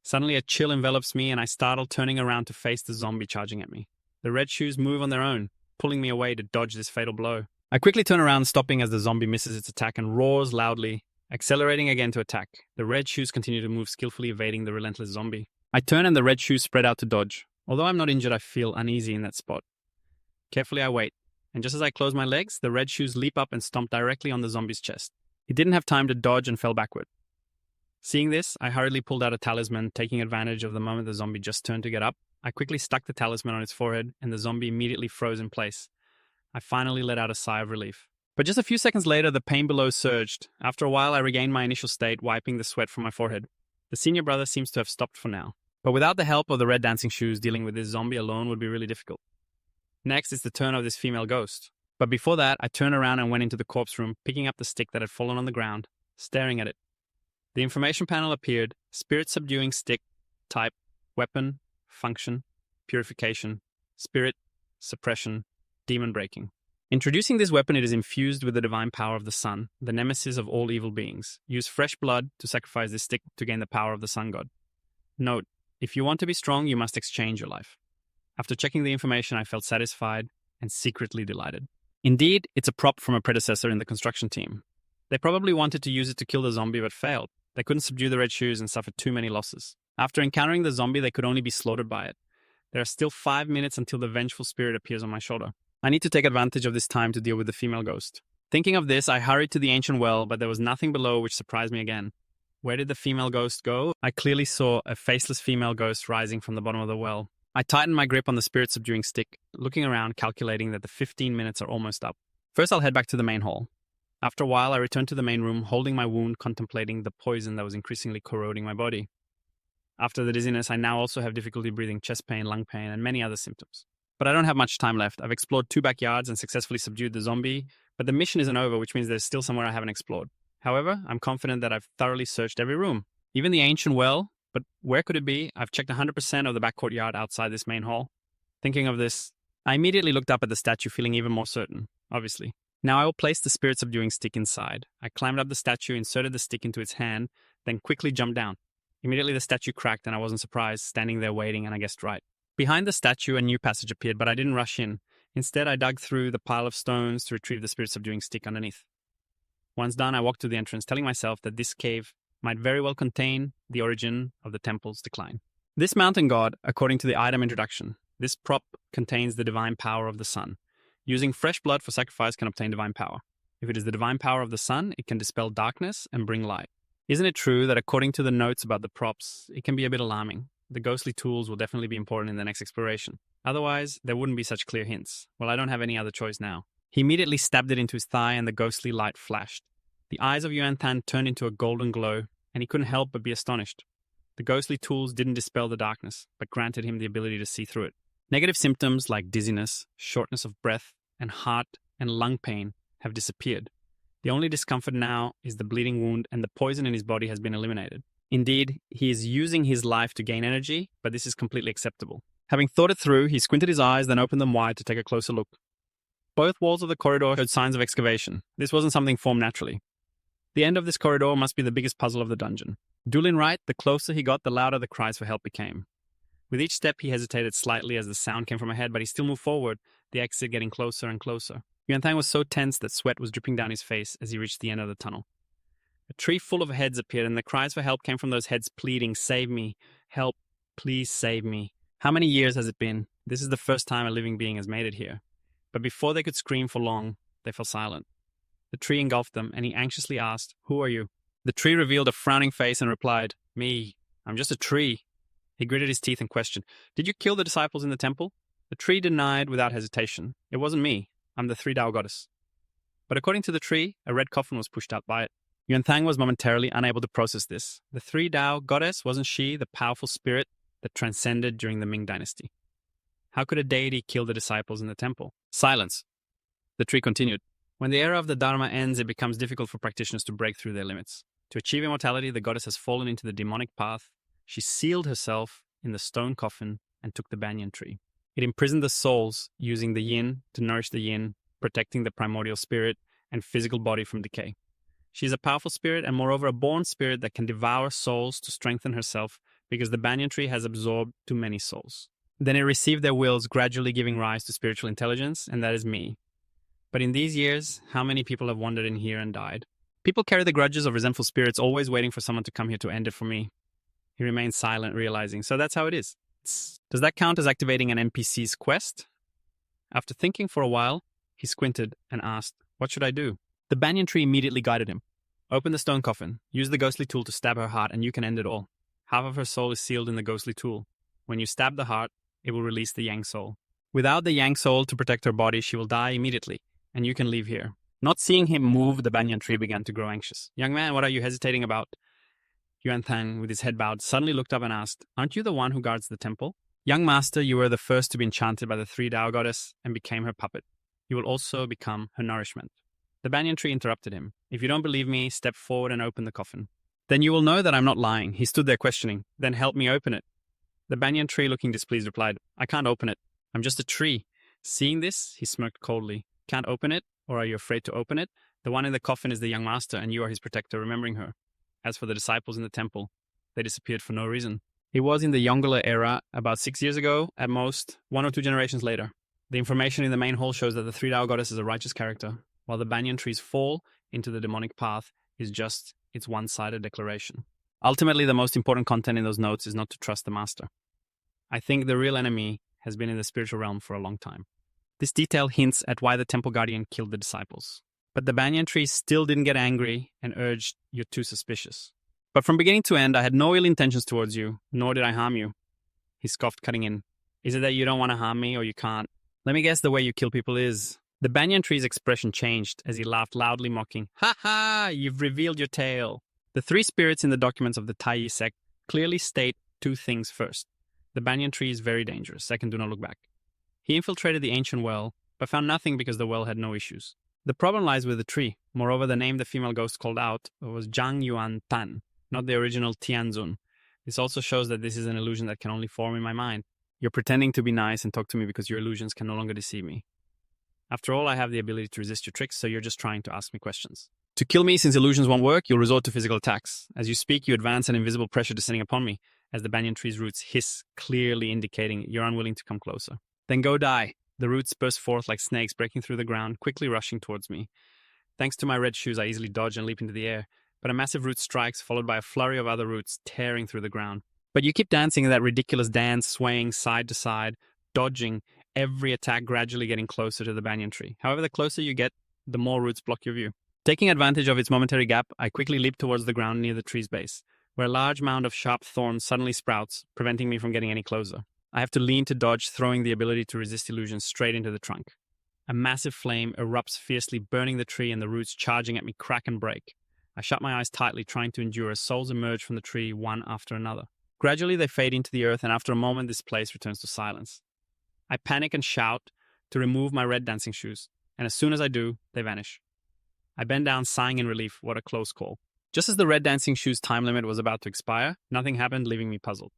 Suddenly, a chill envelops me, and I startle, turning around to face the zombie charging at me. The red shoes move on their own, pulling me away to dodge this fatal blow. I quickly turn around, stopping as the zombie misses its attack and roars loudly, accelerating again to attack. The red shoes continue to move, skillfully evading the relentless zombie. I turn and the red shoes spread out to dodge. Although I'm not injured, I feel uneasy in that spot. Carefully, I wait, and just as I close my legs, the red shoes leap up and stomp directly on the zombie's chest. It didn't have time to dodge and fell backward. Seeing this, I hurriedly pulled out a talisman, taking advantage of the moment the zombie just turned to get up. I quickly stuck the talisman on its forehead, and the zombie immediately froze in place. I finally let out a sigh of relief. But just a few seconds later, the pain below surged. After a while, I regained my initial state, wiping the sweat from my forehead. The senior brother seems to have stopped for now. But without the help of the red dancing shoes, dealing with this zombie alone would be really difficult. Next, it's the turn of this female ghost. But before that, I turned around and went into the corpse room, picking up the stick that had fallen on the ground, staring at it. The information panel appeared: spirit subduing stick, type, weapon, function, purification, spirit, suppression, demon breaking. Introducing this weapon, it is infused with the divine power of the sun, the nemesis of all evil beings. Use fresh blood to sacrifice this stick to gain the power of the sun god. Note, if you want to be strong, you must exchange your life. After checking the information, I felt satisfied and secretly delighted. Indeed, it's a prop from a predecessor in the construction team. They probably wanted to use it to kill the zombie but failed. They couldn't subdue the red shoes and suffered too many losses. After encountering the zombie, they could only be slaughtered by it. There are still 5 minutes until the vengeful spirit appears on my shoulder. I need to take advantage of this time to deal with the female ghost. Thinking of this, I hurried to the ancient well, but there was nothing below, which surprised me again. Where did the female ghost go? I clearly saw a faceless female ghost rising from the bottom of the well. I tightened my grip on the spirit-subduing stick, looking around, calculating that the 15 minutes are almost up. First, I'll head back to the main hall. After a while, I returned to the main room, holding my wound, contemplating the poison that was increasingly corroding my body. After the dizziness, I now also have difficulty breathing, chest pain, lung pain, and many other symptoms. But I don't have much time left. I've explored 2 backyards and successfully subdued the zombie, but the mission isn't over, which means there's still somewhere I haven't explored. However, I'm confident that I've thoroughly searched every room, even the ancient well, but where could it be? I've checked 100% of the back courtyard outside this main hall. Thinking of this, I immediately looked up at the statue, feeling even more certain, obviously. Now I will place the spirit-subduing stick inside. I climbed up the statue, inserted the stick into its hand, then quickly jumped down. Immediately the statue cracked and I wasn't surprised, standing there waiting, and I guessed right. Behind the statue, a new passage appeared, but I didn't rush in. Instead, I dug through the pile of stones to retrieve the spirit-subduing stick underneath. Once done, I walked to the entrance, telling myself that this cave might very well contain the origin of the temple's decline. This mountain god, according to the item introduction, this prop contains the divine power of the sun. Using fresh blood for sacrifice can obtain divine power. If it is the divine power of the sun, it can dispel darkness and bring light. Isn't it true that according to the notes about the props, it can be a bit alarming? The ghostly tools will definitely be important in the next exploration. Otherwise, there wouldn't be such clear hints. Well, I don't have any other choice now. He immediately stabbed it into his thigh and the ghostly light flashed. The eyes of Yuan Than turned into a golden glow, and he couldn't help but be astonished. The ghostly tools didn't dispel the darkness, but granted him the ability to see through it. Negative symptoms like dizziness, shortness of breath, and heart and lung pain have disappeared. The only discomfort now is the bleeding wound, and the poison in his body has been eliminated. Indeed, he is using his life to gain energy, but this is completely acceptable. Having thought it through, he squinted his eyes, then opened them wide to take a closer look. Both walls of the corridor showed signs of excavation. This wasn't something formed naturally. The end of this corridor must be the biggest puzzle of the dungeon. Dulin right, the closer he got, the louder the cries for help became. With each step, he hesitated slightly as the sound came from ahead, but he still moved forward, the exit getting closer and closer. Yuan Tang was so tense that sweat was dripping down his face as he reached the end of the tunnel. A tree full of heads appeared, and the cries for help came from those heads pleading, "Save me! Help! Please save me!" How many years has it been? This is the first time a living being has made it here. But before they could scream for long, they fell silent. The tree engulfed them, and he anxiously asked, "Who are you?" The tree revealed a frowning face and replied, "Me. I'm just a tree." He gritted his teeth and questioned, "Did you kill the disciples in the temple?" The tree denied without hesitation. "It wasn't me. I'm the 3-Dao goddess." But according to the tree, a red coffin was pushed out by it. Yuan Tang was momentarily unable to process this. The 3-Dao goddess, wasn't she the powerful spirit that transcended during the Ming dynasty? How could a deity kill the disciples in the temple? Silence. The tree continued. When the era of the Dharma ends, it becomes difficult for practitioners to break through their limits. To achieve immortality, the goddess has fallen into the demonic path. She sealed herself in the stone coffin and took the banyan tree. It imprisoned the souls, using the yin to nourish the yin, protecting the primordial spirit and physical body from decay. She is a powerful spirit and moreover a born spirit that can devour souls to strengthen herself because the banyan tree has absorbed too many souls. Then it received their wills, gradually giving rise to spiritual intelligence, and that is me. But in these years, how many people have wandered in here and died? People carry the grudges of resentful spirits, always waiting for someone to come here to end it for me. He remained silent, realizing, so that's how it is. Does that count as activating an NPC's quest? After thinking for a while, he squinted and asked, what should I do? The banyan tree immediately guided him. Open the stone coffin, use the ghostly tool to stab her heart, and you can end it all. Half of her soul is sealed in the ghostly tool. When you stab the heart, it will release the yang soul. Without the yang soul to protect her body, she will die immediately, and you can leave here. Not seeing him move, the banyan tree began to grow anxious. Young man, what are you hesitating about? Yuan Thang, with his head bowed, suddenly looked up and asked, aren't you the one who guards the temple? Young master, you were the first to be enchanted by the 3 Tao goddess and became her puppet. You will also become her nourishment. The banyan tree interrupted him. If you don't believe me, step forward and open the coffin. Then you will know that I'm not lying. He stood there questioning. Then help me open it. The banyan tree, looking displeased, replied, I can't open it. I'm just a tree. Seeing this, he smirked coldly. Can't open it? Or are you afraid to open it? The one in the coffin is the young master, and you are his protector, remembering her. As for the disciples in the temple, they disappeared for no reason. It was in the Yongle era, about 6 years ago, at most, 1 or 2 generations later. The information in the main hall shows that the 3 Tao goddess is a righteous character, while the banyan tree's fall into the demonic path is just its one-sided declaration. Ultimately, the most important content in those notes is not to trust the master. I think the real enemy has been in the spiritual realm for a long time. This detail hints at why the temple guardian killed the disciples. But the banyan tree still didn't get angry and urged, you're too suspicious. But from beginning to end, I had no ill intentions towards you, nor did I harm you. He scoffed, cutting in. Is it that you don't want to harm me or you can't? Let me guess the way you kill people is... The banyan tree's expression changed as he laughed loudly, mocking, ha ha, you've revealed your tale. The 3 spirits in the documents of the Tai sect clearly state 2 things. First, the banyan tree is very dangerous. Second, do not look back. He infiltrated the ancient well, but found nothing because the well had no issues. The problem lies with the tree. Moreover, the name the female ghost called out was Zhang Yuan Tan, not the original Tianzun. This also shows that this is an illusion that can only form in my mind. You're pretending to be nice and talk to me because your illusions can no longer deceive me. After all, I have the ability to resist your tricks, so you're just trying to ask me questions. To kill me, since illusions won't work, you'll resort to physical attacks. As you speak, you advance an invisible pressure descending upon me, as the banyan tree's roots hiss, clearly indicating you're unwilling to come closer. Then go die. The roots burst forth like snakes breaking through the ground, quickly rushing towards me. Thanks to my red shoes, I easily dodge and leap into the air, but a massive root strikes, followed by a flurry of other roots tearing through the ground. But you keep dancing that ridiculous dance, swaying side to side, dodging, every attack gradually getting closer to the banyan tree. However, the closer you get, the more roots block your view. Taking advantage of its momentary gap, I quickly leap towards the ground near the tree's base, where a large mound of sharp thorns suddenly sprouts, preventing me from getting any closer. I have to lean to dodge, throwing the ability to resist illusions straight into the trunk. A massive flame erupts fiercely, burning the tree, and the roots charging at me crack and break. I shut my eyes tightly, trying to endure as souls emerge from the tree one after another. Gradually, they fade into the earth, and after a moment, this place returns to silence. I panic and shout to remove my red dancing shoes, and as soon as I do, they vanish. I bend down, sighing in relief. What a close call. Just as the red dancing shoes time limit was about to expire, nothing happened, leaving me puzzled.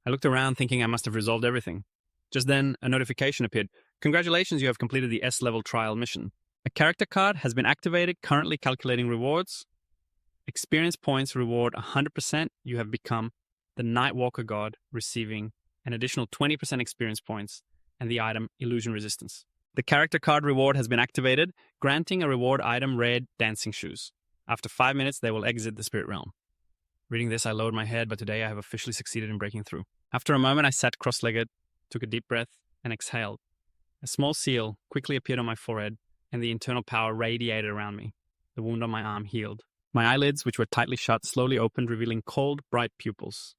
I looked around, thinking I must have resolved everything. Just then, a notification appeared. Congratulations, you have completed the S-level trial mission. A character card has been activated, currently calculating rewards. Experience points reward 100%. You have become the Nightwalker God, receiving an additional 20% experience points and the item Illusion Resistance. The character card reward has been activated, granting a reward item Red Dancing Shoes. After 5 minutes, they will exit the spirit realm. Reading this, I lowered my head, but today I have officially succeeded in breaking through. After a moment, I sat cross-legged, took a deep breath, and exhaled. A small seal quickly appeared on my forehead, and the internal power radiated around me. The wound on my arm healed. My eyelids, which were tightly shut, slowly opened, revealing cold, bright pupils.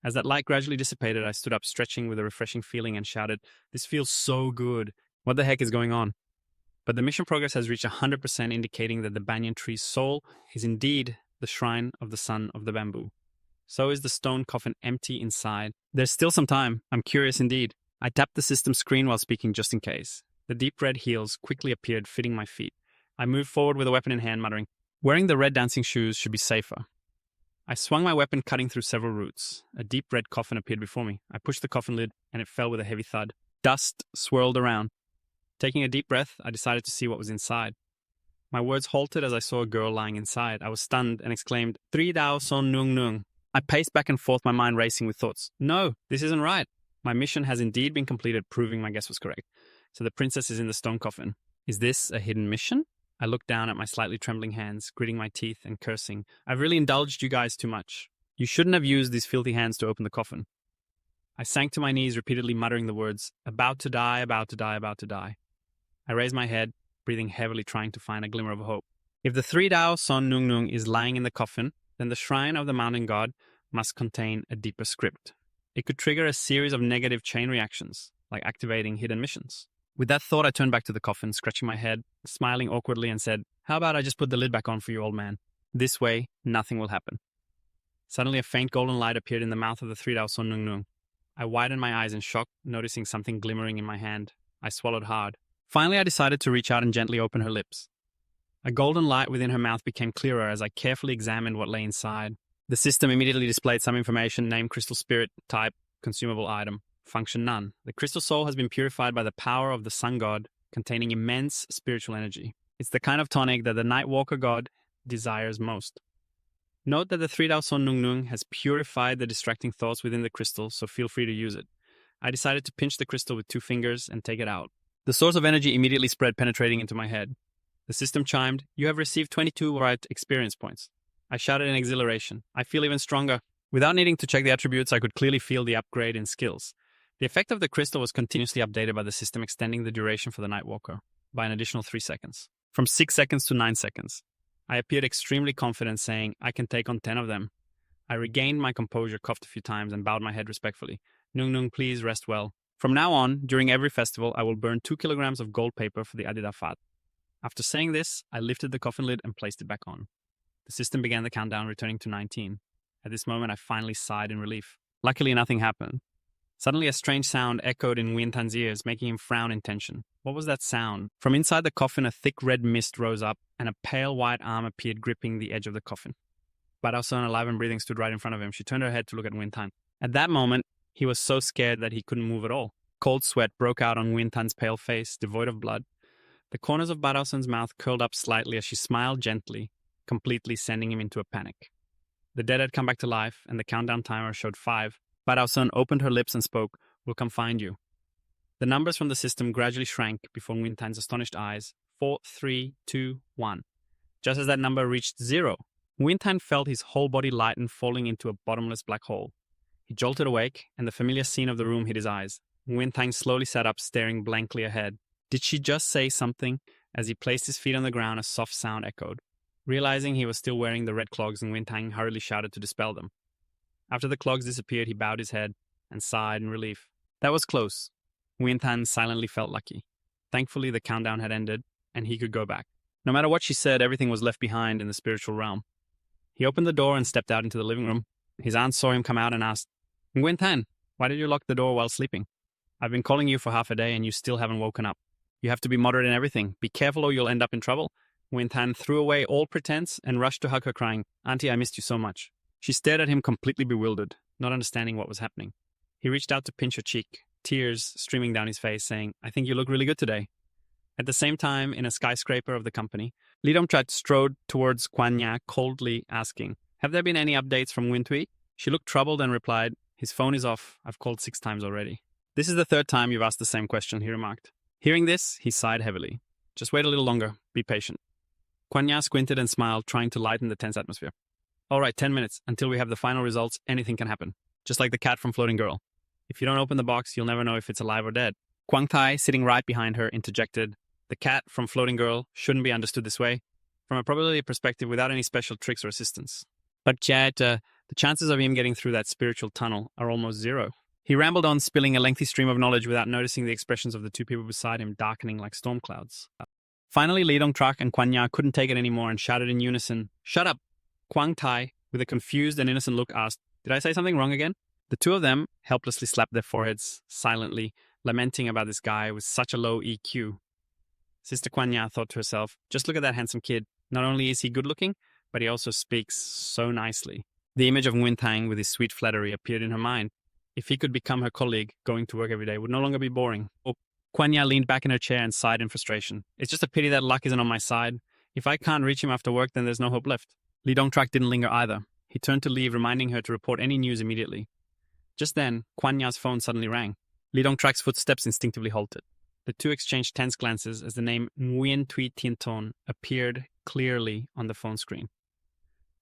As that light gradually dissipated, I stood up, stretching with a refreshing feeling, and shouted, "This feels so good. What the heck is going on?" But the mission progress has reached 100%, indicating that the banyan tree's soul is indeed the shrine of the son of the bamboo. So is the stone coffin empty inside. There's still some time. I'm curious indeed. I tapped the system screen while speaking just in case. The deep red heels quickly appeared, fitting my feet. I moved forward with a weapon in hand, muttering, "Wearing the red dancing shoes should be safer." I swung my weapon, cutting through several roots. A deep red coffin appeared before me. I pushed the coffin lid, and it fell with a heavy thud. Dust swirled around. Taking a deep breath, I decided to see what was inside. My words halted as I saw a girl lying inside. I was stunned and exclaimed, "Three Dao Son Nung Nung." I paced back and forth, my mind racing with thoughts. No, this isn't right. My mission has indeed been completed, proving my guess was correct. So the princess is in the stone coffin. Is this a hidden mission? I looked down at my slightly trembling hands, gritting my teeth and cursing. I've really indulged you guys too much. You shouldn't have used these filthy hands to open the coffin. I sank to my knees, repeatedly muttering the words, "About to die, about to die, about to die." I raised my head, breathing heavily, trying to find a glimmer of hope. If the 3 Dao Son Nung Nung is lying in the coffin, then the shrine of the mountain god must contain a deeper script. It could trigger a series of negative chain reactions, like activating hidden missions. With that thought, I turned back to the coffin, scratching my head, smiling awkwardly, and said, "How about I just put the lid back on for you, old man? This way, nothing will happen." Suddenly, a faint golden light appeared in the mouth of the 3 Dao Son Nung Nung. I widened my eyes in shock, noticing something glimmering in my hand. I swallowed hard. Finally, I decided to reach out and gently open her lips. A golden light within her mouth became clearer as I carefully examined what lay inside. The system immediately displayed some information: name, crystal spirit, type, consumable item, function none. The crystal soul has been purified by the power of the sun god, containing immense spiritual energy. It's the kind of tonic that the Nightwalker god desires most. Note that the 3 Dao Son Nung Nung has purified the distracting thoughts within the crystal, so feel free to use it. I decided to pinch the crystal with 2 fingers and take it out. The source of energy immediately spread, penetrating into my head. The system chimed, "You have received 22 right experience points." I shouted in exhilaration. I feel even stronger. Without needing to check the attributes, I could clearly feel the upgrade in skills. The effect of the crystal was continuously updated by the system, extending the duration for the Nightwalker by an additional 3 seconds, from 6 seconds to 9 seconds. I appeared extremely confident, saying, "I can take on 10 of them." I regained my composure, coughed a few times, and bowed my head respectfully. "Nung Nung, please rest well. From now on, during every festival, I will burn 2 kilograms of gold paper for the Adidafat." After saying this, I lifted the coffin lid and placed it back on. The system began the countdown, returning to 19. At this moment, I finally sighed in relief. Luckily, nothing happened. Suddenly, a strange sound echoed in Wintan's ears, making him frown in tension. What was that sound? From inside the coffin, a thick red mist rose up, and a pale white arm appeared, gripping the edge of the coffin. Badao-san, alive and breathing, stood right in front of him. She turned her head to look at Wintan. At that moment, he was so scared that he couldn't move at all. Cold sweat broke out on Wintan's pale face, devoid of blood. The corners of Badao-san's mouth curled up slightly as she smiled gently, completely sending him into a panic. The dead had come back to life, and the countdown timer showed 5. Badao-san opened her lips and spoke, "We'll come find you." The numbers from the system gradually shrank before Wintan's astonished eyes. 4, 3, 2, 1. Just as that number reached 0, Wintan felt his whole body lighten, falling into a bottomless black hole. He jolted awake, and the familiar scene of the room hit his eyes. Wintan slowly sat up, staring blankly ahead. Did she just say something? As he placed his feet on the ground, a soft sound echoed. Realizing he was still wearing the red clogs, and Wintang hurriedly shouted to dispel them. After the clogs disappeared, he bowed his head and sighed in relief. That was close. Wintan silently felt lucky. Thankfully, the countdown had ended, and he could go back. No matter what she said, everything was left behind in the spiritual realm. He opened the door and stepped out into the living room. His aunt saw him come out and asked, "Wintan, why did you lock the door while sleeping? I've been calling you for half a day, and you still haven't woken up. You have to be moderate in everything. Be careful or you'll end up in trouble." Wintan threw away all pretense and rushed to hug her, crying, "Auntie, I missed you so much." She stared at him completely bewildered, not understanding what was happening. He reached out to pinch her cheek, tears streaming down his face, saying, "I think you look really good today." At the same time, in a skyscraper of the company, Li Dongchat strode towards Kuan Ya, coldly asking, "Have there been any updates from Wintui?" She looked troubled and replied, "His phone is off. I've called 6 times already." "This is the 3rd time you've asked the same question," he remarked. Hearing this, he sighed heavily. "Just wait a little longer. Be patient." Kuan Ya squinted and smiled, trying to lighten the tense atmosphere. "All right, 10 minutes. Until we have the final results, anything can happen. Just like the cat from Floating Girl. If you don't open the box, you'll never know if it's alive or dead." Kwang Tai, sitting right behind her, interjected, "The cat from Floating Girl shouldn't be understood this way, from a probability perspective without any special tricks or assistance. But Chad, the chances of him getting through that spiritual tunnel are almost 0. He rambled on, spilling a lengthy stream of knowledge without noticing the expressions of the 2 people beside him darkening like storm clouds. Finally, Li Dongtrak and Kuan Ya couldn't take it anymore and shouted in unison, "Shut up!" Kwang Tai, with a confused and innocent look, asked, "Did I say something wrong again?" The 2 of them helplessly slapped their foreheads silently, lamenting about this guy with such a low EQ. Sister Kwanya thought to herself, just look at that handsome kid. Not only is he good looking, but he also speaks so nicely. The image of Nguyen Thang with his sweet flattery appeared in her mind. If he could become her colleague, going to work every day would no longer be boring. Kwanya leaned back in her chair and sighed in frustration. It's just a pity that luck isn't on my side. If I can't reach him after work, then there's no hope left. Lee Dongtrak didn't linger either. He turned to leave, reminding her to report any news immediately. Just then, Kwanya's phone suddenly rang. Lee Dongtrak's footsteps instinctively halted. The two exchanged tense glances as the name Nguyen Thuy Tien Ton appeared clearly on the phone screen.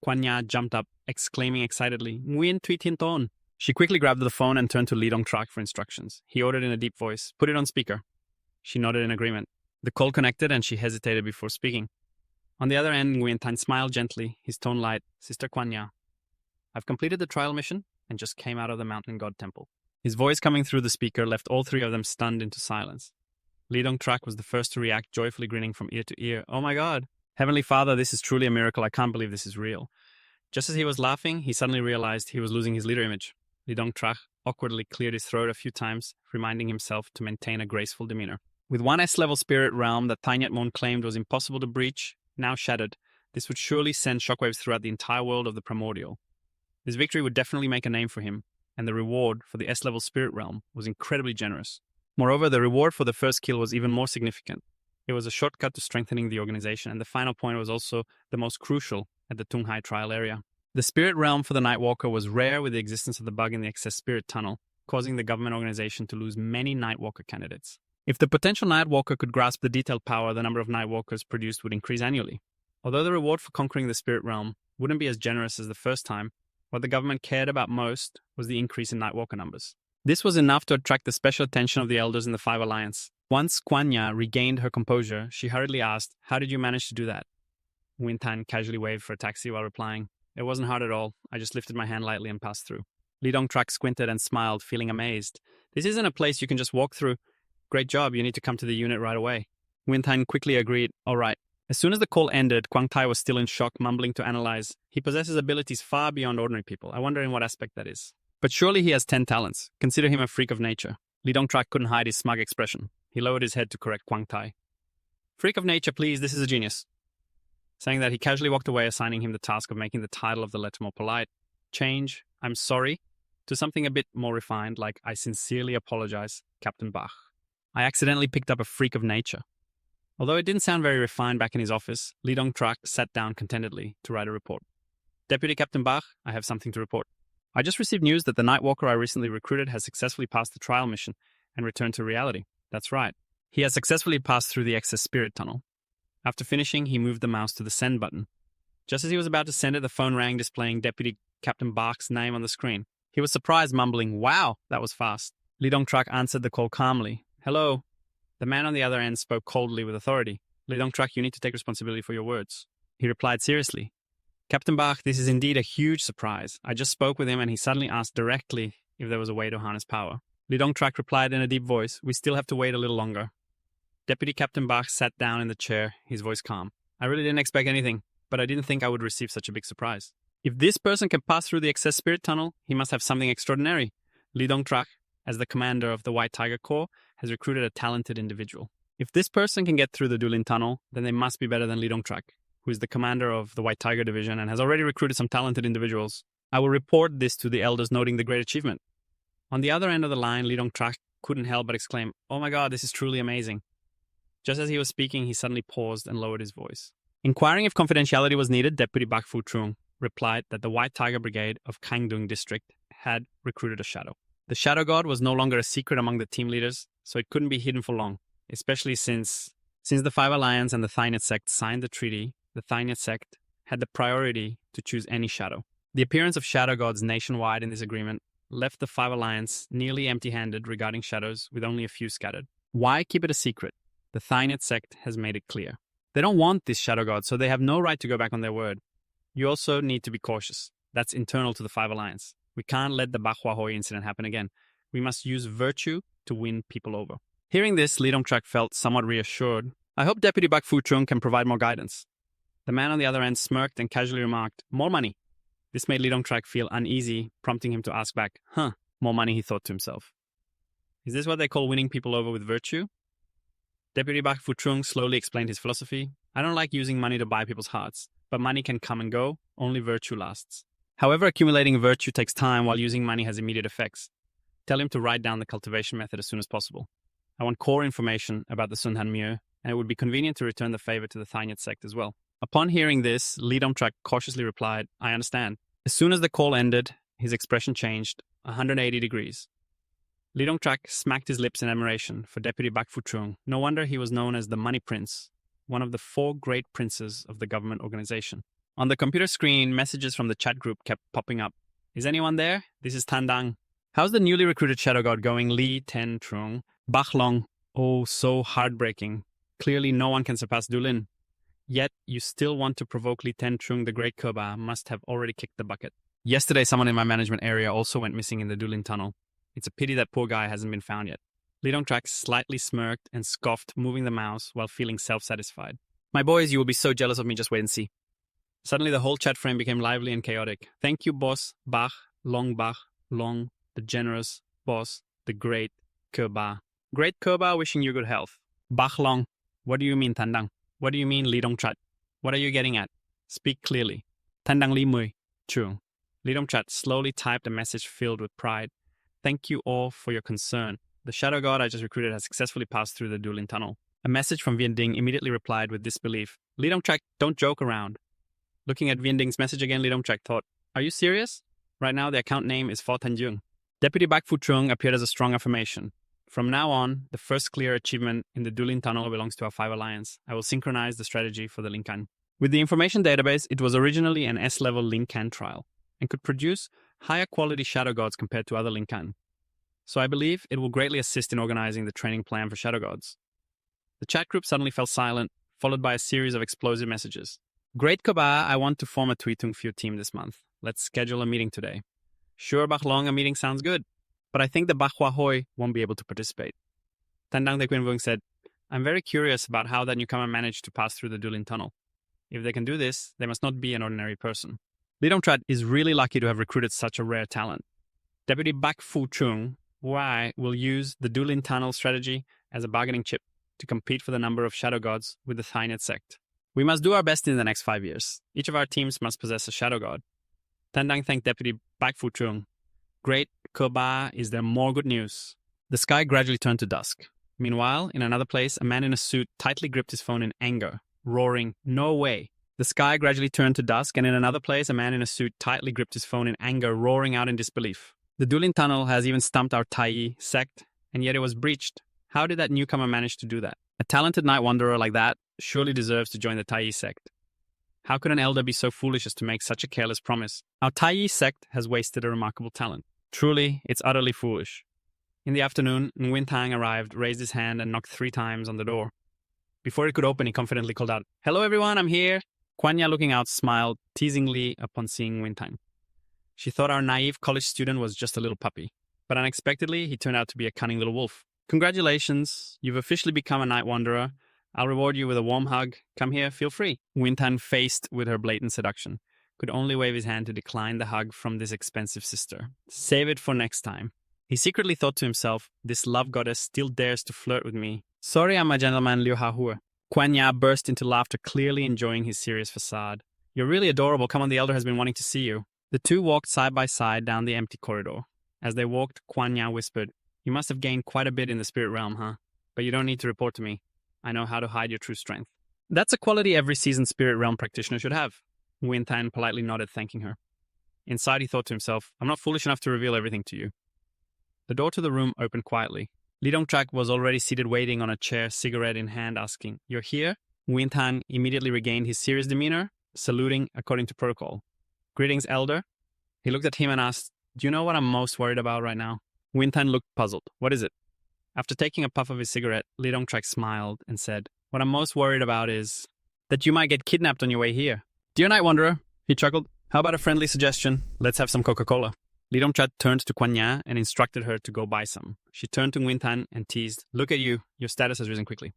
Kwanya jumped up, exclaiming excitedly, Nguyen Thuy Tien Ton! She quickly grabbed the phone and turned to Lee Dongtrak for instructions. He ordered in a deep voice, put it on speaker. She nodded in agreement. The call connected and she hesitated before speaking. On the other end, Nguyen Thanh smiled gently, his tone light. Sister Kwanya, I've completed the trial mission and just came out of the mountain god temple. His voice coming through the speaker left all three of them stunned into silence. Lee Dongtrak was the first to react, joyfully grinning from ear to ear. Oh my god! Heavenly Father, this is truly a miracle. I can't believe this is real. Just as he was laughing, he suddenly realized he was losing his leader image. Lee Dongtrak awkwardly cleared his throat a few times, reminding himself to maintain a graceful demeanor. With one S-level spirit realm that Thainyat Mon claimed was impossible to breach, now shattered, this would surely send shockwaves throughout the entire world of the primordial. This victory would definitely make a name for him, and the reward for the S-level spirit realm was incredibly generous. Moreover, the reward for the first kill was even more significant. It was a shortcut to strengthening the organization, and the final point was also the most crucial at the Tung Hai trial area. The spirit realm for the Nightwalker was rare with the existence of the bug in the excess spirit tunnel, causing the government organization to lose many Nightwalker candidates. If the potential Nightwalker could grasp the detailed power, the number of Nightwalkers produced would increase annually. Although the reward for conquering the spirit realm wouldn't be as generous as the first time, what the government cared about most was the increase in Nightwalker numbers. This was enough to attract the special attention of the elders in the Five Alliance. Once Kwanya regained her composure, she hurriedly asked, "How did you manage to do that?" Nguyen Thanh casually waved for a taxi while replying, "It wasn't hard at all. I just lifted my hand lightly and passed through." Lee Dongtrak squinted and smiled, feeling amazed. "This isn't a place you can just walk through. Great job, you need to come to the unit right away." Nguyen Thanh quickly agreed, "All right." As soon as the call ended, Kwang Tai was still in shock, mumbling to analyze. He possesses abilities far beyond ordinary people. I wonder in what aspect that is. But surely he has 10 talents. Consider him a freak of nature. Lee Dongtrak couldn't hide his smug expression. He lowered his head to correct Kwang Tai. "Freak of nature, please, this is a genius." Saying that, he casually walked away, assigning him the task of making the title of the letter more polite. Change, "I'm sorry," to something a bit more refined, like, "I sincerely apologize, Captain Bach. I accidentally picked up a freak of nature." Although it didn't sound very refined back in his office, Lee Dongtrak sat down contentedly to write a report. "Deputy Captain Bach, I have something to report. I just received news that the Nightwalker I recently recruited has successfully passed the trial mission and returned to reality. That's right. He has successfully passed through the excess spirit tunnel." After finishing, he moved the mouse to the send button. Just as he was about to send it, the phone rang, displaying Deputy Captain Bach's name on the screen. He was surprised, mumbling, "Wow, that was fast." Lee Dongtrak answered the call calmly. "Hello." The man on the other end spoke coldly with authority. "Lee Dongtrak, you need to take responsibility for your words." He replied seriously, "Captain Bach, this is indeed a huge surprise. I just spoke with him and he suddenly asked directly if there was a way to harness power." Lee Dongtrak replied in a deep voice, "We still have to wait a little longer." Deputy Captain Bach sat down in the chair, his voice calm. "I really didn't expect anything, but I didn't think I would receive such a big surprise. If this person can pass through the excess spirit tunnel, he must have something extraordinary. Lee Dongtrak, as the commander of the White Tiger Corps, has recruited a talented individual. If this person can get through the Dulin tunnel, then they must be better than Lee Dongtrak, who is the commander of the White Tiger Division and has already recruited some talented individuals. I will report this to the elders, noting the great achievement." On the other end of the line, Lee Dongtrak couldn't help but exclaim, "Oh my god, this is truly amazing." Just as he was speaking, he suddenly paused and lowered his voice. Inquiring if confidentiality was needed, Deputy Bak Fu Trung replied that the White Tiger Brigade of Kangdung District had recruited a shadow. The Shadow God was no longer a secret among the team leaders, so it couldn't be hidden for long, especially since the Five Alliance and the Thainet sect signed the treaty. The Thainet sect had the priority to choose any shadow. The appearance of Shadow Gods nationwide in this agreement left the Five Alliance nearly empty-handed regarding shadows, with only a few scattered. Why keep it a secret? The Thainet sect has made it clear. They don't want this Shadow God, so they have no right to go back on their word. You also need to be cautious. That's internal to the Five Alliance. We can't let the Bahua Hoi incident happen again. We must use virtue to win people over. Hearing this, Lee Dongtrak felt somewhat reassured. "I hope Deputy Bak Fu Trung can provide more guidance." The man on the other end smirked and casually remarked, "More money." This made Lee Dongtrak feel uneasy, prompting him to ask back, "More money," he thought to himself. Is this what they call winning people over with virtue? Deputy Bak Futrung slowly explained his philosophy. I don't like using money to buy people's hearts, but money can come and go, only virtue lasts. However, accumulating virtue takes time while using money has immediate effects. Tell him to write down the cultivation method as soon as possible. I want core information about the Sunhan Myo, and it would be convenient to return the favor to the Thanyat sect as well. Upon hearing this, Lee Dong-trak cautiously replied, I understand. As soon as the call ended, his expression changed 180 degrees. Lee Dong-trak smacked his lips in admiration for Deputy Bak Futrung. No wonder he was known as the Money Prince, one of the 4 great princes of the government organization. On the computer screen, messages from the chat group kept popping up. Is anyone there? This is Tandang. How's the newly recruited Shadow God going? Lee Ten Trung. Bach Long. Oh, so heartbreaking. Clearly no one can surpass Dulin. Yet, you still want to provoke Lee Ten Trung, the great Koba, must have already kicked the bucket. Yesterday, someone in my management area also went missing in the Dulin tunnel. It's a pity that poor guy hasn't been found yet. Lee Dong-trak slightly smirked and scoffed, moving the mouse while feeling self-satisfied. My boys, you will be so jealous of me, just wait and see. Suddenly, the whole chat frame became lively and chaotic. Thank you, boss, Bach, Long, the generous, boss, the great, Koba. Great Koba wishing you good health. Bach Long, what do you mean, Tandang? What do you mean, Lee Dong-trak? What are you getting at? Speak clearly. Tandang Li Mui, true. Lee Dong-trak slowly typed a message filled with pride. Thank you all for your concern. The Shadow God I just recruited has successfully passed through the Dulin tunnel. A message from Vian Ding immediately replied with disbelief. Lee Dong-trak, don't joke around. Looking at Vian Ding's message again, Lee Dong-trak thought, are you serious? Right now, the account name is Fo Tanjung. Deputy Bak Futrung appeared as a strong affirmation. From now on, the first clear achievement in the Dulin tunnel belongs to our 5 alliance. I will synchronize the strategy for the Linkan. With the information database, it was originally an S-level Linkan trial and could produce higher quality Shadow Gods compared to other Linkan. So I believe it will greatly assist in organizing the training plan for Shadow Gods. The chat group suddenly fell silent, followed by a series of explosive messages. Great Koba, I want to form a Tuitung for your team this month. Let's schedule a meeting today. Sure, Bach Long, a meeting sounds good, but I think the Bahua Hoi won't be able to participate. Tandang De Quin Vung said, I'm very curious about how that newcomer managed to pass through the Dulin tunnel. If they can do this, they must not be an ordinary person. Lee Dong-trak is really lucky to have recruited such a rare talent. Deputy Bak Futrung will use the Dulin tunnel strategy as a bargaining chip to compete for the number of Shadow Gods with the Thainet sect. We must do our best in the next 5 years. Each of our teams must possess a Shadow God. Tandang thanked Deputy Bak Futrung. Great Koba, is there more good news? The sky gradually turned to dusk. Meanwhile, in another place, a man in a suit tightly gripped his phone in anger, roaring, no way. The sky gradually turned to dusk, and in another place, a man in a suit tightly gripped his phone in anger, roaring out in disbelief. The Dulin tunnel has even stumped our Tai sect, and yet it was breached. How did that newcomer manage to do that? A talented night wanderer like that surely deserves to join the Tai sect. How could an elder be so foolish as to make such a careless promise? Our Tai sect has wasted a remarkable talent. Truly, it's utterly foolish. In the afternoon, Nguyen Tang arrived, raised his hand, and knocked 3 times on the door. Before it could open, he confidently called out, Hello everyone, I'm here. Kwanya, looking out, smiled teasingly upon seeing Nguyen Tang. She thought our naive college student was just a little puppy. But unexpectedly, he turned out to be a cunning little wolf. Congratulations, you've officially become a night wanderer. I'll reward you with a warm hug. Come here, feel free. Nguyen Tang, faced with her blatant seduction, could only wave his hand to decline the hug from this expensive sister. Save it for next time. He secretly thought to himself, this love goddess still dares to flirt with me. Sorry, I'm a gentleman, Liu Hahua. Kuan Ya burst into laughter, clearly enjoying his serious facade. You're really adorable. Come on, the elder has been wanting to see you. The two walked side by side down the empty corridor. As they walked, Kuan Ya whispered, You must have gained quite a bit in the spirit realm, huh? But you don't need to report to me. I know how to hide your true strength. That's a quality every seasoned spirit realm practitioner should have. Nguyen Tan politely nodded, thanking her. Inside, he thought to himself, I'm not foolish enough to reveal everything to you. The door to the room opened quietly. Lee Dong-trak was already seated waiting on a chair, cigarette in hand, asking, You're here? Nguyen Tan immediately regained his serious demeanor, saluting according to protocol. Greetings, elder. He looked at him and asked, Do you know what I'm most worried about right now? Nguyen Tan looked puzzled. What is it? After taking a puff of his cigarette, Lee Dong-trak smiled and said, What I'm most worried about is that you might get kidnapped on your way here. Dear Night Wanderer, he chuckled, how about a friendly suggestion? Let's have some Coca-Cola. Lee Dong-trak turned to Kuan Ya and instructed her to go buy some. She turned to Nguyen Tan and teased, Look at you, your status has risen quickly.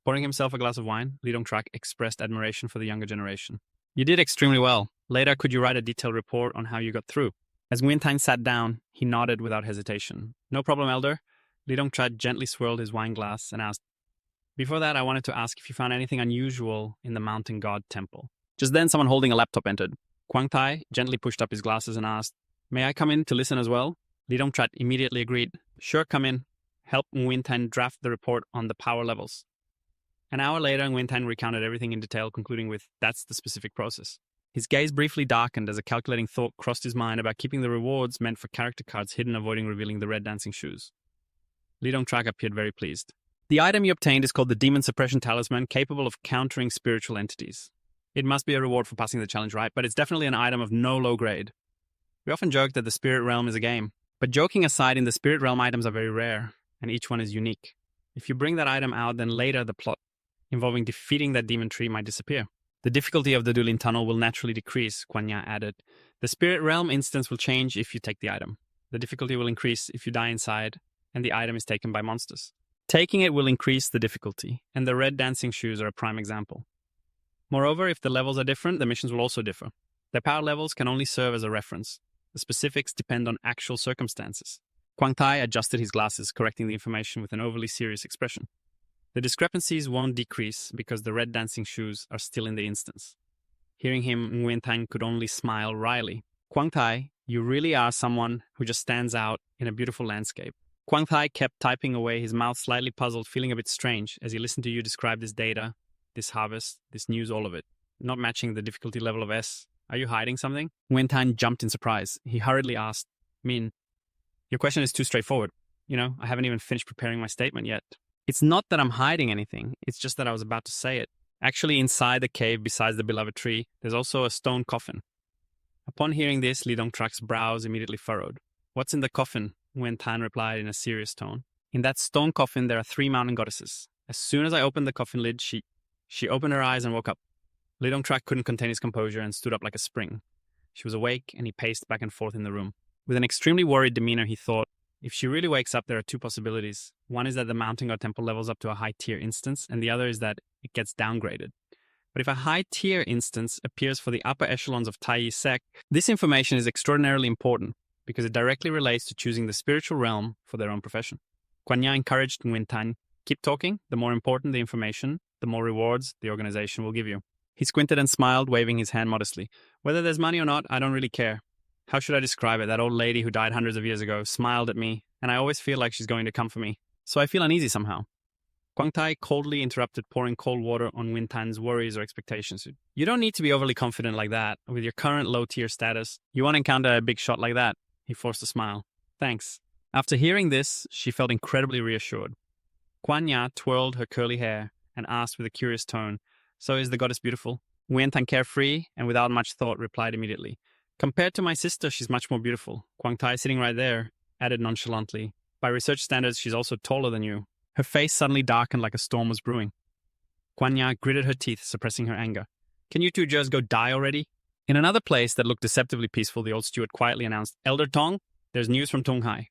Pouring himself a glass of wine, Lee Dong-trak expressed admiration for the younger generation. You did extremely well. Later, could you write a detailed report on how you got through? As Nguyen Tan sat down, he nodded without hesitation. No problem, elder. Li Dongtra gently swirled his wine glass and asked, "Before that, I wanted to ask if you found anything unusual in the mountain god temple." Just then, someone holding a laptop entered. Kwang Tai gently pushed up his glasses and asked, "May I come in to listen as well?" Li Dongtra immediately agreed. "Sure, come in. Help Nguyen Tan draft the report on the power levels." An hour later, Nguyen Tan recounted everything in detail, concluding with, "That's the specific process." His gaze briefly darkened as a calculating thought crossed his mind about keeping the rewards meant for character cards hidden, avoiding revealing the red dancing shoes. Li Dongtrak appeared very pleased. "The item you obtained is called the Demon Suppression Talisman, capable of countering spiritual entities. It must be a reward for passing the challenge right, but it's definitely an item of no low grade. We often joke that the spirit realm is a game, but joking aside, in the spirit realm items are very rare, and each one is unique. If you bring that item out, then later the plot involving defeating that demon tree might disappear. The difficulty of the Dulin Tunnel will naturally decrease," Kwanya added. "The spirit realm instance will change if you take the item. The difficulty will increase if you die inside, and the item is taken by monsters. Taking it will increase the difficulty, and the red dancing shoes are a prime example. Moreover, if the levels are different, the missions will also differ. Their power levels can only serve as a reference. The specifics depend on actual circumstances." Kwang Tai adjusted his glasses, correcting the information with an overly serious expression. "The discrepancies won't decrease because the red dancing shoes are still in the instance." Hearing him, Nguyen Tan could only smile wryly. "Kwang Tai, you really are someone who just stands out in a beautiful landscape." Kwang Tai kept typing away, his mouth slightly puzzled, feeling a bit strange as he listened to you describe this data, this harvest, this news, all of it. Not matching the difficulty level of S. Are you hiding something? Nguyen Tan jumped in surprise. He hurriedly asked, "Min, your question is too straightforward. I haven't even finished preparing my statement yet. It's not that I'm hiding anything, it's just that I was about to say it. Actually, inside the cave besides the beloved tree, there's also a stone coffin." Upon hearing this, Li Dongtrak's brows immediately furrowed. "What's in the coffin?" Nguyen Tan replied in a serious tone. "In that stone coffin, there are 3 mountain goddesses. As soon as I opened the coffin lid, she opened her eyes and woke up." Li Dongtrak couldn't contain his composure and stood up like a spring. She was awake, and he paced back and forth in the room. With an extremely worried demeanor, he thought, if she really wakes up, there are 2 possibilities. One is that the mountain god temple levels up to a high-tier instance, and the other is that it gets downgraded. But if a high-tier instance appears for the upper echelons of Tai Sec, this information is extraordinarily important because it directly relates to choosing the spiritual realm for their own profession. Kwanya encouraged Nguyen Tan, "Keep talking. The more important the information, the more rewards the organization will give you." He squinted and smiled, waving his hand modestly. "Whether there's money or not, I don't really care. How should I describe it? That old lady who died hundreds of years ago smiled at me, and I always feel like she's going to come for me. So I feel uneasy somehow." Kwang Tai coldly interrupted, pouring cold water on Nguyen Tan's worries or expectations. "You don't need to be overly confident like that. With your current low-tier status, you won't encounter a big shot like that." He forced a smile. "Thanks." After hearing this, she felt incredibly reassured. Kwanya twirled her curly hair and asked with a curious tone, "So is the goddess beautiful?" Nguyen Tan, carefree and without much thought, replied immediately, "Compared to my sister, she's much more beautiful." Kwang Tai, sitting right there, added nonchalantly, "By research standards, she's also taller than you." Her face suddenly darkened like a storm was brewing. Kwanya gritted her teeth, suppressing her anger. "Can you two just go die already?" In another place that looked deceptively peaceful, the old steward quietly announced, "Elder Tong, there's news from Tonghai.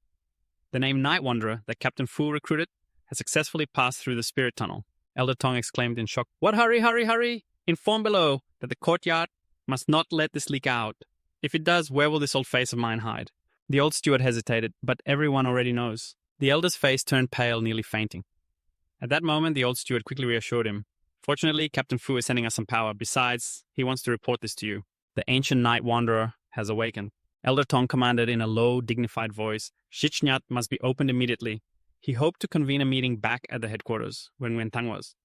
The name Night Wanderer that Captain Fu recruited has successfully passed through the spirit tunnel." Elder Tong exclaimed in shock, "What? Hurry, hurry, hurry! Inform below that the courtyard must not let this leak out. If it does, where will this old face of mine hide?" The old steward hesitated, but everyone already knows. The elder's face turned pale, nearly fainting. At that moment, the old steward quickly reassured him. "Fortunately, Captain Fu is sending us some power. Besides, he wants to report this to you. The ancient Night Wanderer has awakened." Elder Tong commanded in a low, dignified voice, "Shichnyat must be opened immediately." He hoped to convene a meeting back at the headquarters, where Nguyen Tan was.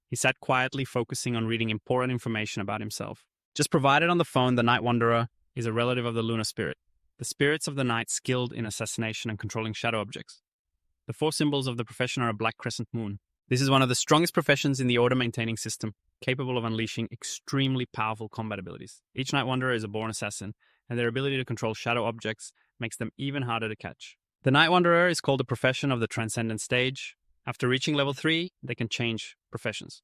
He sat quietly, focusing on reading important information about himself. Just provided on the phone, the Night Wanderer is a relative of the lunar spirit, the spirits of the night skilled in assassination and controlling shadow objects. The 4 symbols of the profession are a black crescent moon. This is one of the strongest professions in the order-maintaining system, capable of unleashing extremely powerful combat abilities. Each Night Wanderer is a born assassin, and their ability to control shadow objects makes them even harder to catch. The Night Wanderer is called the profession of the Transcendent Stage. After reaching level 3, they can change professions.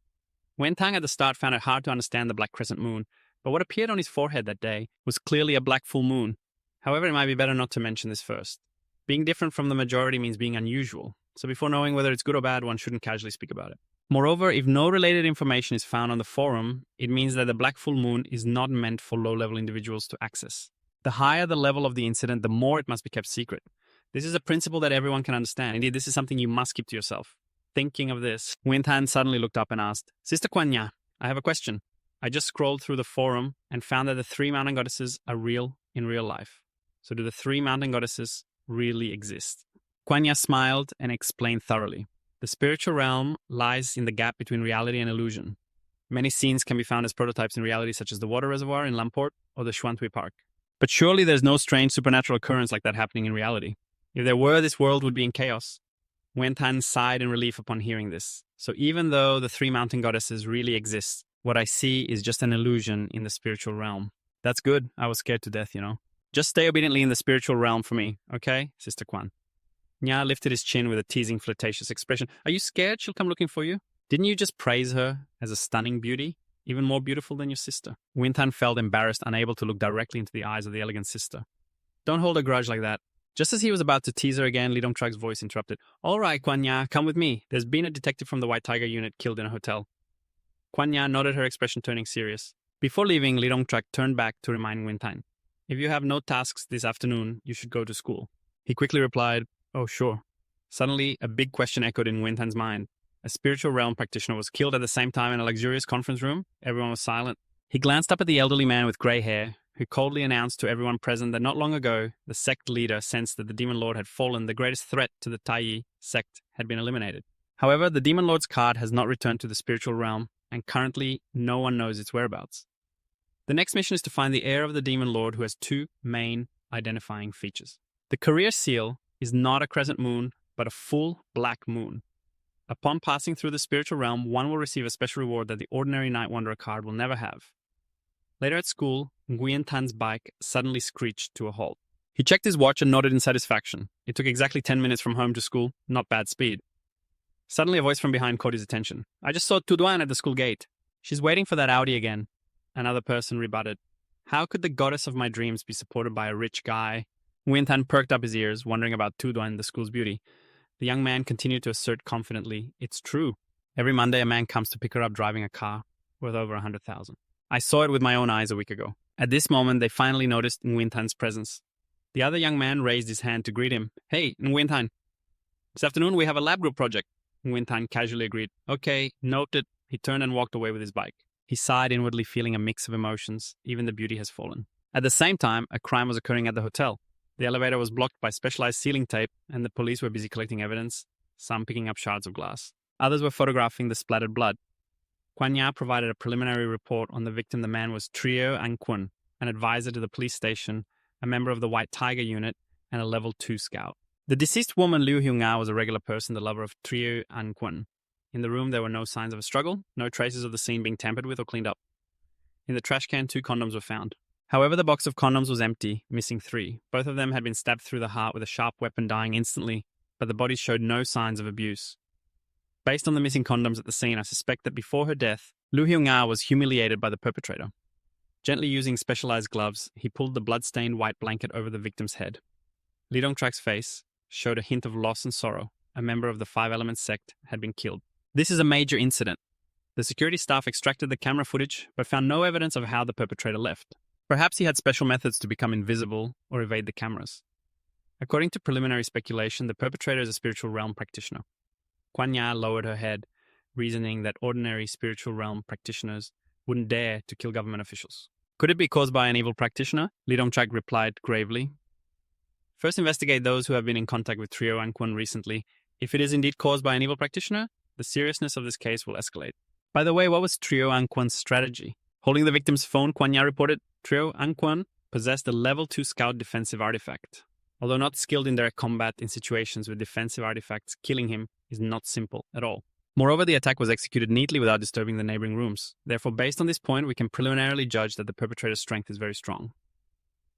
Nguyen Tang at the start found it hard to understand the black crescent moon, but what appeared on his forehead that day was clearly a black full moon. However, it might be better not to mention this first. Being different from the majority means being unusual, so before knowing whether it's good or bad, one shouldn't casually speak about it. Moreover, if no related information is found on the forum, it means that the black full moon is not meant for low-level individuals to access. The higher the level of the incident, the more it must be kept secret. This is a principle that everyone can understand. Indeed, this is something you must keep to yourself. Thinking of this, Wintan suddenly looked up and asked, Sister Kwanya, I have a question. I just scrolled through the forum and found that the 3 mountain goddesses are real in real life. So do the 3 mountain goddesses really exist? Kwanya smiled and explained thoroughly. The spiritual realm lies in the gap between reality and illusion. Many scenes can be found as prototypes in reality, such as the water reservoir in Lamport or the Xuantui Park. But surely there's no strange supernatural occurrence like that happening in reality. If there were, this world would be in chaos. Wentan sighed in relief upon hearing this. So even though the 3 mountain goddesses really exist, what I see is just an illusion in the spiritual realm. That's good. I was scared to death, Just stay obediently in the spiritual realm for me, okay, Sister Kwan? Nya lifted his chin with a teasing, flirtatious expression. Are you scared she'll come looking for you? Didn't you just praise her as a stunning beauty? Even more beautiful than your sister. Wintan felt embarrassed, unable to look directly into the eyes of the elegant sister. Don't hold a grudge like that. Just as he was about to tease her again, Li Dongtrak's voice interrupted. All right, Kwanya, come with me. There's been a detective from the White Tiger unit killed in a hotel. Kwanya nodded, her expression turning serious. Before leaving, Li Dongtrak turned back to remind Wintan. If you have no tasks this afternoon, you should go to school. He quickly replied, Oh, sure. Suddenly, a big question echoed in Wintan's mind. A spiritual realm practitioner was killed at the same time in a luxurious conference room. Everyone was silent. He glanced up at the elderly man with grey hair, who coldly announced to everyone present that not long ago, the sect leader sensed that the Demon Lord had fallen, the greatest threat to the Taiyi sect had been eliminated. However, the Demon Lord's card has not returned to the spiritual realm, and currently no one knows its whereabouts. The next mission is to find the heir of the Demon Lord, who has 2 main identifying features. The career seal is not a crescent moon, but a full black moon. Upon passing through the spiritual realm, one will receive a special reward that the ordinary Night Wanderer card will never have. Later at school, Nguyen Tan's bike suddenly screeched to a halt. He checked his watch and nodded in satisfaction. It took exactly 10 minutes from home to school, not bad speed. Suddenly a voice from behind caught his attention. I just saw Tuduan at the school gate. She's waiting for that Audi again. Another person rebutted. How could the goddess of my dreams be supported by a rich guy? Nguyen Tan perked up his ears, wondering about Tuduan, the school's beauty. The young man continued to assert confidently, It's true. Every Monday a man comes to pick her up driving a car worth over 100,000. I saw it with my own eyes a week ago. At this moment, they finally noticed Nguyen Tan's presence. The other young man raised his hand to greet him. Hey, Nguyen Tan. This afternoon we have a lab group project. Nguyen Tan casually agreed. Okay, noted. He turned and walked away with his bike. He sighed inwardly, feeling a mix of emotions. Even the beauty has fallen. At the same time, a crime was occurring at the hotel. The elevator was blocked by specialized sealing tape, and the police were busy collecting evidence, some picking up shards of glass. Others were photographing the splattered blood. Kwanya provided a preliminary report on the victim. The man was Trio Ankwun, an advisor to the police station, a member of the White Tiger unit, and a level 2 scout. The deceased woman Liu Hyunga was a regular person, the lover of Trio Ankwun. In the room, there were no signs of a struggle, no traces of the scene being tampered with or cleaned up. In the trash can, 2 condoms were found. However, the box of condoms was empty, missing 3. Both of them had been stabbed through the heart with a sharp weapon, dying instantly, but the bodies showed no signs of abuse. Based on the missing condoms at the scene, I suspect that before her death, Liu Hyunga was humiliated by the perpetrator. Gently using specialized gloves, he pulled the blood-stained white blanket over the victim's head. Li Dongtrak's face showed a hint of loss and sorrow. A member of the 5 Elements sect had been killed. This is a major incident. The security staff extracted the camera footage, but found no evidence of how the perpetrator left. Perhaps he had special methods to become invisible or evade the cameras. According to preliminary speculation, the perpetrator is a spiritual realm practitioner. Kwanya lowered her head, reasoning that ordinary spiritual realm practitioners wouldn't dare to kill government officials. Could it be caused by an evil practitioner? Li Dongtrak replied gravely. First investigate those who have been in contact with Trio Ankwun recently. If it is indeed caused by an evil practitioner, the seriousness of this case will escalate. By the way, what was Trio Ankwun's strategy? Holding the victim's phone, Kwanya reported, Trio Ankwun possessed a level 2 scout defensive artifact. Although not skilled in direct combat in situations with defensive artifacts, killing him is not simple at all. Moreover, the attack was executed neatly without disturbing the neighboring rooms. Therefore, based on this point, we can preliminarily judge that the perpetrator's strength is very strong.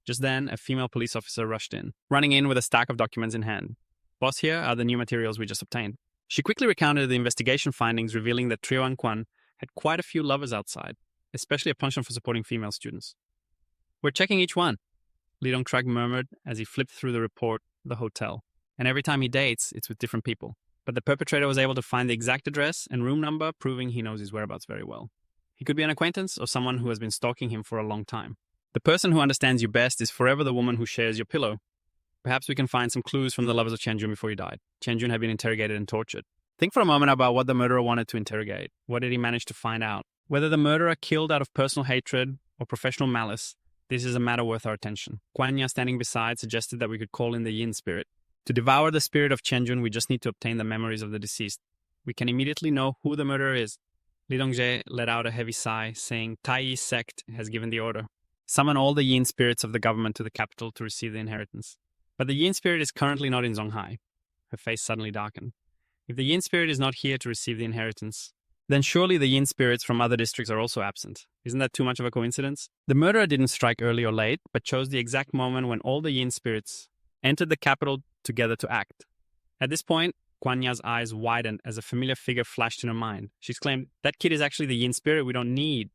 Just then, a female police officer rushed in, running in with a stack of documents in hand. Boss, here are the new materials we just obtained. She quickly recounted the investigation findings, revealing that Trio Ankwun had quite a few lovers outside, especially a penchant for supporting female students. We're checking each one, Li Dongtrak murmured as he flipped through the report, the hotel. And every time he dates, it's with different people. But the perpetrator was able to find the exact address and room number, proving he knows his whereabouts very well. He could be an acquaintance or someone who has been stalking him for a long time. The person who understands you best is forever the woman who shares your pillow. Perhaps we can find some clues from the lovers of Qianjun before he died. Qianjun had been interrogated and tortured. Think for a moment about what the murderer wanted to interrogate. What did he manage to find out? Whether the murderer killed out of personal hatred or professional malice, this is a matter worth our attention. Guanya, standing beside, suggested that we could call in the yin spirit. To devour the spirit of Qianjun, we just need to obtain the memories of the deceased. We can immediately know who the murderer is. Li Dongzhe let out a heavy sigh, saying, Tai Yi sect has given the order. Summon all the yin spirits of the government to the capital to receive the inheritance. But the yin spirit is currently not in Zonghai. Her face suddenly darkened. If the yin spirit is not here to receive the inheritance, then surely the yin spirits from other districts are also absent. Isn't that too much of a coincidence? The murderer didn't strike early or late, but chose the exact moment when all the yin spirits entered the capital together to act. At this point, Guanya's eyes widened as a familiar figure flashed in her mind. She exclaimed, "That kid is actually the yin spirit we don't need."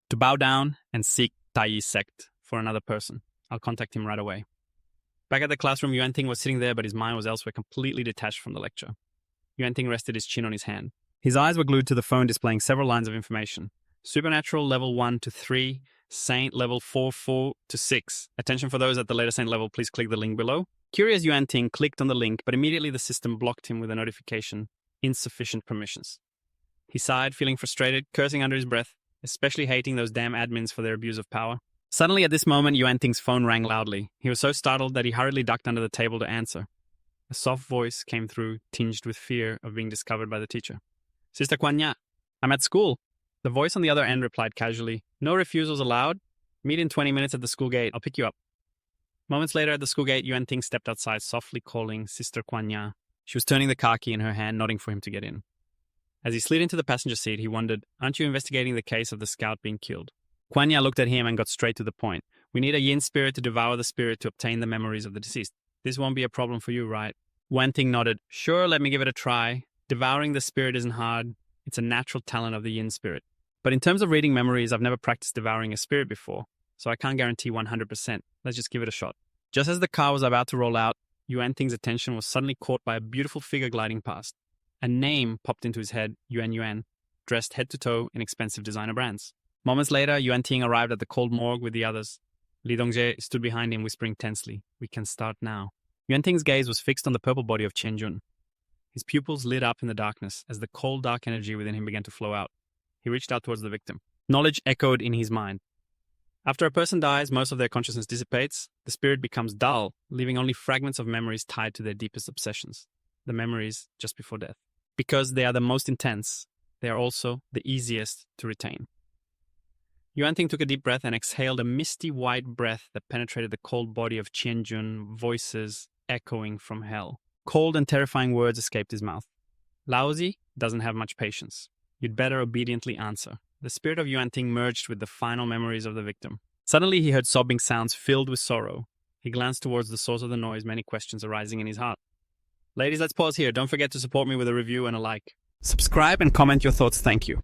To bow down and seek Tai Yi's sect for another person. I'll contact him right away. Back at the classroom, Yuan Ting was sitting there, but his mind was elsewhere, completely detached from the lecture. Yuan Ting rested his chin on his hand. His eyes were glued to the phone displaying several lines of information. Supernatural level 1 to 3, Saint level 4 to 6. Attention for those at the later Saint level, please click the link below. Curious Yuan Ting clicked on the link, but immediately the system blocked him with a notification, insufficient permissions. He sighed, feeling frustrated, cursing under his breath, especially hating those damn admins for their abuse of power. Suddenly at this moment, Yuan Ting's phone rang loudly. He was so startled that he hurriedly ducked under the table to answer. A soft voice came through, tinged with fear of being discovered by the teacher. "Sister Guanya, I'm at school." The voice on the other end replied casually, "No refusals allowed. Meet in 20 minutes at the school gate. I'll pick you up." Moments later at the school gate, Yuan Ting stepped outside, softly calling Sister Guanya. She was turning the car key in her hand, nodding for him to get in. As he slid into the passenger seat, he wondered, "Aren't you investigating the case of the scout being killed?" Guanya looked at him and got straight to the point. "We need a yin spirit to devour the spirit to obtain the memories of the deceased. This won't be a problem for you, right?" Yuan Ting nodded. "Sure, let me give it a try. Devouring the spirit isn't hard. It's a natural talent of the yin spirit. But in terms of reading memories, I've never practiced devouring a spirit before, so I can't guarantee 100%. Let's just give it a shot." Just as the car was about to roll out, Yuan Ting's attention was suddenly caught by a beautiful figure gliding past. A name popped into his head, Yuan, dressed head to toe in expensive designer brands. Moments later, Yuan Ting arrived at the cold morgue with the others. Li Dongzhe stood behind him, whispering tensely, "We can start now." Yuan Ting's gaze was fixed on the purple body of Qianjun. His pupils lit up in the darkness as the cold, dark energy within him began to flow out. He reached out towards the victim. Knowledge echoed in his mind. After a person dies, most of their consciousness dissipates. The spirit becomes dull, leaving only fragments of memories tied to their deepest obsessions, the memories just before death. Because they are the most intense, they are also the easiest to retain. Yuan Ting took a deep breath and exhaled a misty white breath that penetrated the cold body of Qianjun, voices echoing from hell. Cold and terrifying words escaped his mouth. "Laozi doesn't have much patience. You'd better obediently answer." The spirit of Yuan Ting merged with the final memories of the victim. Suddenly he heard sobbing sounds filled with sorrow. He glanced towards the source of the noise, many questions arising in his heart. Ladies, let's pause here. Don't forget to support me with a review and a like. Subscribe and comment your thoughts. Thank you.